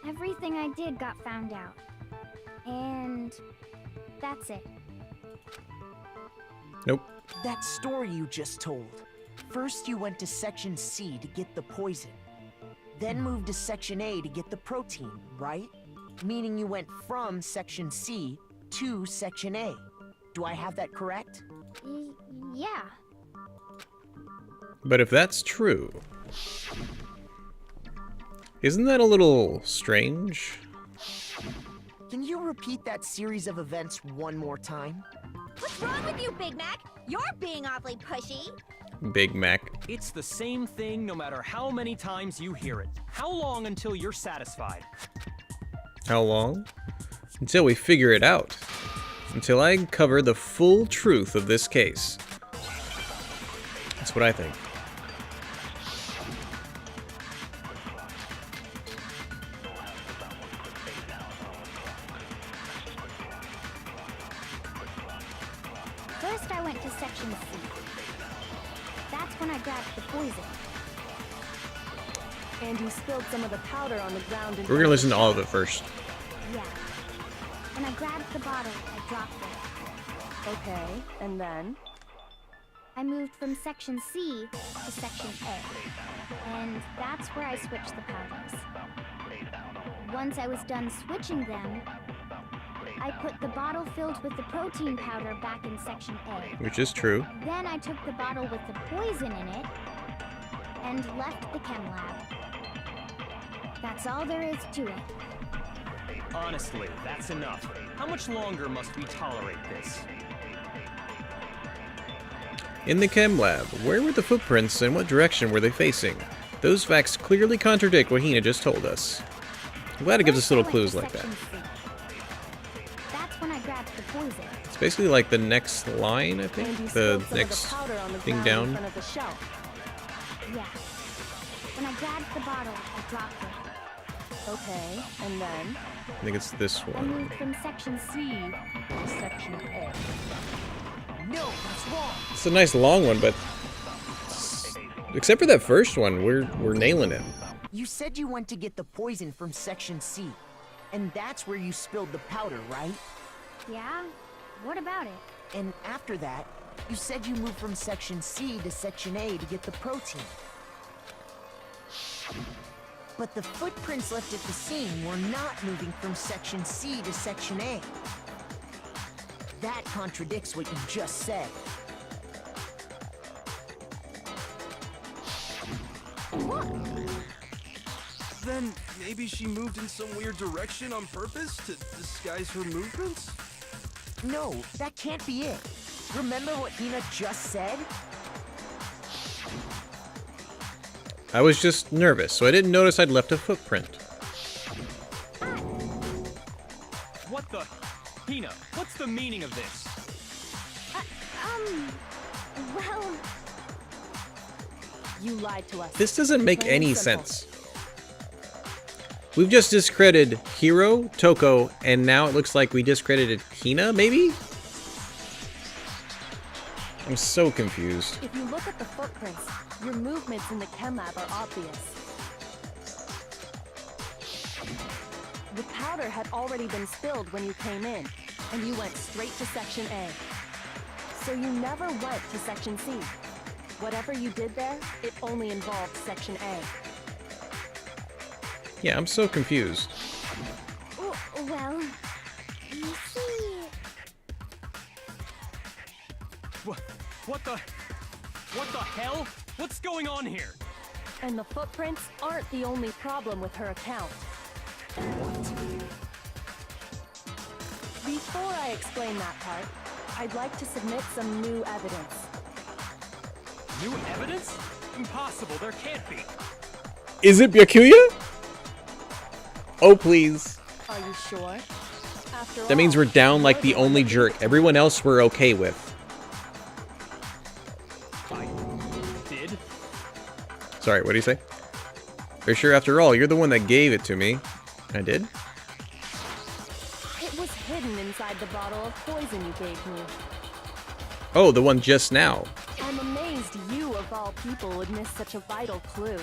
everything I did got found out. And that's it. Nope. That story you just told. First you went to Section C to get the poison. Then moved to Section A to get the protein, right? Meaning you went from Section C to Section A. Do I have that correct? Yeah. But if that's true, isn't that a little strange? Can you repeat that series of events one more time? What's wrong with you, Big Mac? You're being awfully pushy. Big Mac. It's the same thing no matter how many times you hear it. How long until you're satisfied? How long? Until we figure it out. Until I uncover the full truth of this case. That's what I think. First I went to Section C. That's when I grabbed the poison. And you spilled some of the powder on the ground. We're gonna listen to all of it first. Yeah. When I grabbed the bottle, I dropped it. Okay, and then? I moved from Section C to Section A. And that's where I switched the powders. Once I was done switching them, I put the bottle filled with the protein powder back in Section A. Which is true. Then I took the bottle with the poison in it and left the chem lab. That's all there is to it. Honestly, that's enough. How much longer must we tolerate this? In the chem lab, where were the footprints and what direction were they facing? Those facts clearly contradict what Hina just told us. I'm glad it gives us little clues like that. That's when I grabbed the poison. It's basically like the next line, I think? And you The spilled some of next the powder on the thing ground down. in front of the shelf. Yeah. When I grabbed the bottle, I dropped it. Okay, and then? I think it's this I one. moved from section C to section A. No, that's wrong. It's a nice long one, but except for that first one, we're nailing it. You said you went to get the poison from section C, and that's where you spilled the powder, right? Yeah? What about it? And after that, you said you moved from section C to section A to get the protein. But the footprints left at the scene were not moving from section C to section A. That contradicts what you just said. Then maybe she moved in some weird direction on purpose to disguise her movements? No, that can't be it. Remember what Hina just said? I was just nervous, so I didn't notice I'd left a footprint. What the? Hina, what's the meaning of this? Well, You lied to us. This doesn't make Plain and any simple. sense. We've just discredited Hiro, Toko, and now it looks like we discredited Hina, maybe? I'm so confused. If you look at the footprints, your movements in the chem lab are obvious. The powder had already been spilled when you came in, and you went straight to section A. So you never went to section C. Whatever you did there, it only involved section A. Yeah, I'm so confused. well, you see... What the hell? What's going on here? And the footprints aren't the only problem with her account. Before I explain that part, I'd like to submit some new evidence. New evidence? Impossible, there can't be. Is it Byakuya? Oh, please. Are you sure? After That means all, we're down like the you're one only that jerk. Everyone else we're okay with. I did? Sorry, what do you say? Are you sure after all, you're the one that gave it to me? I did? It was hidden inside the bottle of poison you gave me. Oh, the one just now. I'm amazed you, of all people, would miss such a vital clue.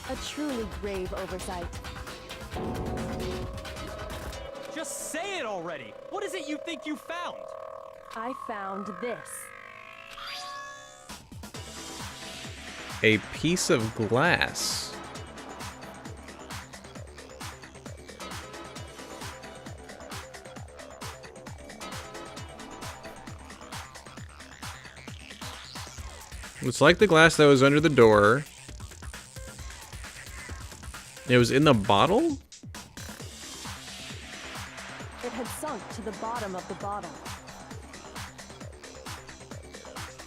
A truly grave oversight. Just say it already! What is it you think you found? I found this. A piece of glass. It's like the glass that was under the door. It was in the bottle? It had sunk to the bottom of the bottle.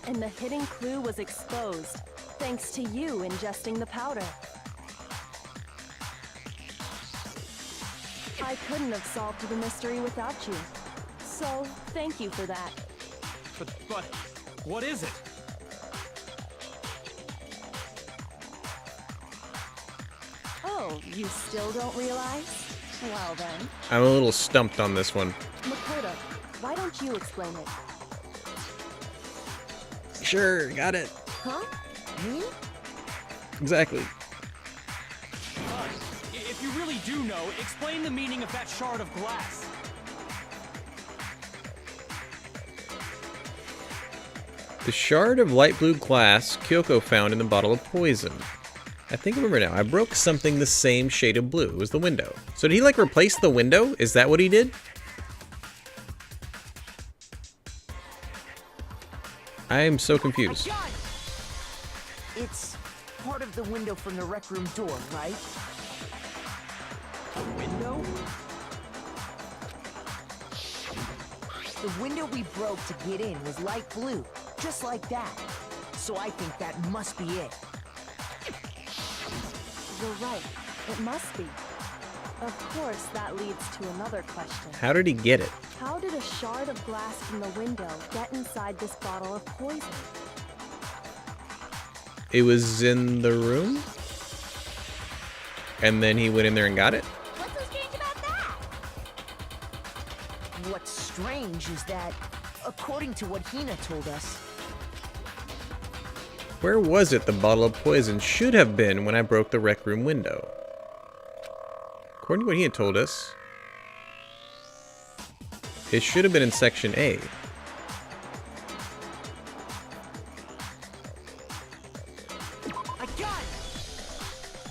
And the hidden clue was exposed, thanks to you ingesting the powder. I couldn't have solved the mystery without you. So, thank you for that. But, what is it? Oh, you still don't realize? Well then. I'm a little stumped on this one. Makoto, why don't you explain it? Sure, got it. Huh? Me? Exactly. Fine. If you really do know, explain the meaning of that shard of glass. The shard of light blue glass Kyoko found in the bottle of poison. I think I remember now. I broke something the same shade of blue. It was the window. So did he like replace the window? Is that what he did? I am so confused. It's part of the window from the rec room door, right? Window? The window we broke to get in was light blue, just like that. So I think that must be it. You're right. It must be. Of course, that leads to another question. How did he get it? How did a shard of glass from the window get inside this bottle of poison? It was in the room? And then he went in there and got it? What's so strange about that? What's strange is that, according to what Hina told us, Where was it the bottle of poison should have been when I broke the rec room window? According to what he had told us, it should have been in section A. I got it!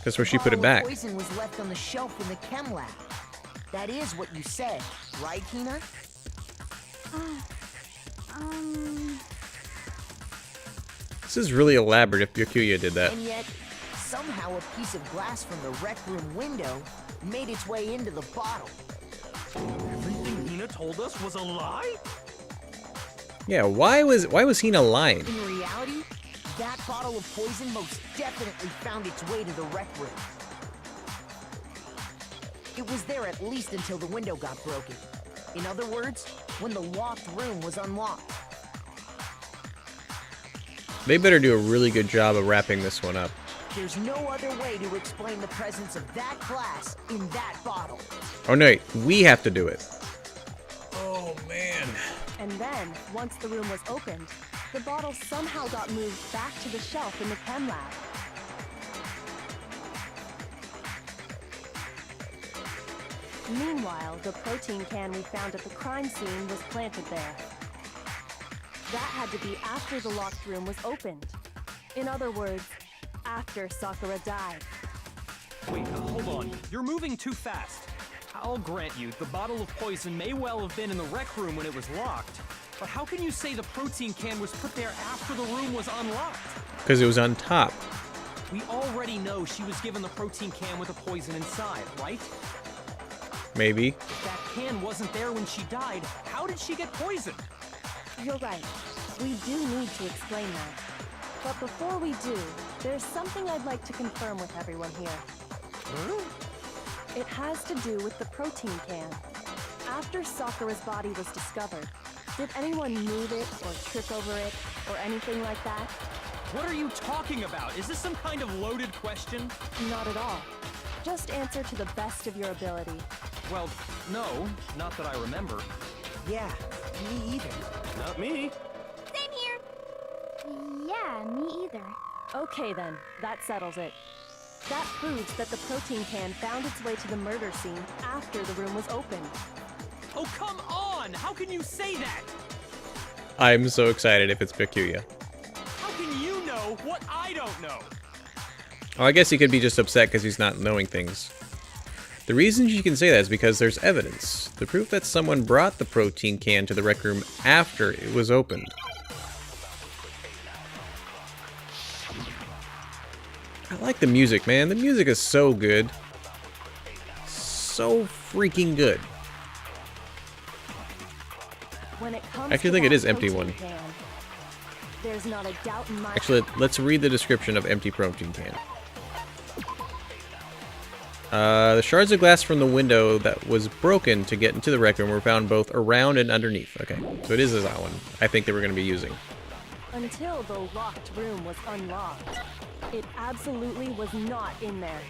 That's where she put it back. Poison was left on the shelf in the chem lab. That is what you said, right, Hina? This is really elaborate if Byakuya did that. And yet, somehow a piece of glass from the rec room window made its way into the bottle. Everything Hina told us was a lie? Yeah, why was Hina lying? In reality, that bottle of poison most definitely found its way to the rec room. It was there at least until the window got broken. In other words, when the locked room was unlocked. They better do a really good job of wrapping this one up. There's no other way to explain the presence of that glass in that bottle. Oh no, we have to do it. Oh man. And then, once the room was opened, the bottle somehow got moved back to the shelf in the chem lab. Meanwhile, the protein can we found at the crime scene was planted there. That had to be after the locked room was opened. In other words, after Sakura died. Wait, hold on. You're moving too fast. I'll grant you, the bottle of poison may well have been in the rec room when it was locked. But how can you say the protein can was put there after the room was unlocked? Because it was on top. We already know she was given the protein can with the poison inside, right? Maybe. If that can wasn't there when she died, how did she get poisoned? You're right. We do need to explain that. But before we do, there's something I'd like to confirm with everyone here. Huh? It has to do with the protein can. After Sakura's body was discovered, did anyone move it or trip over it or anything like that? What are you talking about? Is this some kind of loaded question? Not at all. Just answer to the best of your ability. Well, no, not that I remember. Yeah, me either. Not me. Same here. Yeah, me either. Okay then, that settles it. That proves that the protein can found its way to the murder scene after the room was opened. Oh, come on! How can you say that? I'm so excited if it's Byakuya. How can you know what I don't know? Oh, I guess he could be just upset because he's not knowing things. The reason you can say that is because there's evidence. The proof that someone brought the protein can to the rec room after it was opened. I like the music, man. The music is so good. So freaking good. When it comes I actually to think it that is empty protein one. can, there's not a doubt in my Actually, let's read the description of empty protein can. The shards of glass from the window that was broken to get into the rec room were found both around and underneath. Okay, so it is that one I think they were going to be using. Until the locked room was unlocked. It absolutely was not in there.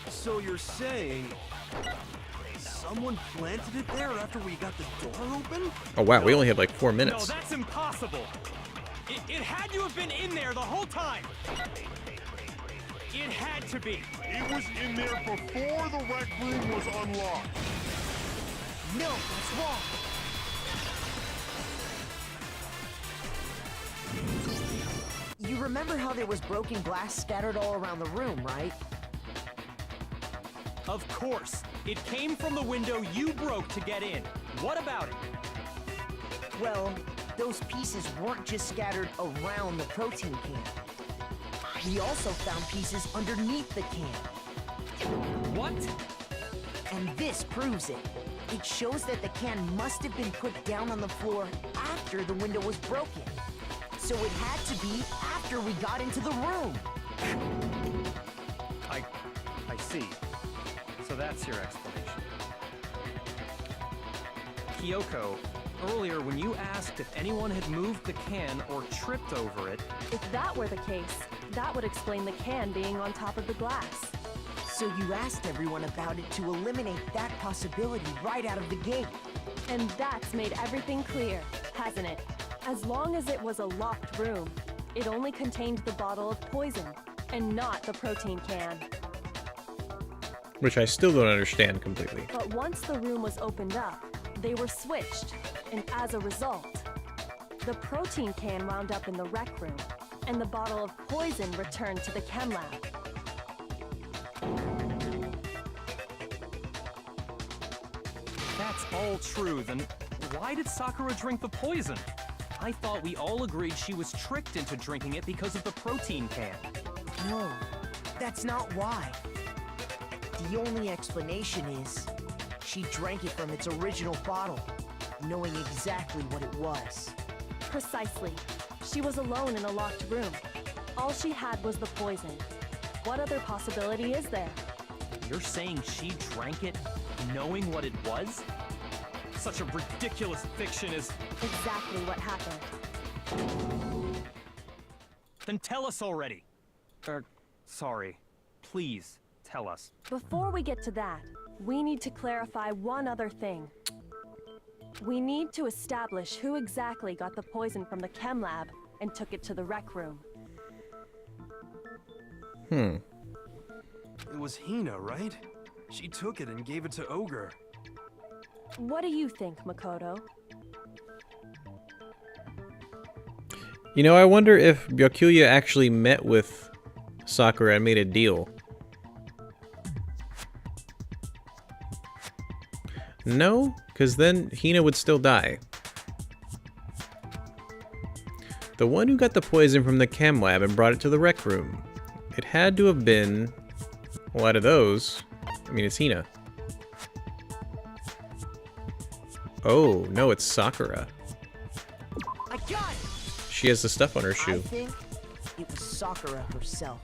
So you're saying someone planted it there after we got the door open? Oh wow, we only have like 4 No, minutes. that's impossible. It had to have been in there the whole time. It had to be. It was in there before the rec room was unlocked. No, that's wrong. You remember how there was broken glass scattered all around the room, right? Of course. It came from the window you broke to get in. What about it? Well, those pieces weren't just scattered around the protein can. We also found pieces underneath the can. What? And this proves it. It shows that the can must have been put down on the floor after the window was broken. So it had to be after we got into the room. I see. So that's your explanation. Kyoko, earlier when you asked if anyone had moved the can or tripped over it... If that were the case, that would explain the can being on top of the glass. So you asked everyone about it to eliminate that possibility right out of the gate. And that's made everything clear, hasn't it? As long as it was a locked room, it only contained the bottle of poison, and not the protein can. Which I still don't understand completely. But once the room was opened up, they were switched, and as a result, the protein can wound up in the rec room, and the bottle of poison returned to the chem lab. That's all true, then why did Sakura drink the poison? I thought we all agreed she was tricked into drinking it because of the protein can. No, that's not why. The only explanation is she drank it from its original bottle, knowing exactly what it was. Precisely. She was alone in a locked room. All she had was the poison. What other possibility is there? You're saying she drank it knowing what it was? Such a ridiculous fiction is... Exactly what happened. Then tell us already. Sorry. Please, tell us. Before we get to that, we need to clarify one other thing. We need to establish who exactly got the poison from the chem lab and took it to the rec room. It was Hina, right? She took it and gave it to Ogre. What do you think, Makoto? You know, I wonder if Byakuya actually met with Sakura and made a deal. No, because then Hina would still die. The one who got the poison from the chem lab and brought it to the rec room. It had to have been... Well, out of those, I mean, it's Hina. Oh, no, it's Sakura. I got it! She has the stuff on her I shoe. think it was Sakura herself.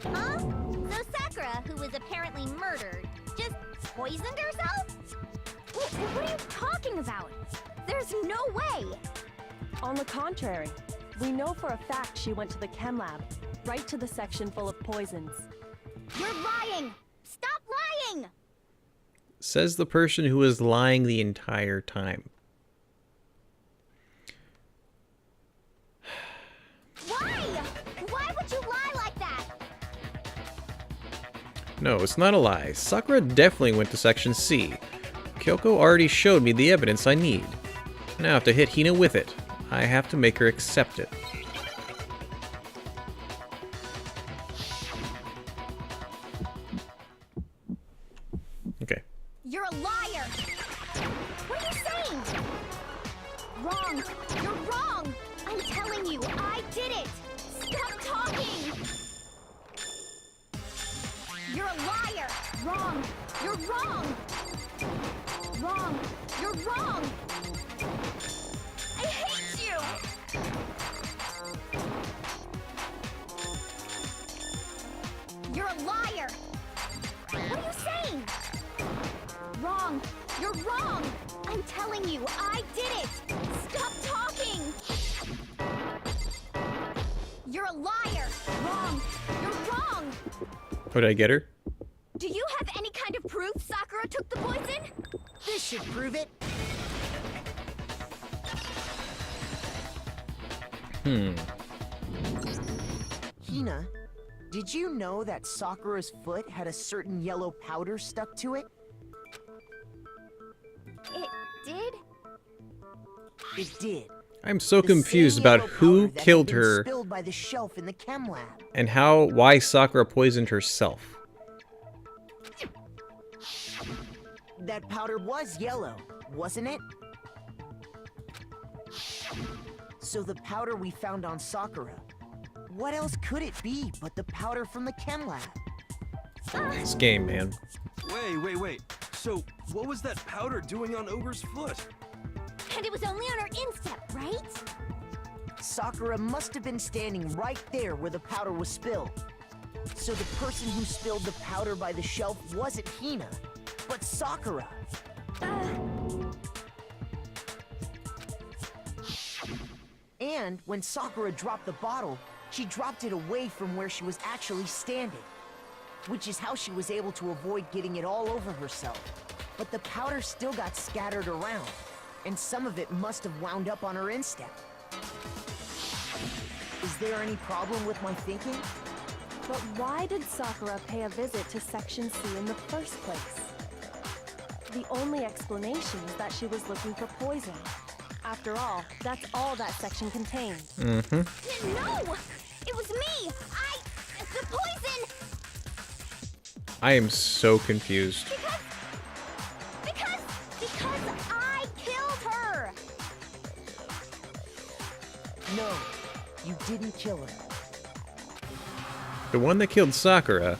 Huh? So Sakura, who was apparently murdered, just poisoned herself? What are you talking about? There's no way! On the contrary, we know for a fact she went to the chem lab, right to the section full of poisons. You're lying! Stop lying! Says the person who was lying the entire time. Why? Why would you lie like that? No, it's not a lie. Sakura definitely went to Section C. Kyoko already showed me the evidence I need. Now I have to hit Hina with it. I have to make her accept it. Okay. You're a liar! What are you saying? Wrong! You're wrong! I'm telling you, I did it! Stop talking! You're a liar! Wrong! You're wrong! Wrong! You're wrong! I hate you! You're a liar! What are you saying? Wrong! You're wrong! I'm telling you, I did it! Stop talking! You're a liar! Wrong! You're wrong! Oh, did I get her? Do you have any kind of proof Sakura took the poison? This should prove it. Hina, did you know that Sakura's foot had a certain yellow powder stuck to it? It did? It did. I'm so The same confused about yellow who powder that had killed been her spilled by the shelf in the chem lab. and why Sakura poisoned herself. That powder was yellow, wasn't it? So the powder we found on Sakura, what else could it be but the powder from the chem lab? This game, man. Wait. So, what was that powder doing on Ogre's foot? And it was only on her instep, right? Sakura must have been standing right there where the powder was spilled. So the person who spilled the powder by the shelf wasn't Hina, but Sakura. And when Sakura dropped the bottle, she dropped it away from where she was actually standing, which is how she was able to avoid getting it all over herself. But the powder still got scattered around, and some of it must have wound up on her instep. Is there any problem with my thinking? But why did Sakura pay a visit to Section C in the first place? The only explanation is that she was looking for poison. After all, that's all that section contained. Mm-hmm. No! It was me! The poison! I am so confused. Because I killed her! No, you didn't kill her. The one that killed Sakura.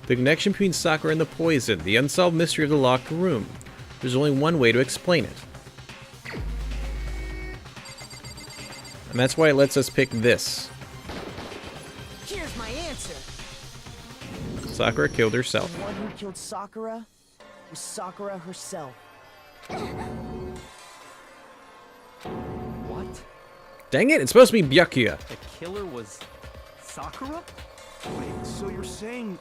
The connection between Sakura and the poison. The unsolved mystery of the locked room. There's only one way to explain it. And that's why it lets us pick this. Here's my answer. Sakura killed herself. The one who killed Sakura was Sakura herself. What? Dang it, it's supposed to be Byakuya. The killer was Sakura? Wait, so you're saying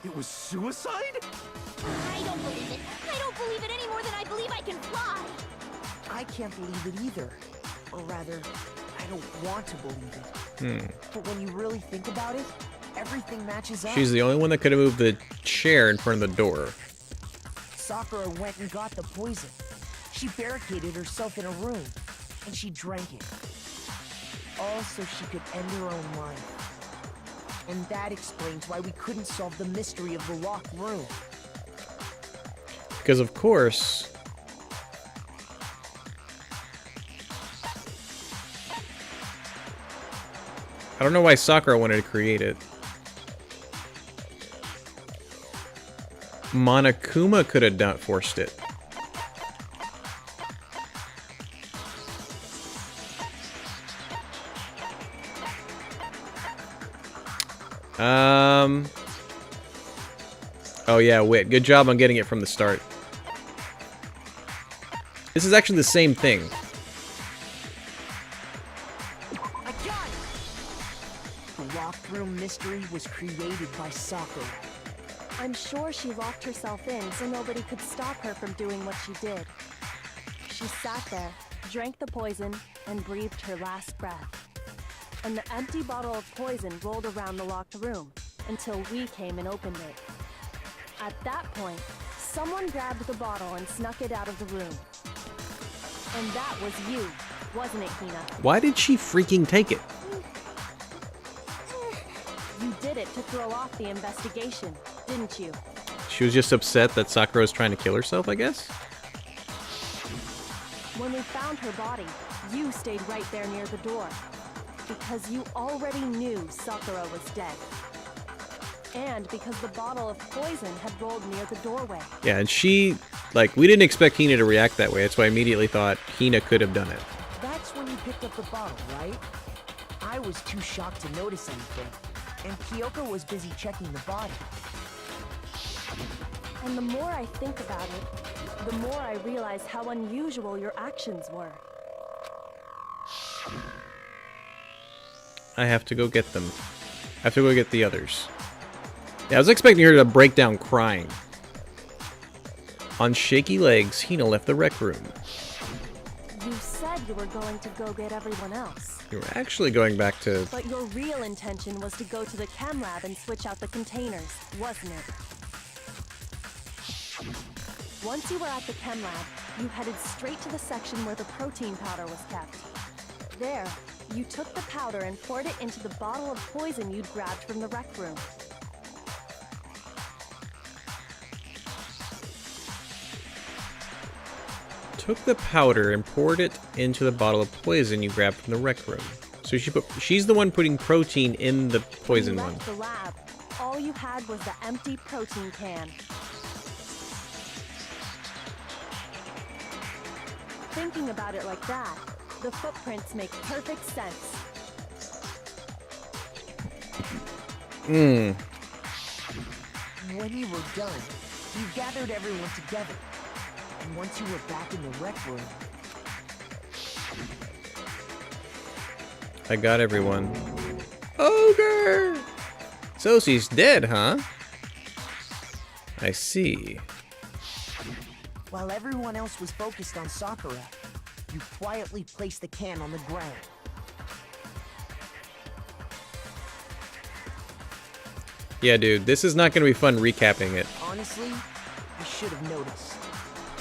it was suicide? I don't believe it. I don't believe it any more than I believe I can fly. I can't believe it either. Or rather, I don't want to believe it. But when you really think about it, everything matches up. She's the only one that could have moved the chair in front of the door. Sakura went and got the poison. She barricaded herself in a room, and she drank it. All so she could end her own life. And that explains why we couldn't solve the mystery of the locked room. Because of course... I don't know why Sakura wanted to create it. Monokuma could have not forced it. Oh yeah, Wit. Good job on getting it from the start. This is actually the same thing. I got it! The locked room mystery was created by Sakura. I'm sure she locked herself in so nobody could stop her from doing what she did. She sat there, drank the poison, and breathed her last breath. And the empty bottle of poison rolled around the locked room until we came and opened it. At that point, someone grabbed the bottle and snuck it out of the room. And that was you, wasn't it, Hina? Why did she freaking take it? You did it to throw off the investigation, didn't you? She was just upset that Sakura was trying to kill herself, I guess? When we found her body, you stayed right there near the door. Because you already knew Sakura was dead. And because the bottle of poison had rolled near the doorway. Yeah, and she... Like, we didn't expect Hina to react that way. That's why I immediately thought Hina could have done it. That's when you picked up the bottle, right? I was too shocked to notice anything. And Kyoko was busy checking the body. And the more I think about it, the more I realize how unusual your actions were. I have to go get them. I have to go get the others. Yeah, I was expecting her to break down crying. On shaky legs, Hina left the rec room. You said you were going to go get everyone else. You were actually going back to... But your real intention was to go to the chem lab and switch out the containers, wasn't it? Once you were at the chem lab, you headed straight to the section where the protein powder was kept. There, you took the powder and poured it into the bottle of poison you'd grabbed from the rec room. Took the powder and poured it into the bottle of poison you grabbed from the rec room. So she's the one putting protein in the poison You one. left the lab, all you had was the empty protein can. Thinking about it like that, the footprints make perfect sense. When you were done, you gathered everyone together. And once you were back in the rec room... I got everyone. Ogre! So she's dead, huh? I see. While everyone else was focused on Sakura, you quietly placed the can on the ground. Yeah, dude, this is not gonna be fun recapping it. Honestly, I should have noticed.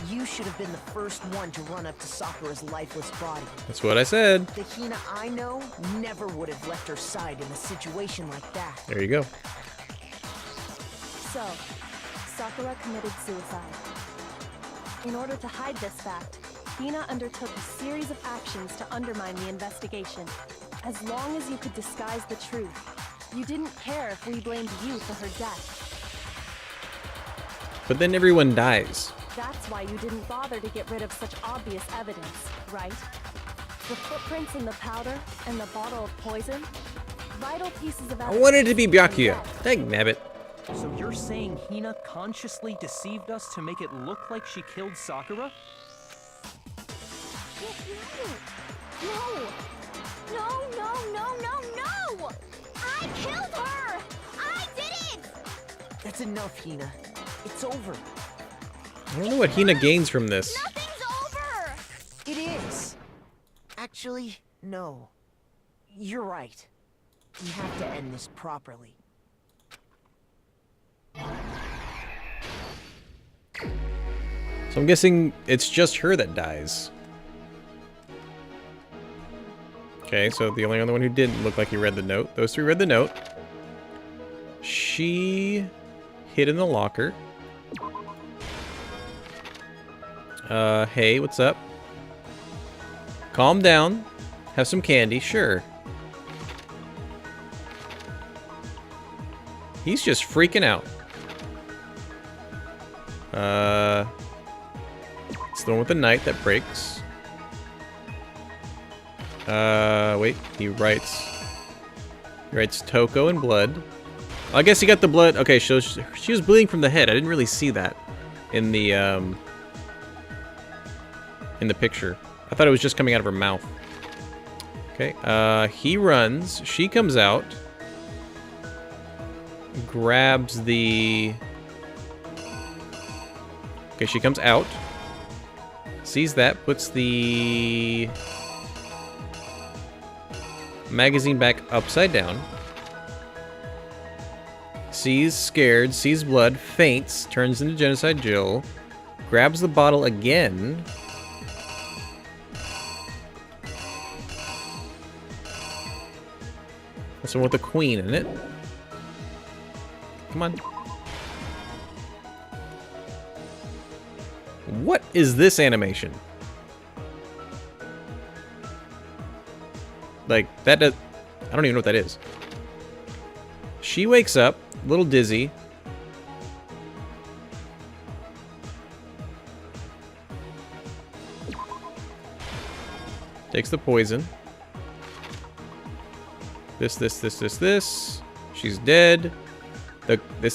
You should have been the first one to run up to Sakura's lifeless body. That's what I said. The Hina I know never would have left her side in a situation like that. There you go. So, Sakura committed suicide. In order to hide this fact, Hina undertook a series of actions to undermine the investigation. As long as you could disguise the truth, you didn't care if we blamed you for her death. But then everyone dies. That's why you didn't bother to get rid of such obvious evidence, right? The footprints in the powder and the bottle of poison? Vital pieces of I evidence. wanted it to be Byakuya. Dang nabbit. So you're saying Hina consciously deceived us to make it look like she killed Sakura? No! No, no, no, no, no! I killed her! I did it! That's enough, Hina. It's over. I don't know what Hina gains from this. Nothing's over! It is. Actually, no. You're right. We have to end this properly. So I'm guessing it's just her that dies. Okay, so the only other one who didn't look like he read the note. Those three read the note. She hid in the locker. Hey, what's up? Calm down. Have some candy, sure. He's just freaking out. It's the one with the knight that breaks. Wait, he writes Toko in blood. I guess he got the blood. Okay, so she was bleeding from the head. I didn't really see that in the picture. I thought it was just coming out of her mouth. Okay, he runs. She comes out. Grabs the... Okay, she comes out. Sees that, puts the magazine back upside down. Sees scared, sees blood, faints, turns into Genocide Jill. Grabs the bottle again. That's the one with the queen in it. Come on. What is this animation? Like, that does... I don't even know what that is. She wakes up, a little dizzy. Takes the poison. This. She's dead.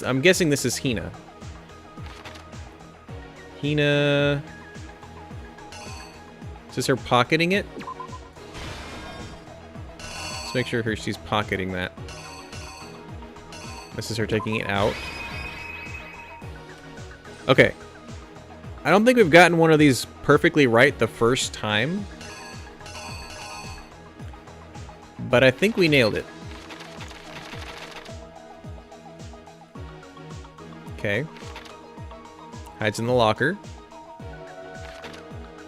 I'm guessing this is Hina. Hina... Is this her pocketing it? Let's make sure she's pocketing that. This is her taking it out. Okay. I don't think we've gotten one of these perfectly right the first time. But I think we nailed it. Okay. Hides in the locker.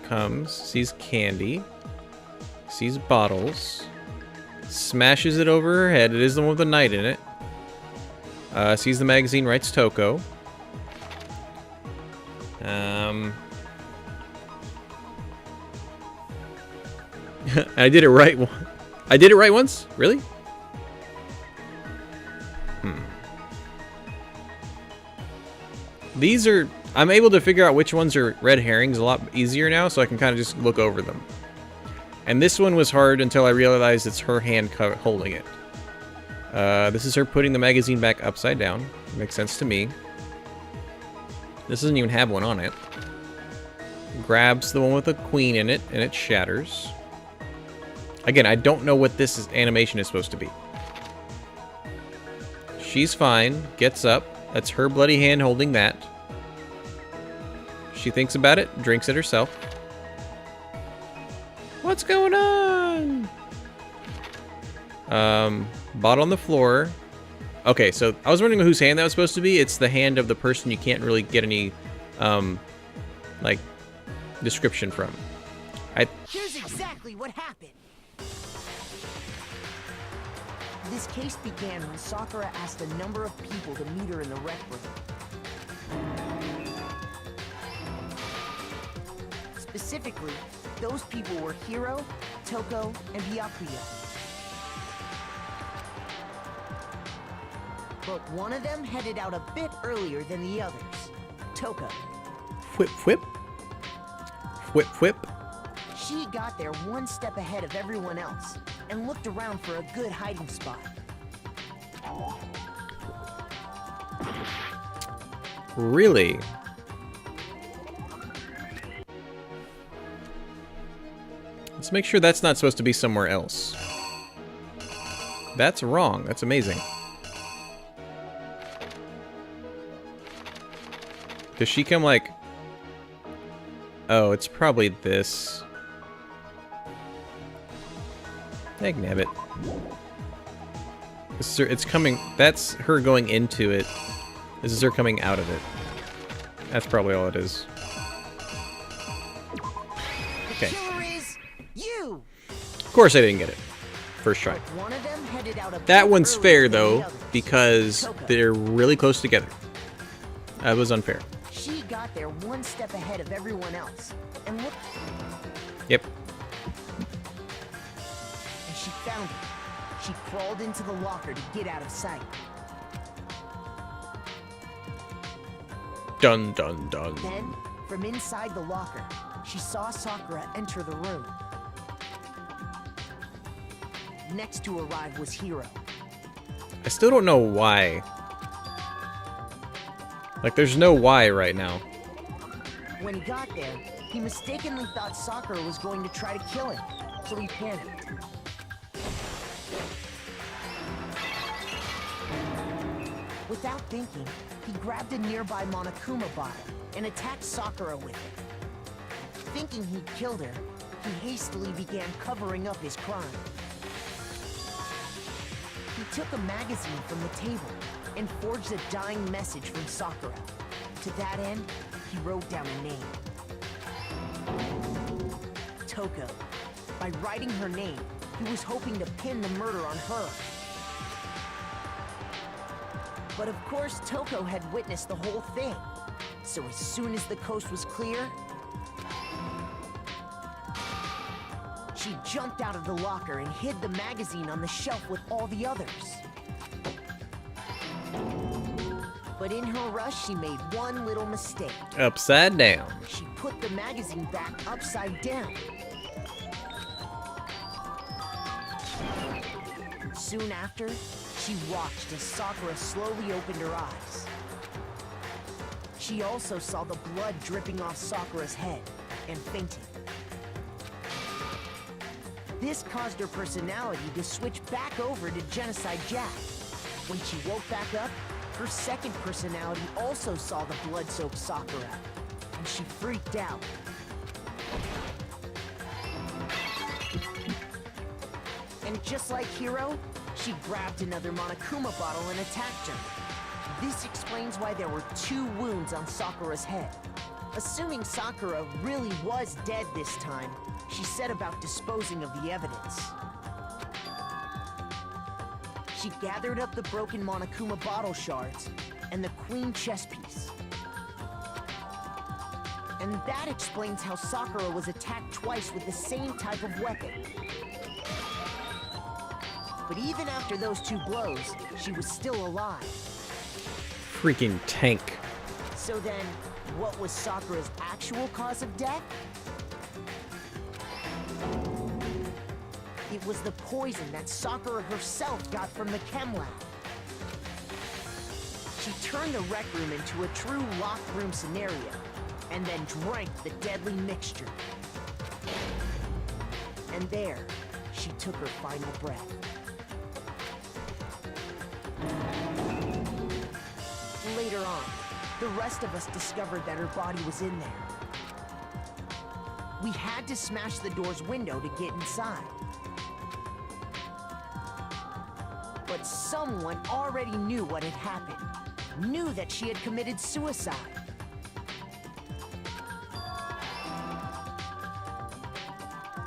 Comes, sees candy. Sees bottles. Smashes it over her head. It is the one with the knight in it. Sees the magazine, writes Toko. I did it right. I did it right once? Really? These are... I'm able to figure out which ones are red herrings a lot easier now, so I can kind of just look over them. And this one was hard until I realized it's her hand holding it. This is her putting the magazine back upside down. Makes sense to me. This doesn't even have one on it. Grabs the one with the queen in it, and it shatters. Again, I don't know what this animation is supposed to be. She's fine. Gets up. That's her bloody hand holding that. She thinks about it, drinks it herself. What's going on? Bottle on the floor. Okay, so I was wondering whose hand that was supposed to be. It's the hand of the person you can't really get any, like, description from. Here's exactly what happened. This case began when Sakura asked a number of people to meet her in the rec room. Specifically, those people were Hiro, Toko, and Byakuya. But one of them headed out a bit earlier than the others, Toko. Whip, whip. Whip, whip. She got there one step ahead of everyone else and looked around for a good hiding spot. Really? Let's make sure that's not supposed to be somewhere else. That's wrong. That's amazing. Does she come like... Oh, it's probably this. Dagnabbit. It's coming... That's her going into it. This is her coming out of it. That's probably all it is. Okay. You. Of course I didn't get it. First try. One of them headed out a That bit one's earlier fair, than the though, others. because Toko. they're really close together. That was unfair. She got there one step ahead of everyone else and looked, Yep. and she found it. She crawled into the locker to get out of sight. Dun, dun, dun. Then, from inside the locker, she saw Sakura enter the room. Next to arrive was Hiro. I still don't know why. Like, there's no why right now. When he got there, he mistakenly thought Sakura was going to try to kill him, so he panicked. Without thinking, he grabbed a nearby Monokuma bottle and attacked Sakura with it. Thinking he'd killed her, he hastily began covering up his crime. He took a magazine from the table and forged a dying message from Sakura. To that end, he wrote down a name. Toko. By writing her name, he was hoping to pin the murder on her. But of course, Toko had witnessed the whole thing. So as soon as the coast was clear, she jumped out of the locker and hid the magazine on the shelf with all the others. But in her rush, she made one little mistake. Upside down. She put the magazine back upside down. Soon after, she watched as Sakura slowly opened her eyes. She also saw the blood dripping off Sakura's head and fainted. This caused her personality to switch back over to Genocide Jack. When she woke back up, her second personality also saw the blood-soaked Sakura, and she freaked out. And just like Hiro, she grabbed another Monokuma bottle and attacked her. This explains why there were 2 wounds on Sakura's head. Assuming Sakura really was dead this time, she set about disposing of the evidence. She gathered up the broken Monokuma bottle shards and the queen chess piece. And that explains how Sakura was attacked twice with the same type of weapon. But even after those 2 blows, she was still alive. Freaking tank. So then, what was Sakura's actual cause of death? It was the poison that Sakura herself got from the chem lab. She turned the rec room into a true locked room scenario, and then drank the deadly mixture. And there, she took her final breath. Later on, the rest of us discovered that her body was in there. We had to smash the door's window to get inside. But someone already knew what had happened. Knew that she had committed suicide.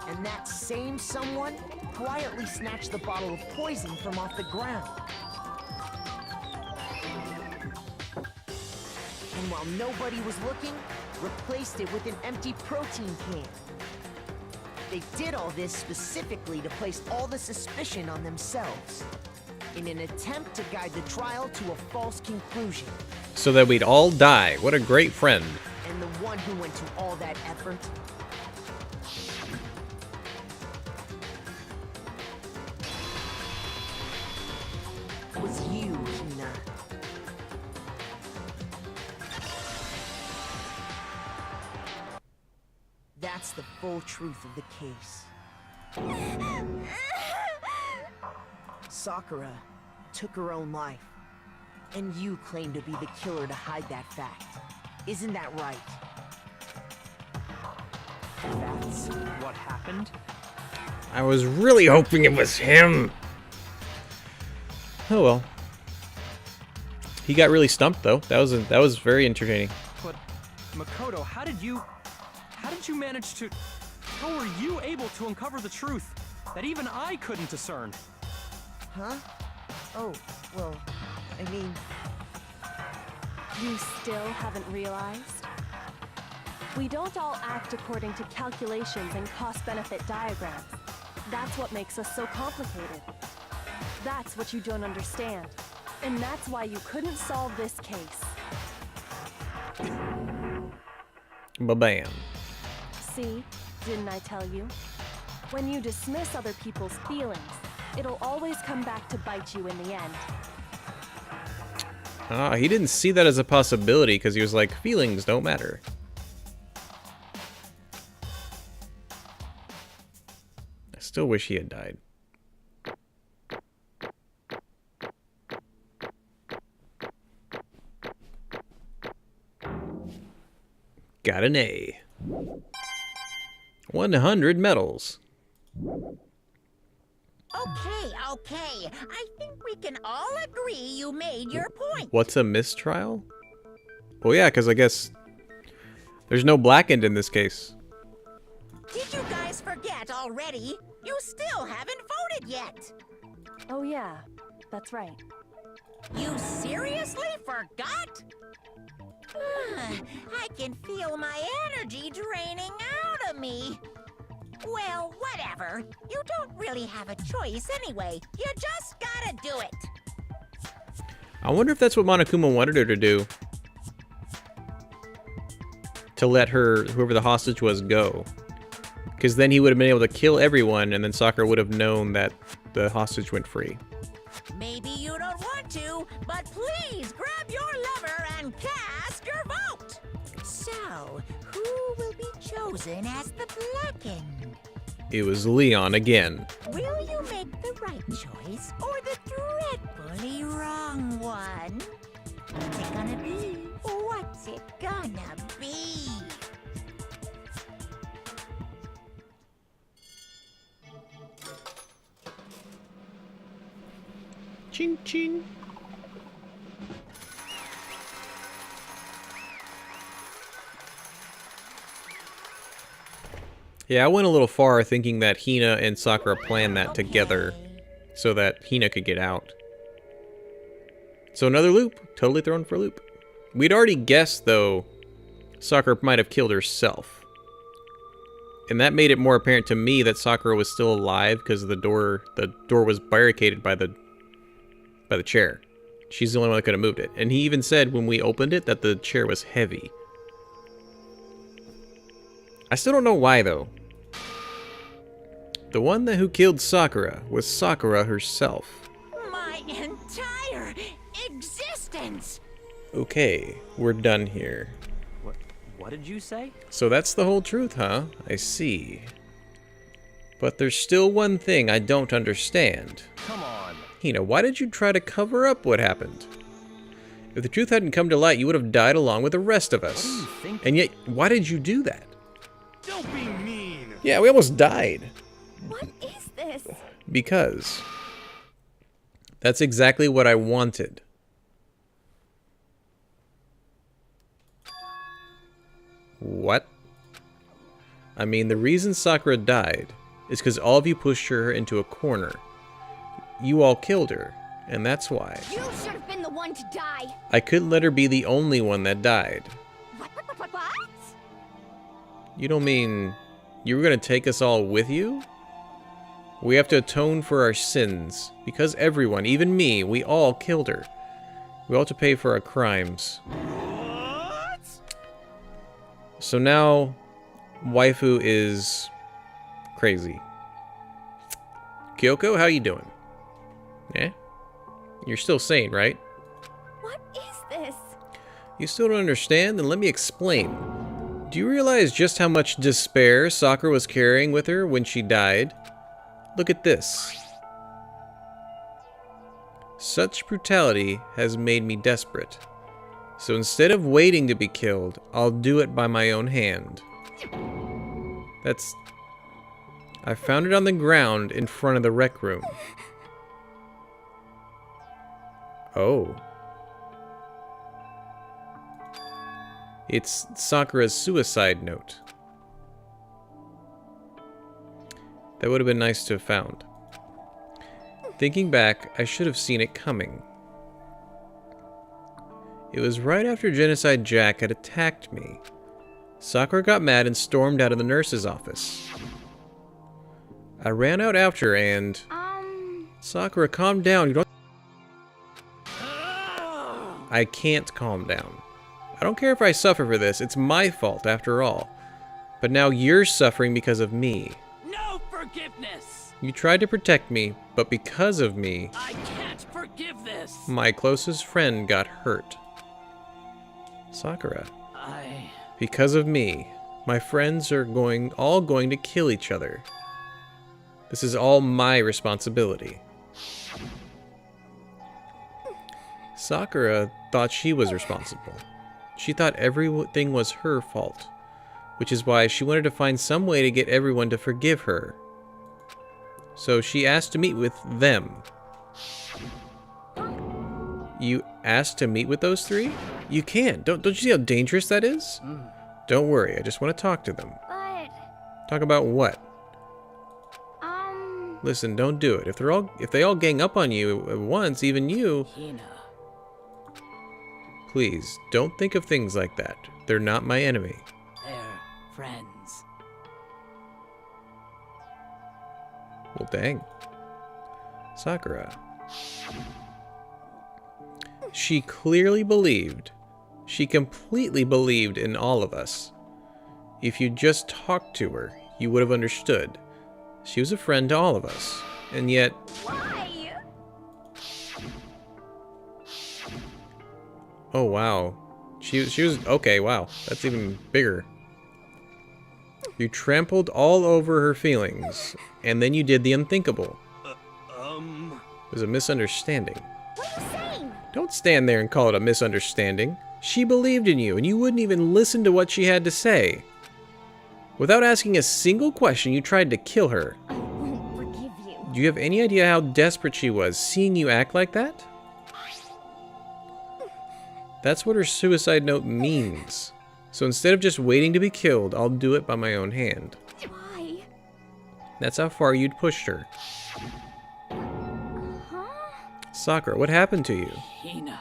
And that same someone quietly snatched the bottle of poison from off the ground. And while nobody was looking, replaced it with an empty protein can. They did all this specifically to place all the suspicion on themselves, in an attempt to guide the trial to a false conclusion. So that we'd all die. What a great friend. And the one who went to all that effort was you, Hina. That's the full truth of the case. Sakura took her own life, and you claim to be the killer to hide that fact. Isn't that right? That's what happened? I was really hoping it was him. Oh well. He got really stumped though. That was very entertaining. But Makoto, how did you manage to... How were you able to uncover the truth that even I couldn't discern? Huh? Oh, well, I mean... You still haven't realized? We don't all act according to calculations and cost-benefit diagrams. That's what makes us so complicated. That's what you don't understand. And that's why you couldn't solve this case. Ba-bam. See? Didn't I tell you? When you dismiss other people's feelings, it'll always come back to bite you in the end. Ah, he didn't see that as a possibility because he was like, feelings don't matter. I still wish he had died. Got an A. 100 medals. Okay. I think we can all agree you made your point. What's a mistrial? Well, yeah, because I guess there's no blackened in this case. Did you guys forget already? You still haven't voted yet. Oh yeah, that's right. You seriously forgot? I can feel my energy draining out of me. Well, whatever. You don't really have a choice anyway. You just gotta do it. I wonder if that's what Monokuma wanted her to do. To let her, whoever the hostage was, go. Because then he would have been able to kill everyone, and then Sakura would have known that the hostage went free. Maybe you don't want to, but please grab your lever and cast your vote. So, who will be chosen as the blackened? It was Leon again. Will you make the right choice or the dreadfully wrong one? What's it gonna be? What's it gonna be? Ching ching. Yeah, I went a little far thinking that Hina and Sakura planned that together so that Hina could get out. So another loop, totally thrown for a loop. We'd already guessed, though, Sakura might have killed herself. And that made it more apparent to me that Sakura was still alive because the door was barricaded by the chair. She's the only one that could have moved it. And he even said when we opened it that the chair was heavy. I still don't know why, though. The one who killed Sakura was Sakura herself. My entire existence! Okay, we're done here. What did you say? So that's the whole truth, huh? I see. But there's still one thing I don't understand. Come on. Hina, why did you try to cover up what happened? If the truth hadn't come to light, you would have died along with the rest of us. What do you think? And yet, why did you do that? Don't be mean. Yeah, we almost died. What is this? Because that's exactly what I wanted. What? I mean, the reason Sakura died is because all of you pushed her into a corner. You all killed her, and that's why. You should have been the one to die. I couldn't let her be the only one that died. What? You don't mean you were gonna take us all with you? We have to atone for our sins, because everyone, even me, we all killed her. We all have to pay for our crimes. What? So now, waifu is crazy. Kyoko, how you doing? Eh? You're still sane, right? What is this? You still don't understand? Then let me explain. Do you realize just how much despair Sakura was carrying with her when she died? Look at this. Such brutality has made me desperate. So instead of waiting to be killed, I'll do it by my own hand. I found it on the ground in front of the rec room. Oh. It's Sakura's suicide note. That would have been nice to have found. Thinking back, I should have seen it coming. It was right after Genocide Jack had attacked me. Sakura got mad and stormed out of the nurse's office. I ran out after her and... Sakura, calm down. You don't... I can't calm down. I don't care if I suffer for this. It's my fault, after all. But now you're suffering because of me. No forgiveness! You tried to protect me, but because of me... I can't forgive this! My closest friend got hurt. Sakura. Because of me, my friends are all going to kill each other. This is all my responsibility. Sakura thought she was responsible. She thought everything was her fault, which is why she wanted to find some way to get everyone to forgive her. So she asked to meet with them. You asked to meet with those three? You can't. Don't you see how dangerous that is? Don't worry, I just want to talk to them. But... Talk about what? Listen, don't do it. If they all gang up on you at once, even you... Hina. Please, don't think of things like that. They're not my enemy. They're friends. Well, dang. Sakura. She clearly believed. She completely believed in all of us. If you just talked to her, you would have understood. She was a friend to all of us. And yet... Why? Oh, wow. She was... Okay, wow. That's even bigger. You trampled all over her feelings. And then you did the unthinkable. It was a misunderstanding. What are you saying? Don't stand there and call it a misunderstanding. She believed in you, and you wouldn't even listen to what she had to say. Without asking a single question, you tried to kill her. I won't forgive you. Do you have any idea how desperate she was, seeing you act like that? That's what her suicide note means. So instead of just waiting to be killed, I'll do it by my own hand. Why? That's how far you'd pushed her. Huh? Sakura, what happened to you? Hina.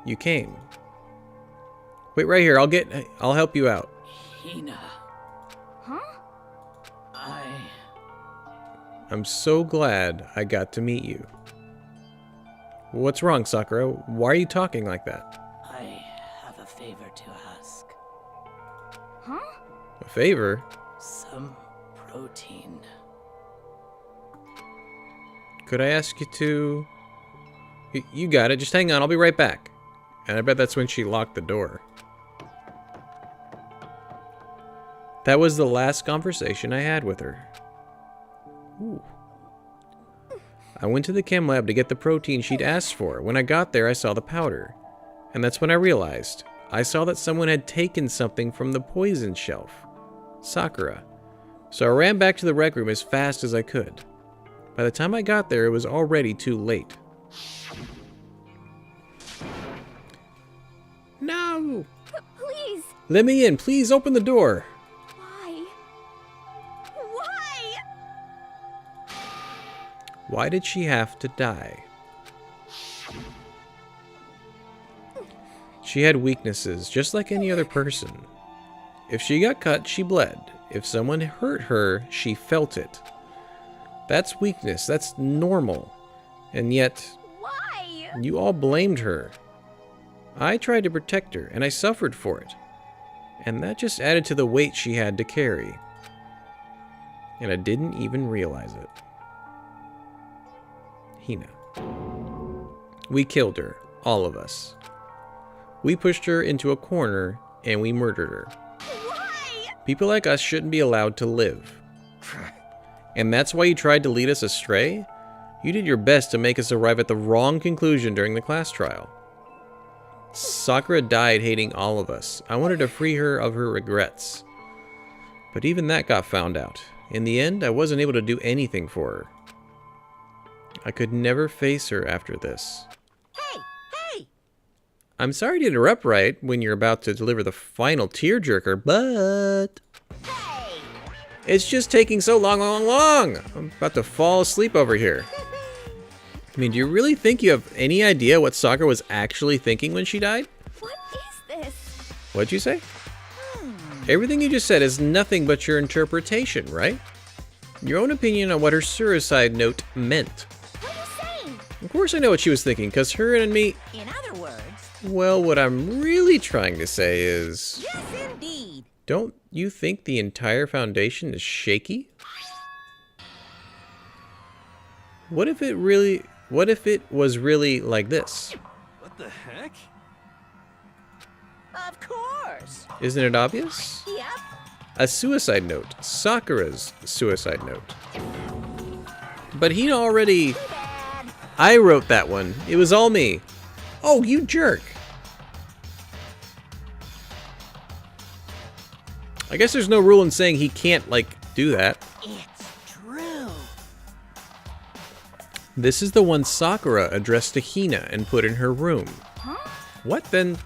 You came. Wait right here, I'll help you out. Hina. Huh? I'm so glad I got to meet you. What's wrong, Sakura? Why are you talking like that? I have a favor to ask. Huh? A favor? Some protein. Could I ask you to... You got it. Just hang on. I'll be right back. And I bet that's when she locked the door. That was the last conversation I had with her. Ooh. I went to the chem lab to get the protein she'd asked for. When I got there, I saw the powder. And that's when I realized. I saw that someone had taken something from the poison shelf. Sakura. So I ran back to the rec room as fast as I could. By the time I got there, it was already too late. No! Please! Let me in. Please open the door. Why? Why? Why did she have to die? She had weaknesses, just like any other person. If she got cut, she bled. If someone hurt her, she felt it. That's weakness. That's normal. And yet, Why? you all blamed her. I tried to protect her, and I suffered for it. And that just added to the weight she had to carry. And I didn't even realize it. Hina. We killed her, all of us. We pushed her into a corner, and we murdered her. Why? People like us shouldn't be allowed to live. And that's why you tried to lead us astray? You did your best to make us arrive at the wrong conclusion during the class trial. Sakura died hating all of us. I wanted to free her of her regrets. But even that got found out. In the end, I wasn't able to do anything for her. I could never face her after this. Hey, hey! I'm sorry to interrupt right when you're about to deliver the final tearjerker, but... Hey! It's just taking so long. I'm about to fall asleep over here. I mean, do you really think you have any idea what Sakura was actually thinking when she died? What is this? What'd you say? Everything you just said is nothing but your interpretation, right? Your own opinion on what her suicide note meant. What are you saying? Of course I know what she was thinking, because her and me... In other words... Well, what I'm really trying to say is... Yes, indeed. Don't you think the entire foundation is shaky? What if it was really like this? What the heck? Of course. Isn't it obvious? Yep. A suicide note. Sakura's suicide note. But he already... Too bad. I wrote that one. It was all me. Oh, you jerk. I guess there's no rule in saying he can't, like, do that. It's true. This is the one Sakura addressed to Hina and put in her room. Huh? What then?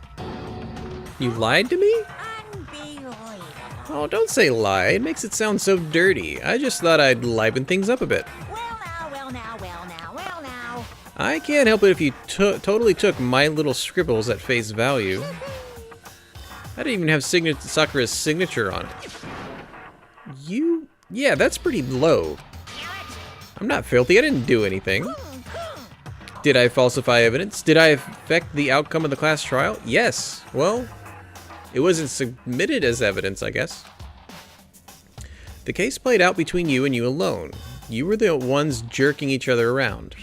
You lied to me? Unbelievable. Oh, don't say lie. It makes it sound so dirty. I just thought I'd liven things up a bit. Well now. I can't help it if you totally took my little scribbles at face value. I didn't even have Sakura's signature on it. Yeah, that's pretty low. I'm not filthy. I didn't do anything. Did I falsify evidence? Did I affect the outcome of the class trial? Yes. Well, it wasn't submitted as evidence, I guess. The case played out between you and you alone. You were the ones jerking each other around.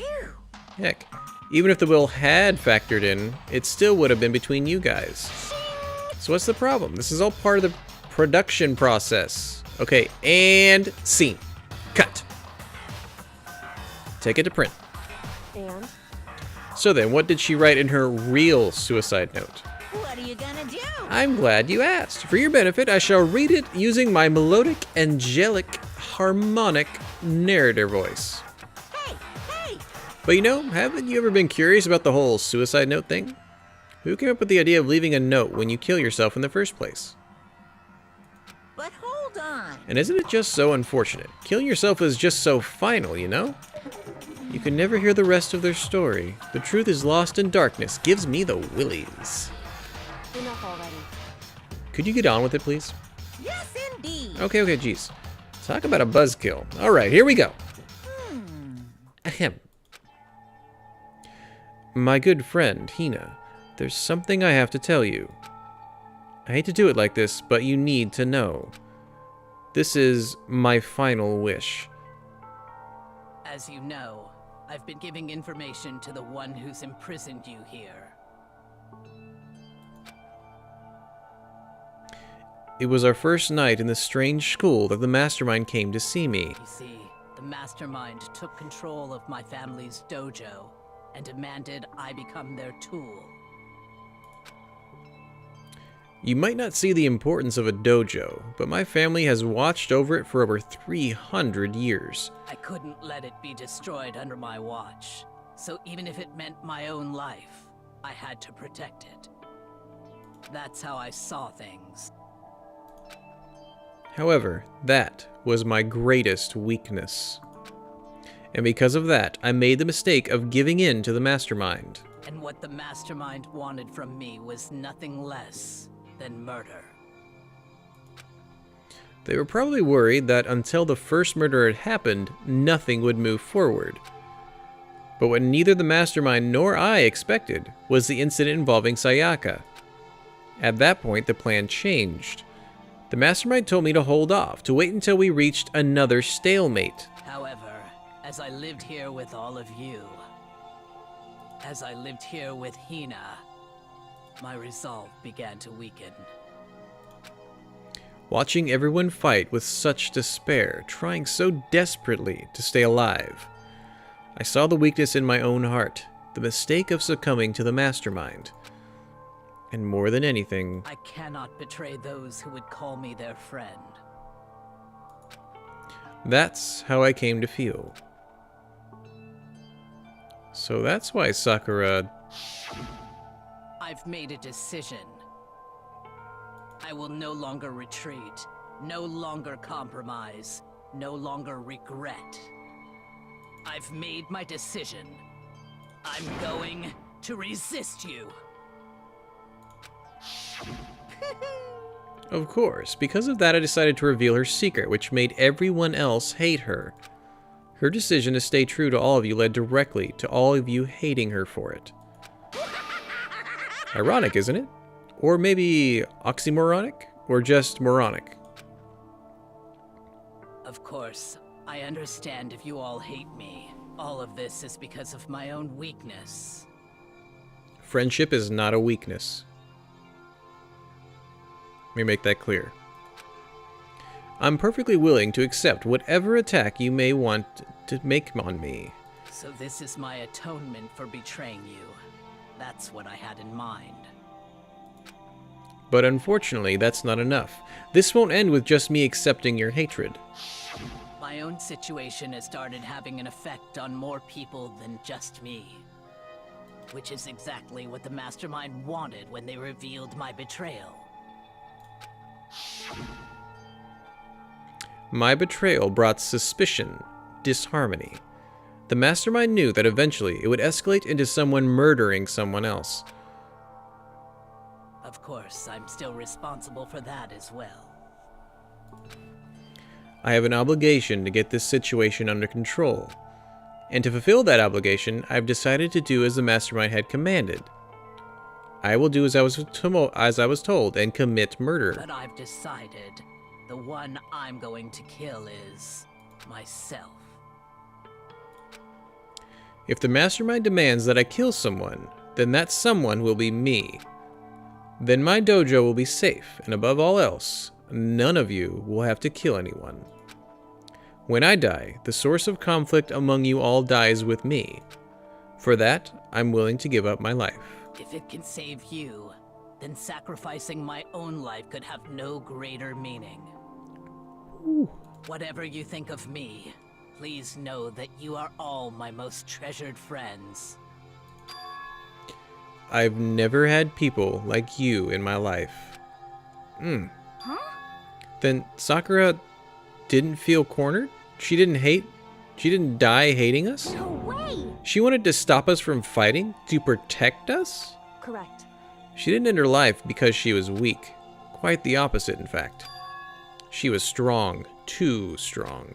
Heck, even if the will had factored in, it still would have been between you guys. So what's the problem? This is all part of the production process. Okay, and scene. Cut. Take it to print. And? So then, what did she write in her real suicide note? What are you gonna do? I'm glad you asked. For your benefit, I shall read it using my melodic, angelic, harmonic narrator voice. Hey! But you know, haven't you ever been curious about the whole suicide note thing? Who came up with the idea of leaving a note when you kill yourself in the first place? But hold on. And isn't it just so unfortunate? Killing yourself is just so final, you know? You can never hear the rest of their story. The truth is lost in darkness. Gives me the willies. Enough already. Could you get on with it, please? Yes, indeed. Okay, jeez. Talk about a buzzkill. All right, here we go. Ahem. My good friend, Hina, there's something I have to tell you. I hate to do it like this, but you need to know. This is my final wish. As you know, I've been giving information to the one who's imprisoned you here. It was our first night in the strange school that the Mastermind came to see me. You see, the Mastermind took control of my family's dojo and demanded I become their tool. You might not see the importance of a dojo, but my family has watched over it for over 300 years. I couldn't let it be destroyed under my watch, so even if it meant my own life, I had to protect it. That's how I saw things. However, that was my greatest weakness. And because of that, I made the mistake of giving in to the Mastermind. And what the Mastermind wanted from me was nothing less than murder. They were probably worried that until the first murder had happened, nothing would move forward. But what neither the Mastermind nor I expected was the incident involving Sayaka. At that point, the plan changed. The Mastermind told me to hold off, to wait until we reached another stalemate. However, as I lived here with all of you, as I lived here with Hina, my resolve began to weaken. Watching everyone fight with such despair, trying so desperately to stay alive, I saw the weakness in my own heart, the mistake of succumbing to the Mastermind. And more than anything, I cannot betray those who would call me their friend. that's how I came to feel. So that's why Sakura... I've made a decision. I will no longer retreat, no longer compromise, no longer regret. I've made my decision. I'm going to resist you. Of course, because of that I decided to reveal her secret, which made everyone else hate her. Her decision to stay true to all of you led directly to all of you hating her for it. Ironic, isn't it? Or maybe oxymoronic? Or just moronic? Of course, I understand if you all hate me. All of this is because of my own weakness. Friendship is not a weakness. Let me make that clear. I'm perfectly willing to accept whatever attack you may want to make on me. So this is my atonement for betraying you. That's what I had in mind. But unfortunately, that's not enough. This won't end with just me accepting your hatred. My own situation has started having an effect on more people than just me. Which is exactly what the Mastermind wanted when they revealed my betrayal. My betrayal brought suspicion, disharmony. The Mastermind knew that eventually it would escalate into someone murdering someone else. Of course, I'm still responsible for that as well. I have an obligation to get this situation under control. And to fulfill that obligation, I've decided to do as the Mastermind had commanded. I will do as I was told and commit murder. But I've decided the one I'm going to kill is myself. If the Mastermind demands that I kill someone, then that someone will be me. Then my dojo will be safe, and above all else, none of you will have to kill anyone. When I die, the source of conflict among you all dies with me. For that, I'm willing to give up my life. If it can save you, then sacrificing my own life could have no greater meaning. Ooh. Whatever you think of me, please know that you are all my most treasured friends. I've never had people like you in my life. Huh? Then Sakura didn't feel cornered? She didn't die hating us? No way! She wanted to stop us from fighting? To protect us? Correct. She didn't end her life because she was weak. Quite the opposite, in fact. She was strong. Too strong.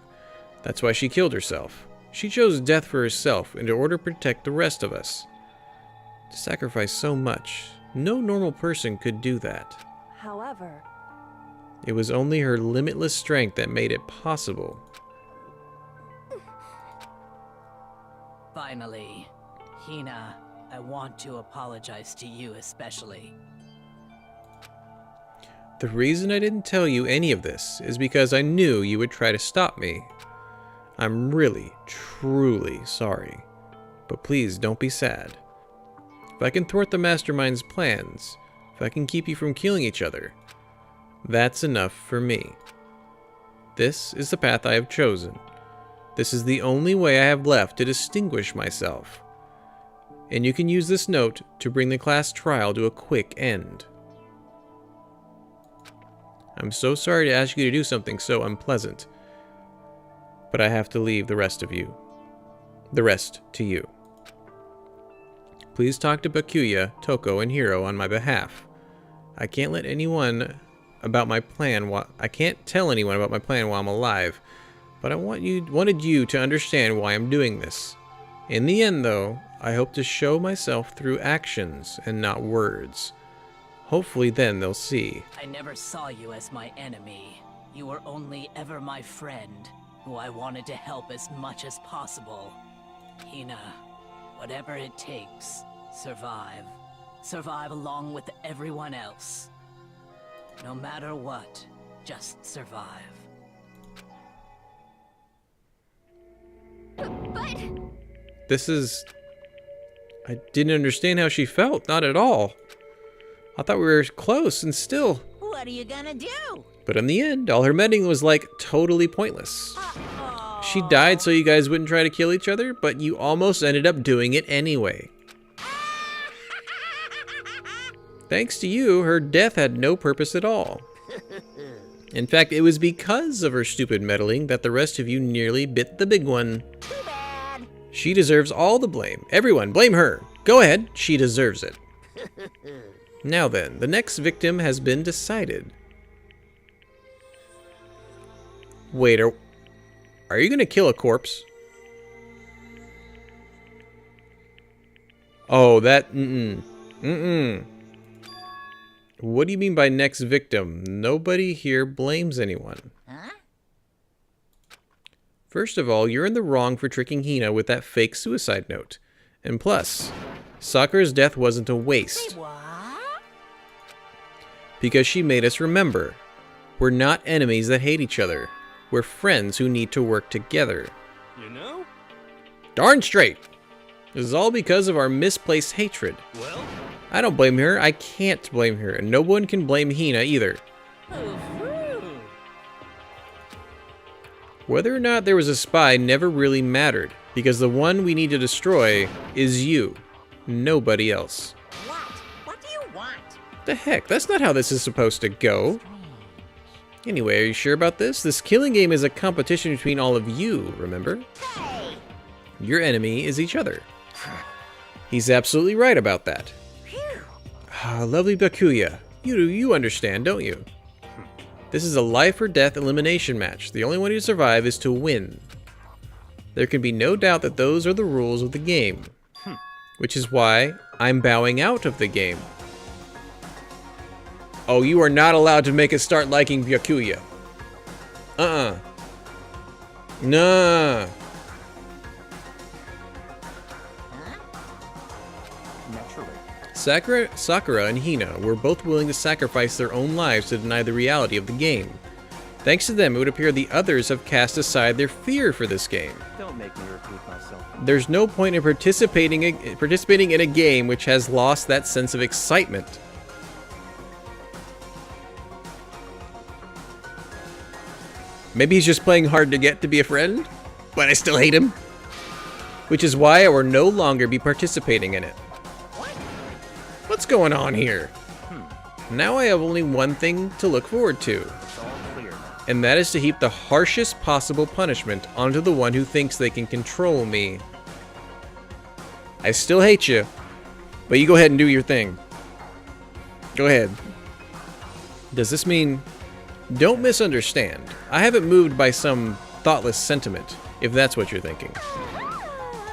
That's why she killed herself. She chose death for herself in order to protect the rest of us. To sacrifice so much, no normal person could do that. However, It was only her limitless strength that made it possible. Finally, Hina, I want to apologize to you especially. The reason I didn't tell you any of this is because I knew you would try to stop me. I'm really, truly sorry. But please don't be sad. If I can thwart the Mastermind's plans, if I can keep you from killing each other, that's enough for me. This is the path I have chosen. This is the only way I have left to distinguish myself. And you can use this note to bring the class trial to a quick end. I'm so sorry to ask you to do something so unpleasant, but I have to leave the rest to you. Please talk to Bakuya, Toko, and Hiro on my behalf. I can't let anyone about my plan I can't tell anyone about my plan while I'm alive, but I wanted you to understand why I'm doing this. In the end, though, I hope to show myself through actions and not words. Hopefully then they'll see. I never saw you as my enemy. You were only ever my friend, who I wanted to help as much as possible. Hina, whatever it takes, survive. Survive along with everyone else. No matter what, just survive. But... I didn't understand how she felt, not at all. I thought we were close and still. What are you gonna do? But in the end, all her meddling was like totally pointless. She died so you guys wouldn't try to kill each other, but you almost ended up doing it anyway. Thanks to you, her death had no purpose at all. In fact, it was because of her stupid meddling that the rest of you nearly bit the big one. Too bad. She deserves all the blame. Everyone, blame her. Go ahead, she deserves it. Now then, the next victim has been decided. Wait, are you gonna kill a corpse? Oh, that, What do you mean by next victim? Nobody here blames anyone. Huh? First of all, you're in the wrong for tricking Hina with that fake suicide note. And plus, Sakura's death wasn't a waste. Say what? Because she made us remember. We're not enemies that hate each other. We're friends who need to work together. You know? Darn straight! This is all because of our misplaced hatred. Well, I don't blame her, I can't blame her, and no one can blame Hina either. Whether or not there was a spy never really mattered, because the one we need to destroy is you, nobody else. What? What do you want? The heck, that's not how this is supposed to go. Anyway, are you sure about this? This killing game is a competition between all of you, remember? Hey! Your enemy is each other. He's absolutely right about that. Lovely Bakuya, you understand, don't you? This is a life or death elimination match. The only way to survive is to win. There can be no doubt that those are the rules of the game. Which is why I'm bowing out of the game. Oh, you are not allowed to make us start liking Bakuya. Nah. Sakura and Hina were both willing to sacrifice their own lives to deny the reality of the game. Thanks to them, it would appear the others have cast aside their fear for this game. Don't make me repeat myself. There's no point in participating in a game which has lost that sense of excitement. Maybe he's just playing hard to get to be a friend, but I still hate him. Which is why I will no longer be participating in it. What's going on here? Now I have only one thing to look forward to. It's all clear now. And that is to heap the harshest possible punishment onto the one who thinks they can control me. I still hate you, but you go ahead and do your thing. Go ahead. Does this mean... Don't misunderstand. I haven't moved by some thoughtless sentiment, if that's what you're thinking.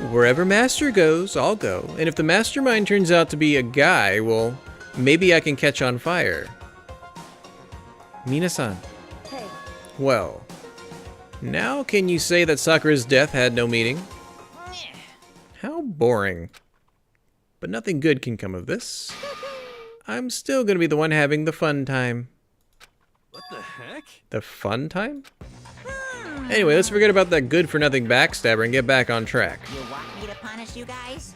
Wherever Master goes, I'll go. And if the mastermind turns out to be a guy, well, maybe I can catch on fire. Mina-san. Hey, Well, now can you say that Sakura's death had no meaning? How boring. But nothing good can come of this. I'm still gonna be the one having the fun time. What the heck? The fun time? Anyway, let's forget about that good-for-nothing backstabber and get back on track. You want me to punish you guys?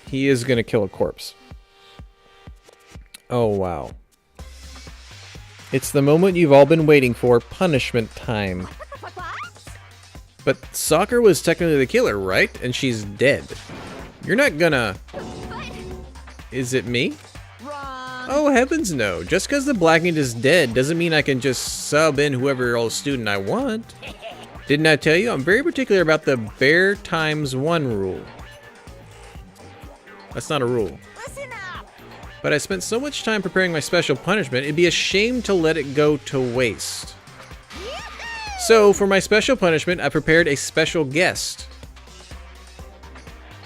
He is gonna kill a corpse. Oh, wow. It's the moment you've all been waiting for, punishment time. But Sakura was technically the killer, right? And she's dead. You're not gonna... Is it me? Oh, heavens no. Just because the black ink is dead doesn't mean I can just sub in whoever old student I want. Didn't I tell you? I'm very particular about the bear times 1 rule. That's not a rule. Listen up! But I spent so much time preparing my special punishment, it'd be a shame to let it go to waste. So, for my special punishment, I prepared a special guest.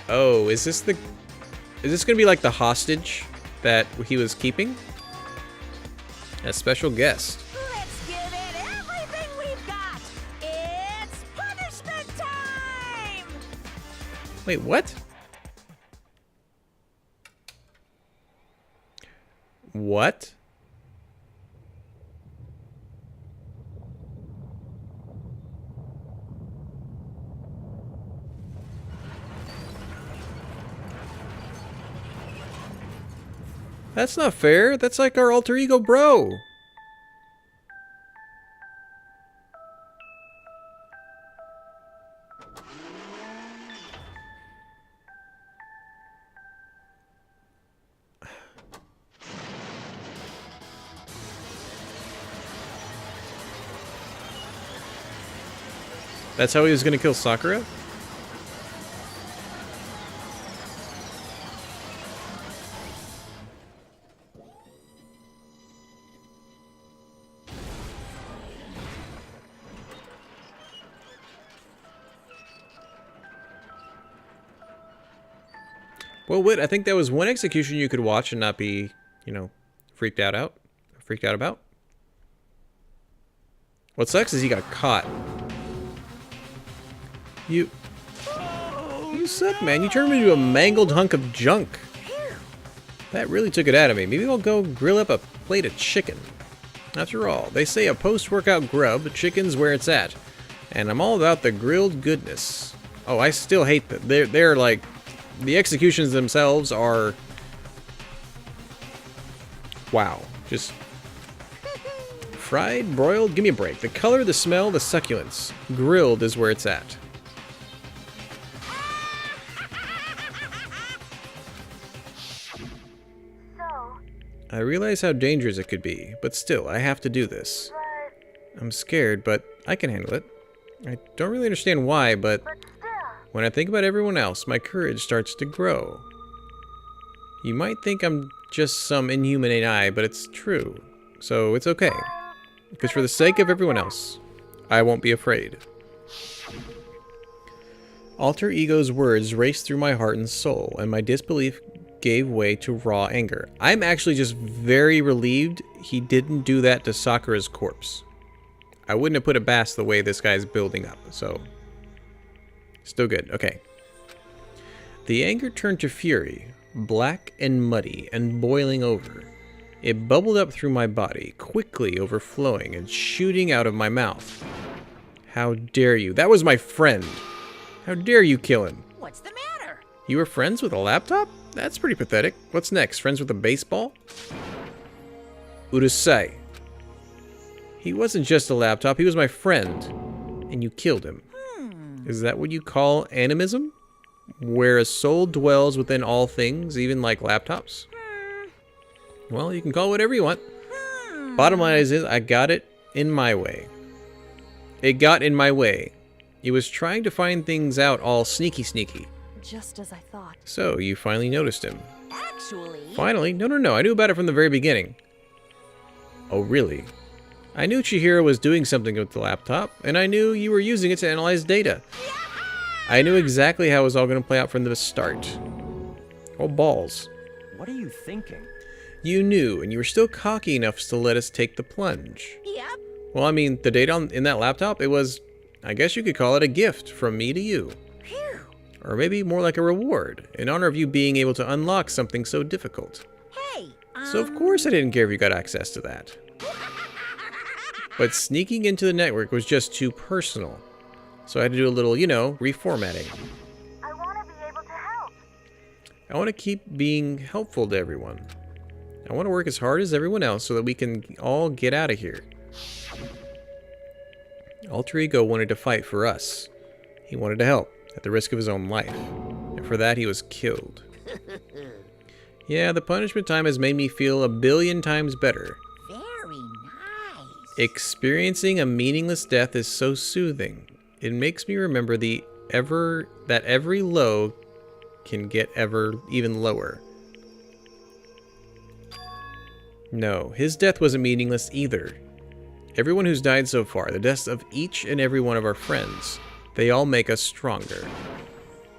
Oh, is this gonna be like the hostage that he was keeping? A special guest. Let's give it everything we've got! It's punishment time! Wait, what? What? That's not fair. That's like our alter ego bro. That's how he was gonna kill Sakura? Well, Wit, I think that was one execution you could watch and not be, you know, freaked out about. What sucks is he got caught. You suck, man. You turned me into a mangled hunk of junk. That really took it out of me. Maybe I'll go grill up a plate of chicken. After all, they say a post-workout grub, chicken's where it's at. And I'm all about the grilled goodness. Oh, I still hate that. They're like... The executions themselves are... Wow. Just... Fried, broiled, give me a break. The color, the smell, the succulence. Grilled is where it's at. I realize how dangerous it could be, but still, I have to do this. I'm scared, but I can handle it. I don't really understand why, but when I think about everyone else, my courage starts to grow. You might think I'm just some inhuman AI, but it's true. So it's okay. Because for the sake of everyone else, I won't be afraid. Alter Ego's words raced through my heart and soul, and my disbelief gave way to raw anger. I'm actually just very relieved he didn't do that to Sakura's corpse. I wouldn't have put it past the way this guy's building up, so... Still good, okay. The anger turned to fury, black and muddy and boiling over. It bubbled up through my body, quickly overflowing and shooting out of my mouth. How dare you? That was my friend! How dare you kill him? What's the matter? You were friends with a laptop? That's pretty pathetic. What's next? Friends with a baseball? Urusai. He wasn't just a laptop, he was my friend. And you killed him. Is that what you call animism? Where a soul dwells within all things, even like laptops? Well, you can call it whatever you want. Bottom line is, I got it in my way. It got in my way. It was trying to find things out all sneaky. just as I thought. So, you finally noticed him. Actually... Finally? No. I knew about it from the very beginning. Oh, really? I knew Chihiro was doing something with the laptop, and I knew you were using it to analyze data. I knew exactly how it was all going to play out from the start. Oh, balls. What are you thinking? You knew, and you were still cocky enough to let us take the plunge. Yep. Well, I mean, the data in that laptop, it was, I guess you could call it a gift from me to you. Phew. Or maybe more like a reward, in honor of you being able to unlock something so difficult. Hey, So of course I didn't care if you got access to that. But sneaking into the network was just too personal. So I had to do a little, you know, reformatting. I want to be able to help. I want to keep being helpful to everyone. I want to work as hard as everyone else so that we can all get out of here. Alter Ego wanted to fight for us. He wanted to help, at the risk of his own life. And for that, he was killed. Yeah, the punishment time has made me feel 1,000,000,000 times better. very nice. Experiencing a meaningless death is so soothing. It makes me remember that every low can get even lower. No, his death wasn't meaningless either. Everyone who's died so far, the deaths of each and every one of our friends, they all make us stronger.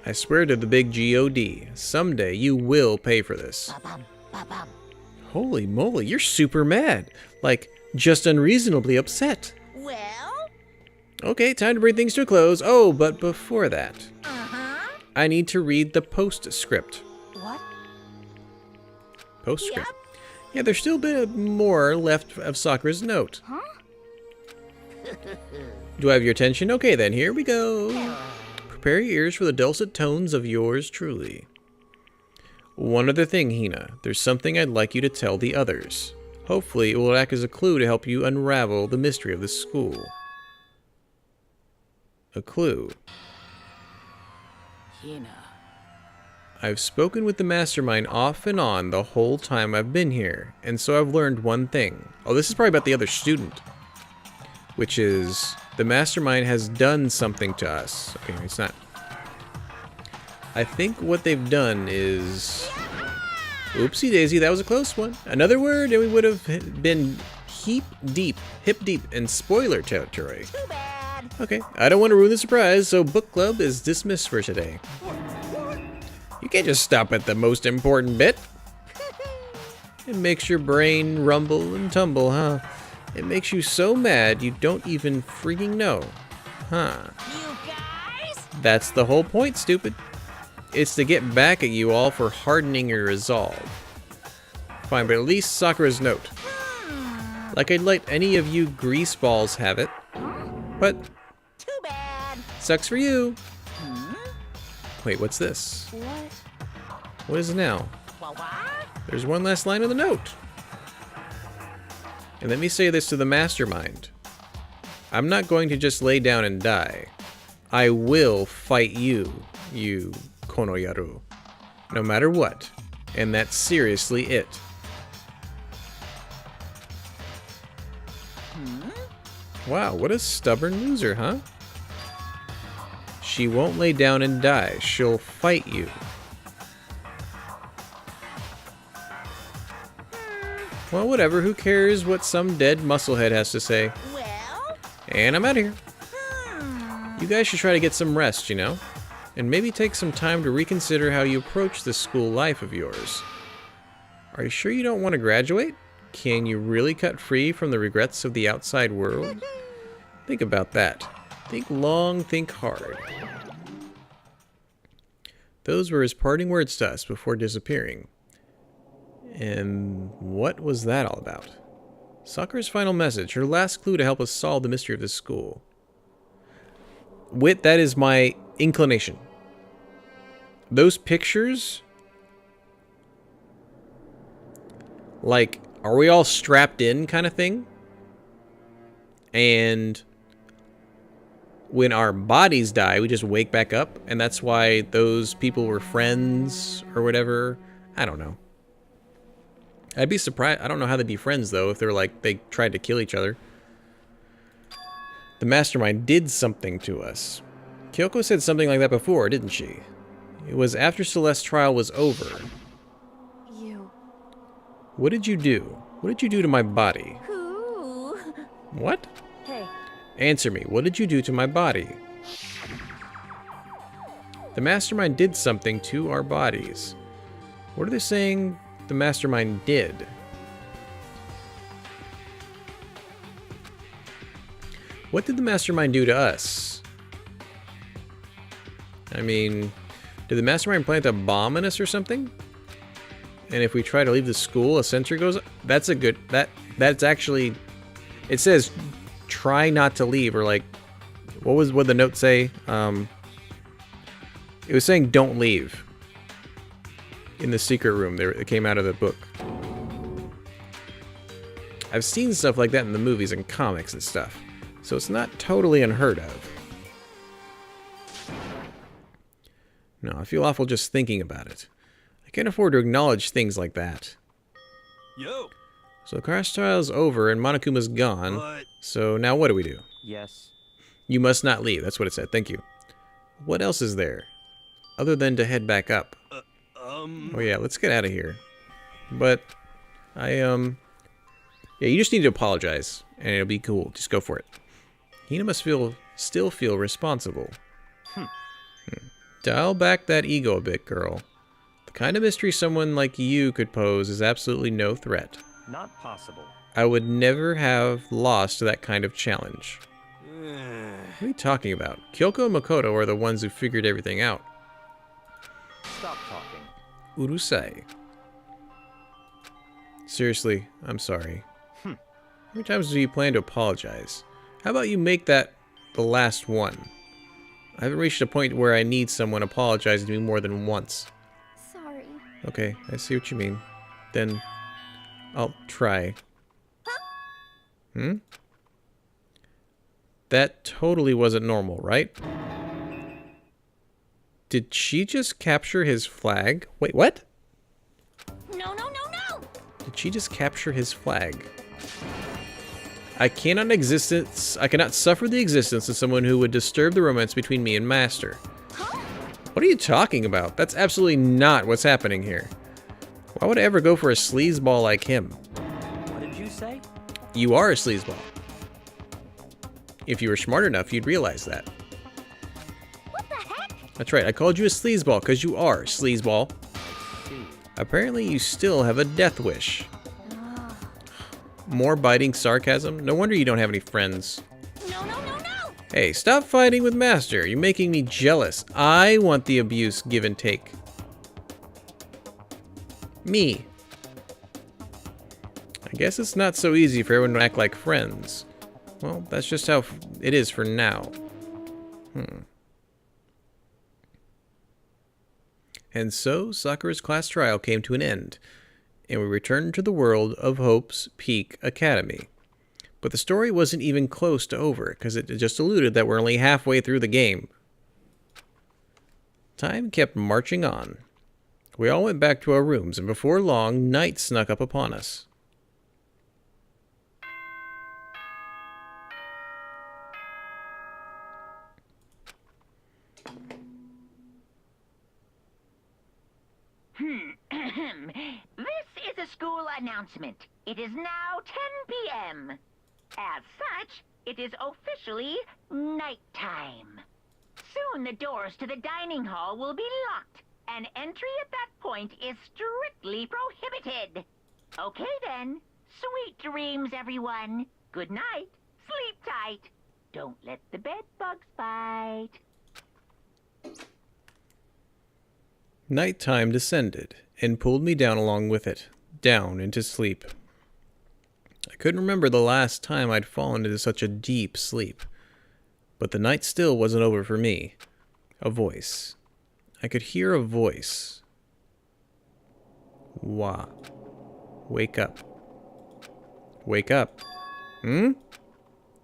I swear to the big God, someday you will pay for this. Ba-bum, ba-bum. Holy moly, you're super mad. Like, just unreasonably upset. Well? Okay, time to bring things to a close. Oh, but before that, Uh-huh. I need to read the postscript. What? Postscript. Yeah, there's still a bit more left of Sakura's note. Huh? Do I have your attention? Okay then, here we go. Prepare your ears for the dulcet tones of yours truly. One other thing, Hina. There's something I'd like you to tell the others. Hopefully, it will act as a clue to help you unravel the mystery of this school. A clue. Hina. I've spoken with the mastermind off and on the whole time I've been here, and so I've learned one thing. Oh, this is probably about the other student. Which is, the mastermind has done something to us. Okay, it's not. I think what they've done is... Oopsie daisy, that was a close one. Another word and we would have been hip deep in spoiler territory. Too bad. Okay, I don't want to ruin the surprise, so book club is dismissed for today. You can't just stop at the most important bit. It makes your brain rumble and tumble, huh? It makes you so mad you don't even freaking know. Huh. You guys? That's the whole point, stupid. It's to get back at you all for hardening your resolve. Fine, but at least Sakura's note. Like I'd let any of you greaseballs have it. But Too bad. sucks for you. Wait, what's this? What? What is it now? What? There's one last line of the note. And let me say this to the mastermind. I'm not going to just lay down and die. I will fight you, you Konoyaru. No matter what. And that's seriously it. Wow, what a stubborn loser, huh? She won't lay down and die. She'll fight you. Well, whatever. Who cares what some dead musclehead has to say? Well? And I'm out of here. You guys should try to get some rest, you know? And maybe take some time to reconsider how you approach this school life of yours. Are you sure you don't want to graduate? Can you really cut free from the regrets of the outside world? Think about that. Think long, think hard. Those were his parting words to us before disappearing. And what was that all about? Sakura's final message, her last clue to help us solve the mystery of this school. Wit, that is my inclination. Those pictures, like, are we all strapped in kind of thing? And when our bodies die, we just wake back up, and that's why those people were friends or whatever. I don't know. I'd be surprised. I don't know how they'd be friends, though, if they're like, they tried to kill each other. The mastermind did something to us. Kyoko said something like that before, didn't she? It was after Celeste's trial was over. You. What did you do? What did you do to my body? Who? What? Hey, Answer me. What did you do to my body? The mastermind did something to our bodies. What are they saying the mastermind did? What did the mastermind do to us? I mean, did the mastermind plant a bomb in us or something? And if we try to leave the school, a sentry goes up? That's a good... That's actually... It says, try not to leave, or like... What the note say? It was saying don't leave. In the secret room. It came out of the book. I've seen stuff like that in the movies and comics and stuff. So it's not totally unheard of. No, I feel awful just thinking about it. I can't afford to acknowledge things like that. Yo. So the crash trial's over and Monokuma's gone. But... So now what do we do? Yes. You must not leave. That's what it said. Thank you. What else is there? Other than to head back up. Oh yeah, let's get out of here. But yeah, you just need to apologize and it'll be cool. Just go for it. Hina must still feel responsible. Dial back that ego a bit, girl. The kind of mystery someone like you could pose is absolutely no threat. Not possible. I would never have lost to that kind of challenge. What are you talking about? Kyoko and Makoto are the ones who figured everything out. Stop talking. Urusai. Seriously, I'm sorry. How many times do you plan to apologize? How about you make that the last one? I haven't reached a point where I need someone apologizing to me more than once. Sorry. Okay, I see what you mean. Then I'll try. That totally wasn't normal, right? Did she just capture his flag? Wait, what? No, no, no, no! Did she just capture his flag? I cannot suffer the existence of someone who would disturb the romance between me and Master. Huh? What are you talking about? That's absolutely not what's happening here. Why would I ever go for a sleazeball like him? What did you say? You are a sleazeball. If you were smart enough, you'd realize that. What the heck? That's right, I called you a sleazeball because you are, sleazeball. I see. Apparently you still have a death wish. More biting sarcasm? No wonder you don't have any friends. No, no, no, no! Hey, stop fighting with Master. You're making me jealous. I want the abuse give and take. Me. I guess it's not so easy for everyone to act like friends. Well, that's just how it is for now. And so, Sakura's class trial came to an end, and we returned to the world of Hope's Peak Academy. But the story wasn't even close to over, because it just alluded that we're only halfway through the game. Time kept marching on. We all went back to our rooms, and before long, night snuck up upon us. This is a school announcement. It is now 10 p.m. As such, it is officially nighttime. Soon the doors to the dining hall will be locked, and entry at that point is strictly prohibited. Okay then. Sweet dreams, everyone. Good night. Sleep tight. Don't let the bed bugs bite. Nighttime descended, and pulled me down along with it, down into sleep. I couldn't remember the last time I'd fallen into such a deep sleep. But the night still wasn't over for me. A voice. I could hear a voice. Wah. Wake up. Wake up. The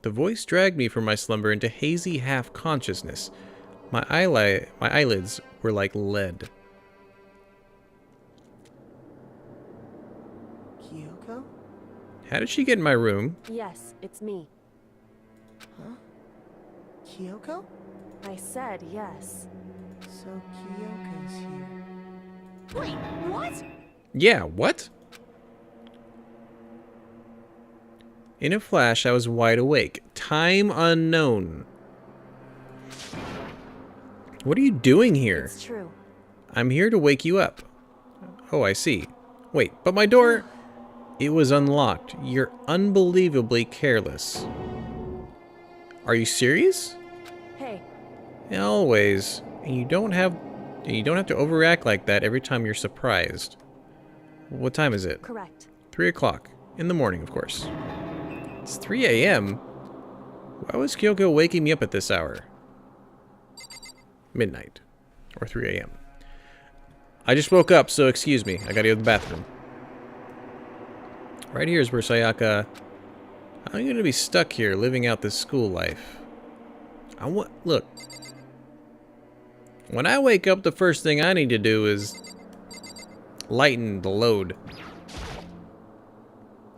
voice dragged me from my slumber into hazy half-consciousness. My eyelids were like lead. Kyoko? How did she get in my room? Yes, it's me. Huh? Kyoko? I said yes. So Kyoko's here. Wait, what? Yeah, what? In a flash, I was wide awake. Time unknown. What are you doing here? It's true. I'm here to wake you up. Oh, I see. Wait, but my door... It was unlocked. You're unbelievably careless. Are you serious? Hey, Always. And you don't have to overreact like that every time you're surprised. What time is it? correct. 3 o'clock. In the morning, of course. It's 3 a.m.? Why was Kyoko waking me up at this hour? Midnight. Or 3 a.m. I just woke up, so excuse me. I gotta go to the bathroom. Right here is where Sayaka... I'm gonna be stuck here, living out this school life. Look. When I wake up, the first thing I need to do is... lighten the load.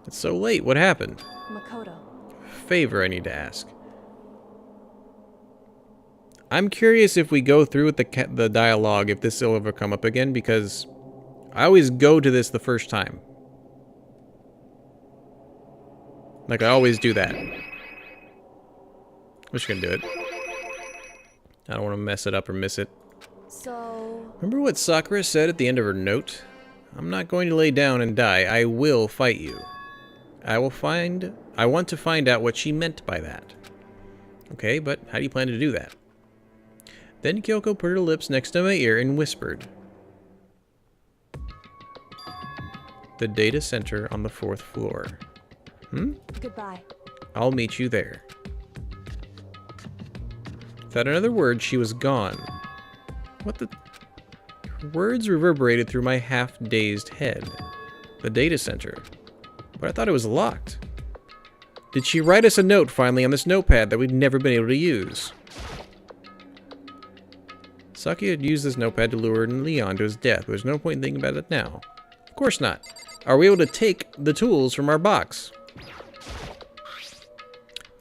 It's so late. What happened? Makoto. Favor I need to ask. I'm curious if we go through with the dialogue, if this will ever come up again, because I always go to this the first time. Like, I always do that. I'm just gonna do it. I don't want to mess it up or miss it. So... Remember what Sakura said at the end of her note? I'm not going to lay down and die. I will fight you. I want to find out what she meant by that. Okay, but how do you plan to do that? Then Kyoko put her lips next to my ear and whispered. The data center on the 4th floor. Goodbye. I'll meet you there. Without another word, she was gone. What the... Her words reverberated through my half-dazed head. The data center. But I thought it was locked. Did she write us a note finally on this notepad that we'd never been able to use? Saki had used this notepad to lure Leon to his death. There's no point in thinking about it now. Of course not. Are we able to take the tools from our box?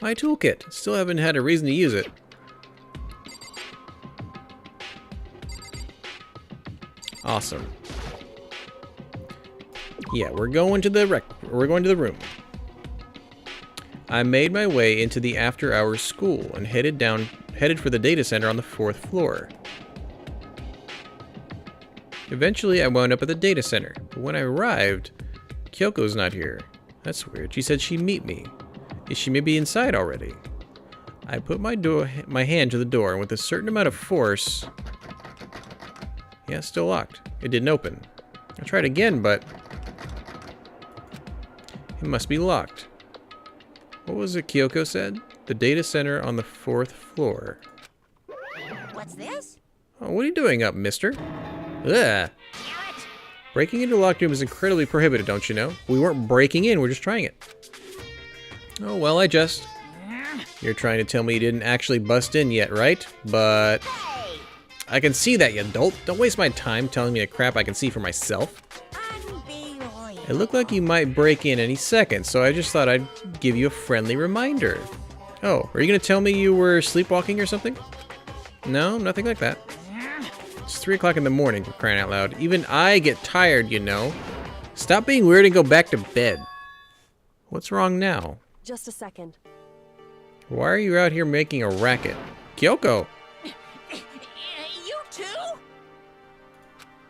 My toolkit. Still haven't had a reason to use it. Awesome. Yeah, we're going to the room. I made my way into the after-hours school and headed for the data center on the 4th floor. Eventually, I wound up at the data center, but when I arrived, Kyoko's not here. That's weird. She said she'd meet me. Is she maybe inside already? I put my hand to the door, and with a certain amount of force... Yeah, it's still locked. It didn't open. I tried again, but... It must be locked. What was it Kyoko said? The data center on the 4th floor. What's this? Oh, what are you doing up, mister? Ugh. Breaking into a locked room is incredibly prohibited, don't you know? We weren't breaking in, we're just trying it. Oh, well, I just... You're trying to tell me you didn't actually bust in yet, right? But... I can see that, you dolt. Don't waste my time telling me the crap I can see for myself. It looked like you might break in any second, so I just thought I'd give you a friendly reminder. Oh, are you gonna tell me you were sleepwalking or something? No, nothing like that. It's 3 o'clock in the morning, for crying out loud. Even I get tired, you know. Stop being weird and go back to bed. What's wrong now? Just a second. Why are you out here making a racket? Kyoko! You too?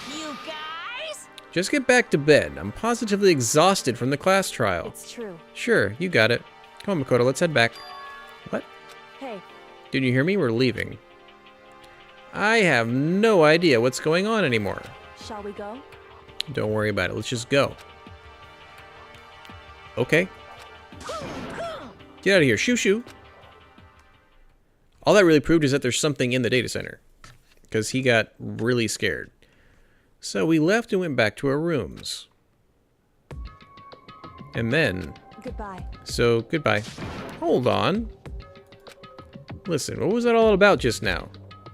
You guys? Just get back to bed. I'm positively exhausted from the class trial. It's true. Sure, you got it. Come on, Makoto, let's head back. What? Hey. Didn't you hear me? We're leaving. I have no idea what's going on anymore. Shall we go? Don't worry about it. Let's just go. Okay. Get out of here. Shoo shoo. All that really proved is that there's something in the data center. Because he got really scared. So we left and went back to our rooms. And then... Goodbye. So, goodbye. Hold on. Listen, what was that all about just now?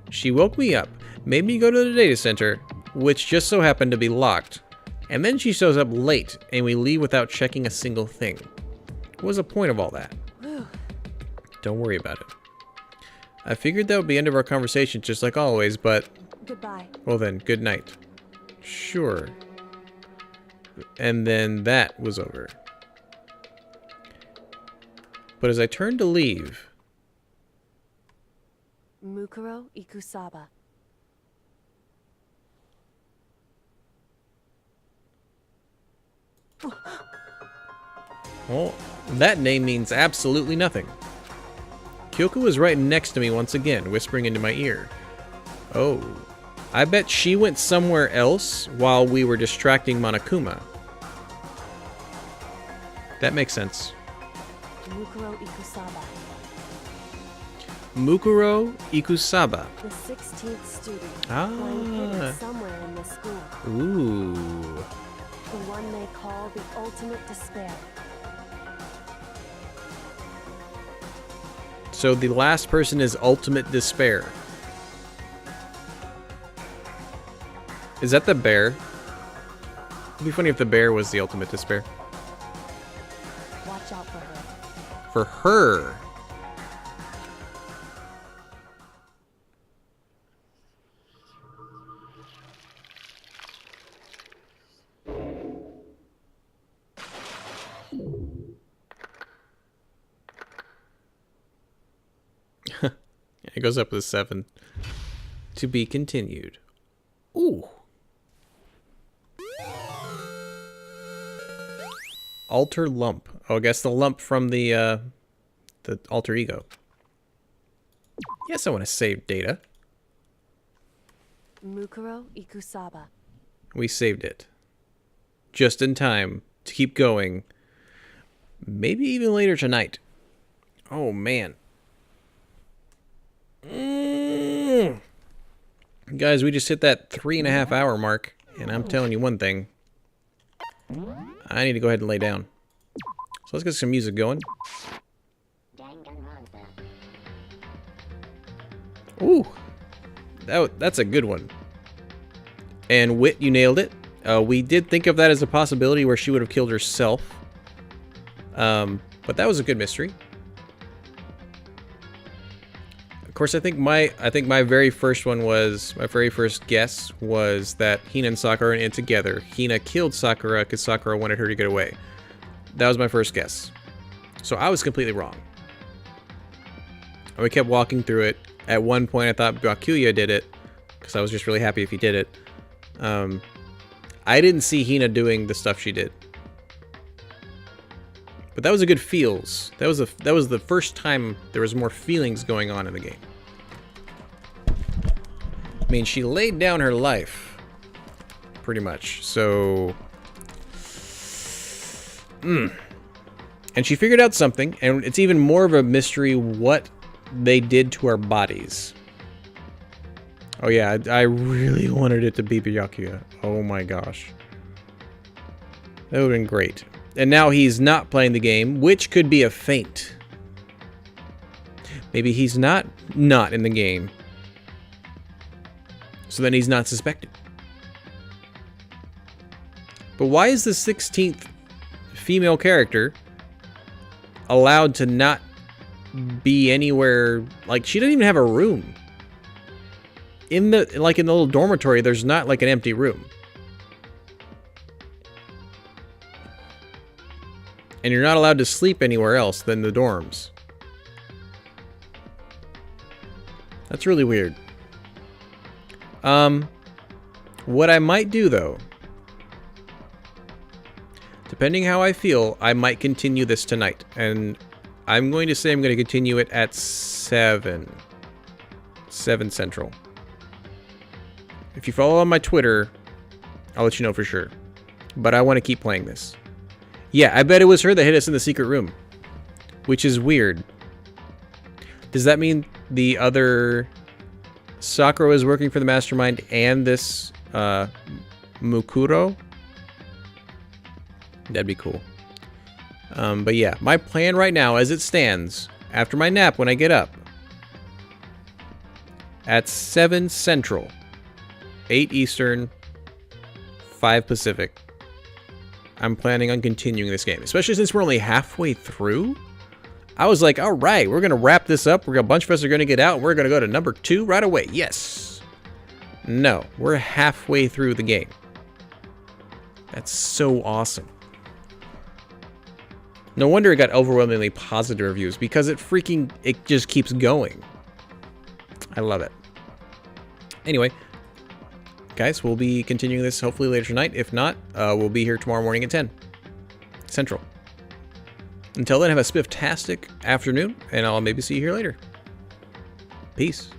She woke me up, made me go to the data center, which just so happened to be locked. And then she shows up late, and we leave without checking a single thing. What was the point of all that? Don't worry about it. I figured that would be the end of our conversation just like always, but... Goodbye. Well then, good night. Sure. And then that was over. But as I turned to leave... Mukuro Ikusaba. Well, that name means absolutely nothing. Kyoko was right next to me once again, whispering into my ear. Oh, I bet she went somewhere else while we were distracting Monokuma. That makes sense. Mukuro Ikusaba. Mukuro Ikusaba. The 16th student. Ah. Lying hidden somewhere in this school. Ooh. The one they call the ultimate despair. So the last person is ultimate despair. Is that the bear? It'd be funny if the bear was the ultimate despair. Watch out for her. For her. It goes up with a 7. To be continued. Ooh. Alter lump. Oh, I guess the lump from the alter ego. Yes, I want to save data. Mukuro Ikusaba. We saved it. Just in time to keep going. Maybe even later tonight. Oh, man. Guys, we just hit that 3.5 hour mark, and I'm telling you one thing. I need to go ahead and lay down. So let's get some music going. Ooh, that's a good one. And Wit, you nailed it. We did think of that as a possibility where she would have killed herself. But that was a good mystery. Of course, I think my very first guess was that Hina and Sakura were in together. Hina killed Sakura because Sakura wanted her to get away. That was my first guess. So I was completely wrong. And we kept walking through it. At one point, I thought Byakuya did it because I was just really happy if he did it. I didn't see Hina doing the stuff she did. But that was a good feels. That was the first time there was more feelings going on in the game. I mean, she laid down her life, pretty much. So, and she figured out something, and it's even more of a mystery what they did to our bodies. Oh yeah, I really wanted it to be Byakuya. Oh my gosh, that would have been great. And now he's not playing the game, which could be a feint. Maybe he's not in the game. So then he's not suspected. But why is the 16th female character allowed to not be anywhere? Like, she doesn't even have a room. In the little dormitory, there's not like an empty room. And you're not allowed to sleep anywhere else than the dorms. That's really weird. What I might do, though, depending how I feel, I might continue this tonight. And I'm going to say I'm going to continue it at 7 Central. If you follow on my Twitter, I'll let you know for sure. But I want to keep playing this. Yeah, I bet it was her that hit us in the secret room. Which is weird. Does that mean the other Sakura is working for the mastermind and this Mukuro? That'd be cool. But yeah, my plan right now as it stands, after my nap when I get up, at 7 Central, 8 Eastern, 5 Pacific, I'm planning on continuing this game, especially since we're only halfway through. I was like, all right, we're going to wrap this up. A bunch of us are going to get out. And we're going to go to number 2 right away. Yes. No, we're halfway through the game. That's so awesome. No wonder it got overwhelmingly positive reviews because it just keeps going. I love it. Anyway, guys, we'll be continuing this hopefully later tonight. If not, we'll be here tomorrow morning at 10. Central. Until then, have a spifftastic afternoon, and I'll maybe see you here later. Peace.